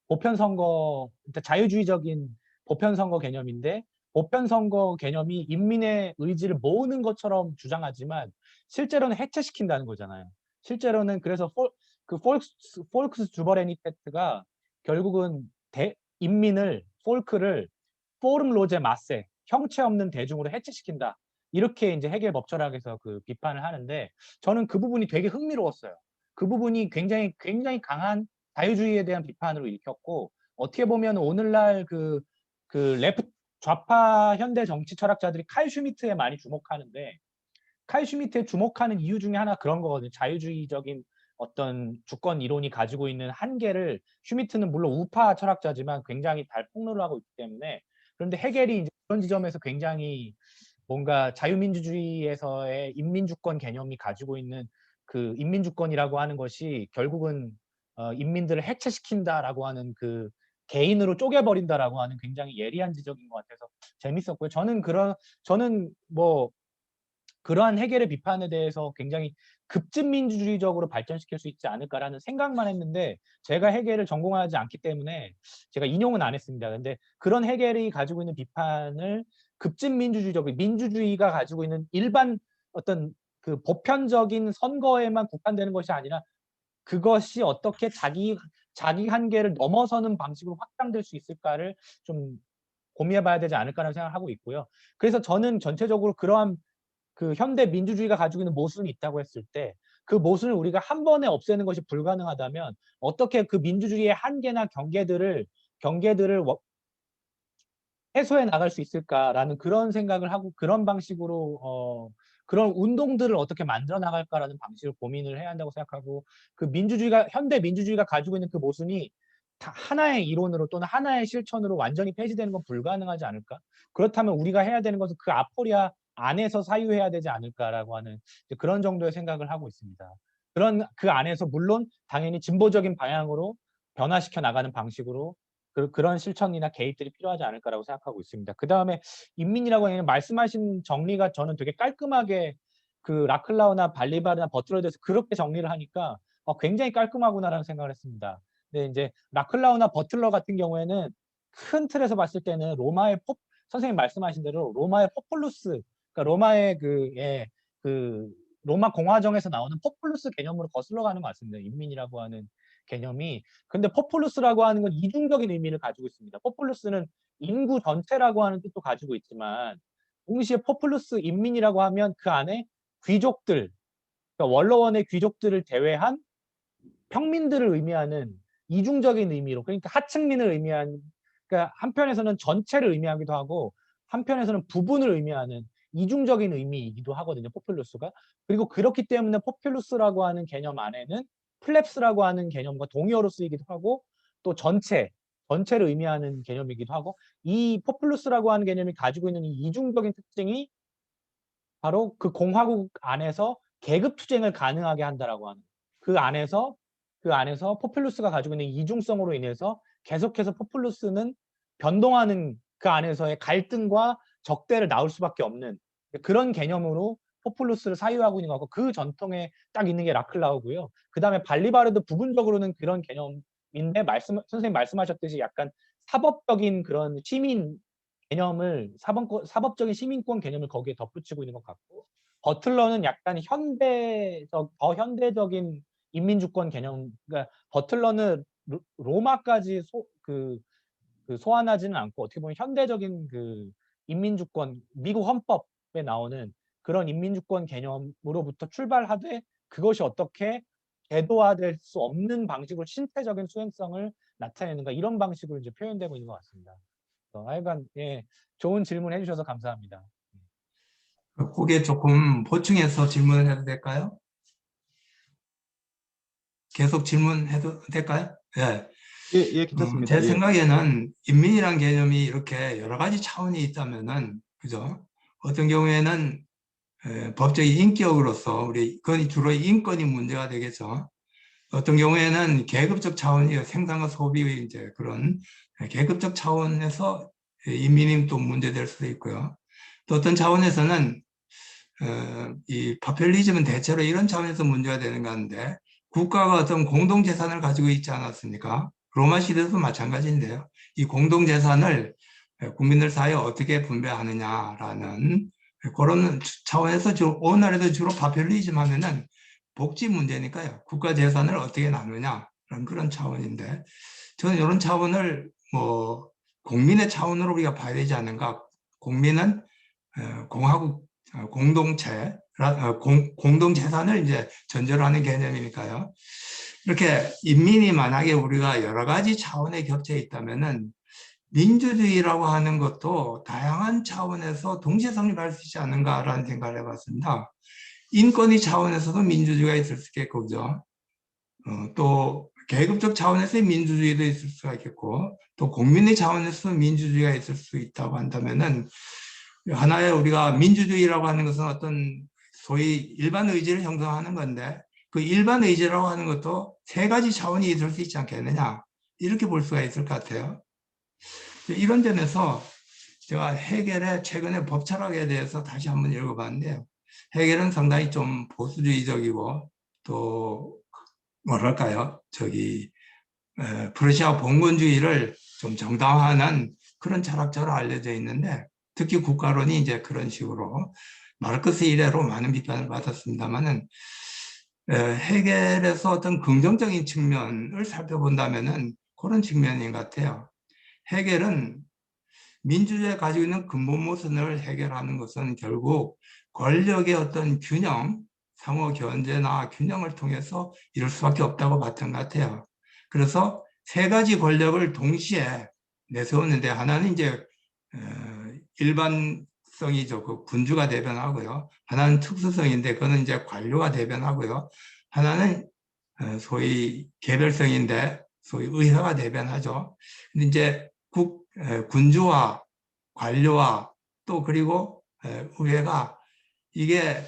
보편선거, 일단 자유주의적인 보편선거 개념인데 보편선거 개념이 인민의 의지를 모으는 것처럼 주장하지만 실제로는 해체시킨다는 거잖아요. 실제로는 그래서 폴크스 주버레니테트가 결국은 인민을, 폴크를 포름 로제 마세, 형체 없는 대중으로 해체시킨다. 이렇게 이제 헤겔 법철학에서 그 비판을 하는데 저는 그 부분이 되게 흥미로웠어요. 그 부분이 굉장히 강한 자유주의에 대한 비판으로 읽혔고 어떻게 보면 오늘날 그 좌파 현대 정치 철학자들이 칼 슈미트에 많이 주목하는데 칼 슈미트에 주목하는 이유 중에 하나 그런 거거든요. 자유주의적인 어떤 주권 이론이 가지고 있는 한계를 슈미트는 물론 우파 철학자지만 굉장히 잘 폭로를 하고 있기 때문에 그런데 헤겔이 이제 그런 지점에서 굉장히 뭔가 자유민주주의에서의 인민주권 개념이 가지고 있는 그 인민주권이라고 하는 것이 결국은 인민들을 해체시킨다라고 하는 그 개인으로 쪼개버린다라고 하는 굉장히 예리한 지적인 것 같아서 재밌었고요. 저는 그러한 헤겔의 비판에 대해서 굉장히 급진민주주의적으로 발전시킬 수 있지 않을까라는 생각만 했는데 제가 해겔을 전공하지 않기 때문에 제가 인용은 안 했습니다. 근데 그런 해겔이 가지고 있는 비판을 급진민주주의적, 민주주의가 가지고 있는 일반 어떤 그 보편적인 선거에만 국한되는 것이 아니라 그것이 어떻게 자기 한계를 넘어서는 방식으로 확장될 수 있을까를 좀 고민해봐야 되지 않을까라는 생각을 하고 있고요. 그래서 저는 전체적으로 그러한 그 현대 민주주의가 가지고 있는 모순이 있다고 했을 때 그 모순을 우리가 한 번에 없애는 것이 불가능하다면 어떻게 그 민주주의의 한계나 경계들을 해소해 나갈 수 있을까라는 그런 생각을 하고 그런 방식으로 그런 운동들을 어떻게 만들어 나갈까라는 방식을 고민을 해야 한다고 생각하고 그 현대 민주주의가 가지고 있는 그 모순이 다 하나의 이론으로 또는 하나의 실천으로 완전히 폐지되는 건 불가능하지 않을까? 그렇다면 우리가 해야 되는 것은 그 아포리아 안에서 사유해야 되지 않을까라고 하는 그런 정도의 생각을 하고 있습니다. 그 안에서 물론 당연히 진보적인 방향으로 변화시켜 나가는 방식으로 그런 실천이나 개입들이 필요하지 않을까라고 생각하고 있습니다. 그 다음에 인민이라고 하는 말씀하신 정리가 저는 되게 깔끔하게 그 라클라우나 발리바르나 버틀러에 대해서 그렇게 정리를 하니까 굉장히 깔끔하구나라는 생각을 했습니다. 근데 이제 라클라우나 버틀러 같은 경우에는 큰 틀에서 봤을 때는 선생님 말씀하신 대로 로마의 포폴루스, 그러니까 로마의 그 로마 공화정에서 나오는 포폴루스 개념으로 거슬러 가는 것 같습니다. 인민이라고 하는 개념이. 근데 포폴루스라고 하는 건 이중적인 의미를 가지고 있습니다. 포폴루스는 인구 전체라고 하는 뜻도 가지고 있지만 동시에 포폴루스 인민이라고 하면 그 안에 귀족들, 그러니까 원로원의 귀족들을 제외한 평민들을 의미하는 이중적인 의미로, 그러니까 하층민을 의미하는, 그러니까 한편에서는 전체를 의미하기도 하고 한편에서는 부분을 의미하는 이중적인 의미이기도 하거든요. 포퓰루스가. 그리고 그렇기 때문에 포퓰루스라고 하는 개념 안에는 플랩스라고 하는 개념과 동의어로 쓰이기도 하고 또 전체를 의미하는 개념이기도 하고 이 포퓰루스라고 하는 개념이 가지고 있는 이 이중적인 특징이 바로 그 공화국 안에서 계급 투쟁을 가능하게 한다라고 하는 그 안에서 포퓰루스가 가지고 있는 이중성으로 인해서 계속해서 포퓰루스는 변동하는 그 안에서의 갈등과 적대를 낳을 수밖에 없는 그런 개념으로 포퓰루스를 사유하고 있는 거고 그 전통에 딱 있는 게 라클라우고요. 그 다음에 발리바르도 부분적으로는 그런 개념인데 선생님 말씀하셨듯이 약간 사법적인 그런 시민 개념을 사법적인 시민권 개념을 거기에 덧붙이고 있는 것 같고 버틀러는 약간 더 현대적인 인민주권 개념, 그러니까 버틀러는 로마까지 소환하지는 않고 어떻게 보면 현대적인 그 인민주권, 미국 헌법에 나오는 그런 인민주권 개념으로부터 출발하되 그것이 어떻게 제도화될 수 없는 방식으로 신체적인 수행성을 나타내는가 이런 방식으로 이제 표현되고 있는 것 같습니다. 하여간 좋은 질문 해주셔서 감사합니다. 그게 조금 보충해서 질문을 해도 될까요? 계속 질문해도 될까요? 예. 예, 괜찮습니다. 제 생각에는 인민이란 개념이 이렇게 여러 가지 차원이 있다면은, 그죠? 어떤 경우에는 법적인 인격으로서 그건 주로 인권이 문제가 되겠죠. 어떤 경우에는 계급적 차원이 생산과 소비의 이제 그런 계급적 차원에서 인민이 또 문제될 수도 있고요. 또 어떤 차원에서는 이 파퓰리즘은 대체로 이런 차원에서 문제가 되는 건데 국가가 어떤 공동재산을 가지고 있지 않았습니까? 로마 시대도 마찬가지인데요. 이 공동재산을 국민들 사이에 어떻게 분배하느냐라는 그런 차원에서 오늘날에도 주로 파퓰리즘 하면은 복지 문제니까요. 국가 재산을 어떻게 나누냐 그런 차원인데 저는 이런 차원을 뭐 국민의 차원으로 우리가 봐야 되지 않는가. 국민은 공화국 공동체, 공동재산을 이제 전제로 하는 개념이니까요. 이렇게 인민이 만약에 우리가 여러 가지 차원의 겹쳐 있다면은 민주주의라고 하는 것도 다양한 차원에서 동시에 성립할 수 있지 않은가라는 생각을 해봤습니다. 인권위 차원에서도 민주주의가 있을 수 있겠고, 그죠? 또 계급적 차원에서의 민주주의도 있을 수가 있겠고, 또 국민의 차원에서도 민주주의가 있을 수 있다고 한다면은 하나의 우리가 민주주의라고 하는 것은 어떤 소위 일반 의지를 형성하는 건데 그 일반 의지라고 하는 것도 세 가지 차원이 있을 수 있지 않겠느냐 이렇게 볼 수가 있을 것 같아요. 이런 점에서 제가 해겔의 최근의 법 철학에 대해서 다시 한번 읽어봤는데요. 해겔은 상당히 좀 보수주의적이고 또 뭐랄까요? 프러시아 봉건주의를 좀 정당화하는 그런 철학자로 알려져 있는데 특히 국가론이 이제 그런 식으로 마르크스 이래로 많은 비판을 받았습니다만은 해겔에서 어떤 긍정적인 측면을 살펴본다면은 그런 측면인 것 같아요. 해겔은 민주주의가 가지고 있는 근본 모순을 해결하는 것은 결국 권력의 어떤 균형, 상호 견제나 균형을 통해서 이룰 수밖에 없다고 봤던 것 같아요. 그래서 세 가지 권력을 동시에 내세웠는데 하나는 이제 일반성이죠. 그 군주가 대변하고요. 하나는 특수성인데 그거는 이제 관료가 대변하고요. 하나는 소위 개별성인데 소위 의회가 대변하죠. 근데 이제 군주와 관료와 또 그리고 의회가 이게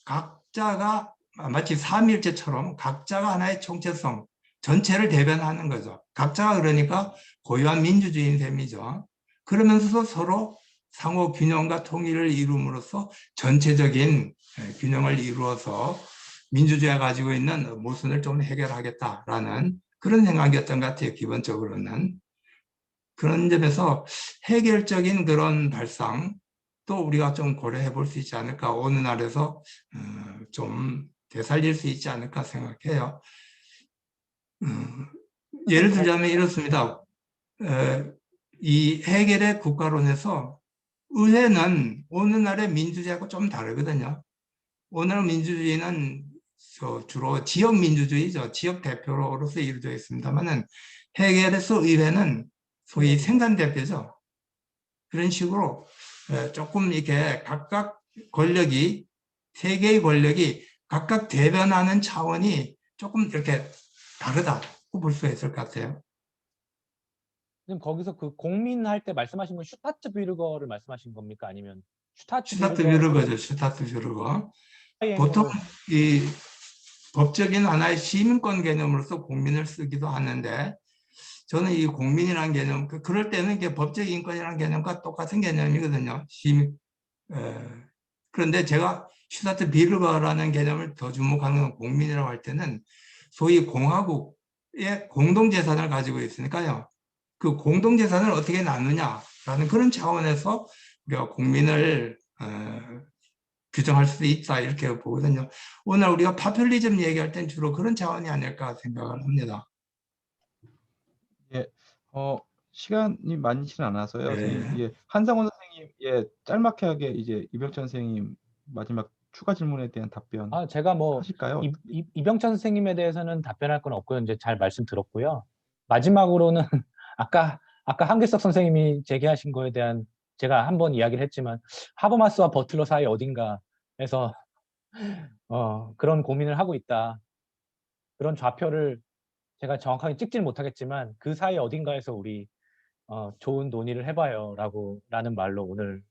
각자가 마치 삼일체처럼 각자가 하나의 총체성, 전체를 대변하는 거죠. 각자가 그러니까 고유한 민주주의인 셈이죠. 그러면서도 서로 상호 균형과 통일을 이룸으로써 전체적인 균형을 이루어서 민주주의가 가지고 있는 모순을 좀 해결하겠다라는 그런 생각이었던 것 같아요. 기본적으로는. 그런 점에서 해결적인 그런 발상 또 우리가 좀 고려해 볼 수 있지 않을까, 어느 날에서 좀 되살릴 수 있지 않을까 생각해요. 예를 들자면 이렇습니다. 이 해겔의 국가론에서 의회는 어느 날의 민주주의하고 좀 다르거든요. 오늘 민주주의는 주로 지역 민주주의죠. 지역 대표로서 이루어져 있습니다만은 해겔에서 의회는 소위 생산 대표죠. 그런 식으로 조금 이렇게 각각 권력이, 세 개의 권력이 각각 대변하는 차원이 조금 이렇게 다르다고 볼 수 있을 것 같아요. 지금 거기서 그 공민할 때 말씀하신 건 슈타트뷰르거를 말씀하신 겁니까? 아니면 슈타트뷰르거죠. 슈타트뷰르거. 사이에 보통 있는 이 법적인 하나의 시민권 개념으로서 공민을 쓰기도 하는데 저는 이 공민이라는 개념, 그럴 때는 이게 법적 인권이라는 개념과 똑같은 개념이거든요. 그런데 제가 슈타트 비르거라는 개념을 더 주목하는 건 공민이라고 할 때는 소위 공화국의 공동재산을 가지고 있으니까요. 그 공동재산을 어떻게 나누냐라는 그런 차원에서 우리가 공민을 규정할 수도 있다 이렇게 보거든요. 오늘 우리가 파퓰리즘 얘기할 땐 주로 그런 차원이 아닐까 생각을 합니다. 예, 시간이 많지는 않아서요. 네. 선생님, 예, 한상원 선생님, 예, 짤막하게 이제 이병찬 선생님 마지막 추가 질문에 대한 답변 제가 뭐 하실까요? 이병찬 선생님에 대해서는 답변할 건 없고요. 이제 잘 말씀 들었고요. 마지막으로는 아까 한길석 선생님이 제기하신 거에 대한 제가 한번 이야기를 했지만 하버마스와 버틀러 사이 어딘가에서 그런 고민을 하고 있다. 그런 좌표를 제가 정확하게 찍질 못하겠지만 그 사이 어딘가에서 우리 좋은 논의를 해봐요 라는 말로 오늘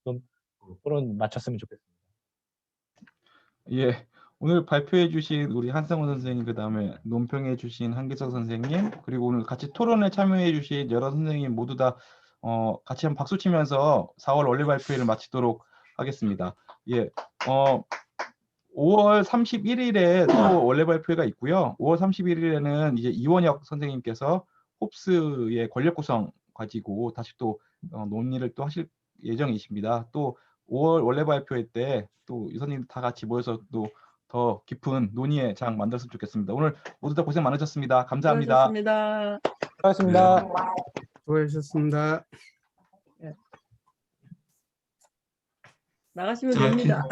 좀 토론 마쳤으면 좋겠습니다. 예, 오늘 발표해 주신 우리 한상원 선생님, 그 다음에 논평해 주신 한기석 선생님, 그리고 오늘 같이 토론에 참여해 주신 여러 선생님 모두 다 같이 한번 박수 치면서 4월 원래 발표회를 마치도록 하겠습니다. 예, 5월 31일에 또 원래 발표회가 있고요. 5월 31일에는 이제 이원혁 선생님께서 홉스의 권력 구성 가지고 다시 또 논의를 또 하실 예정이십니다. 또 5월 원래 발표회 때 또 이 선생님 다 같이 모여서 또 더 깊은 논의의 장 만들었으면 좋겠습니다. 오늘 모두 다 고생 많으셨습니다. 감사합니다. 수고하셨습니다. 수고하셨습니다. 수고하셨습니다. 나가시면 자, 됩니다.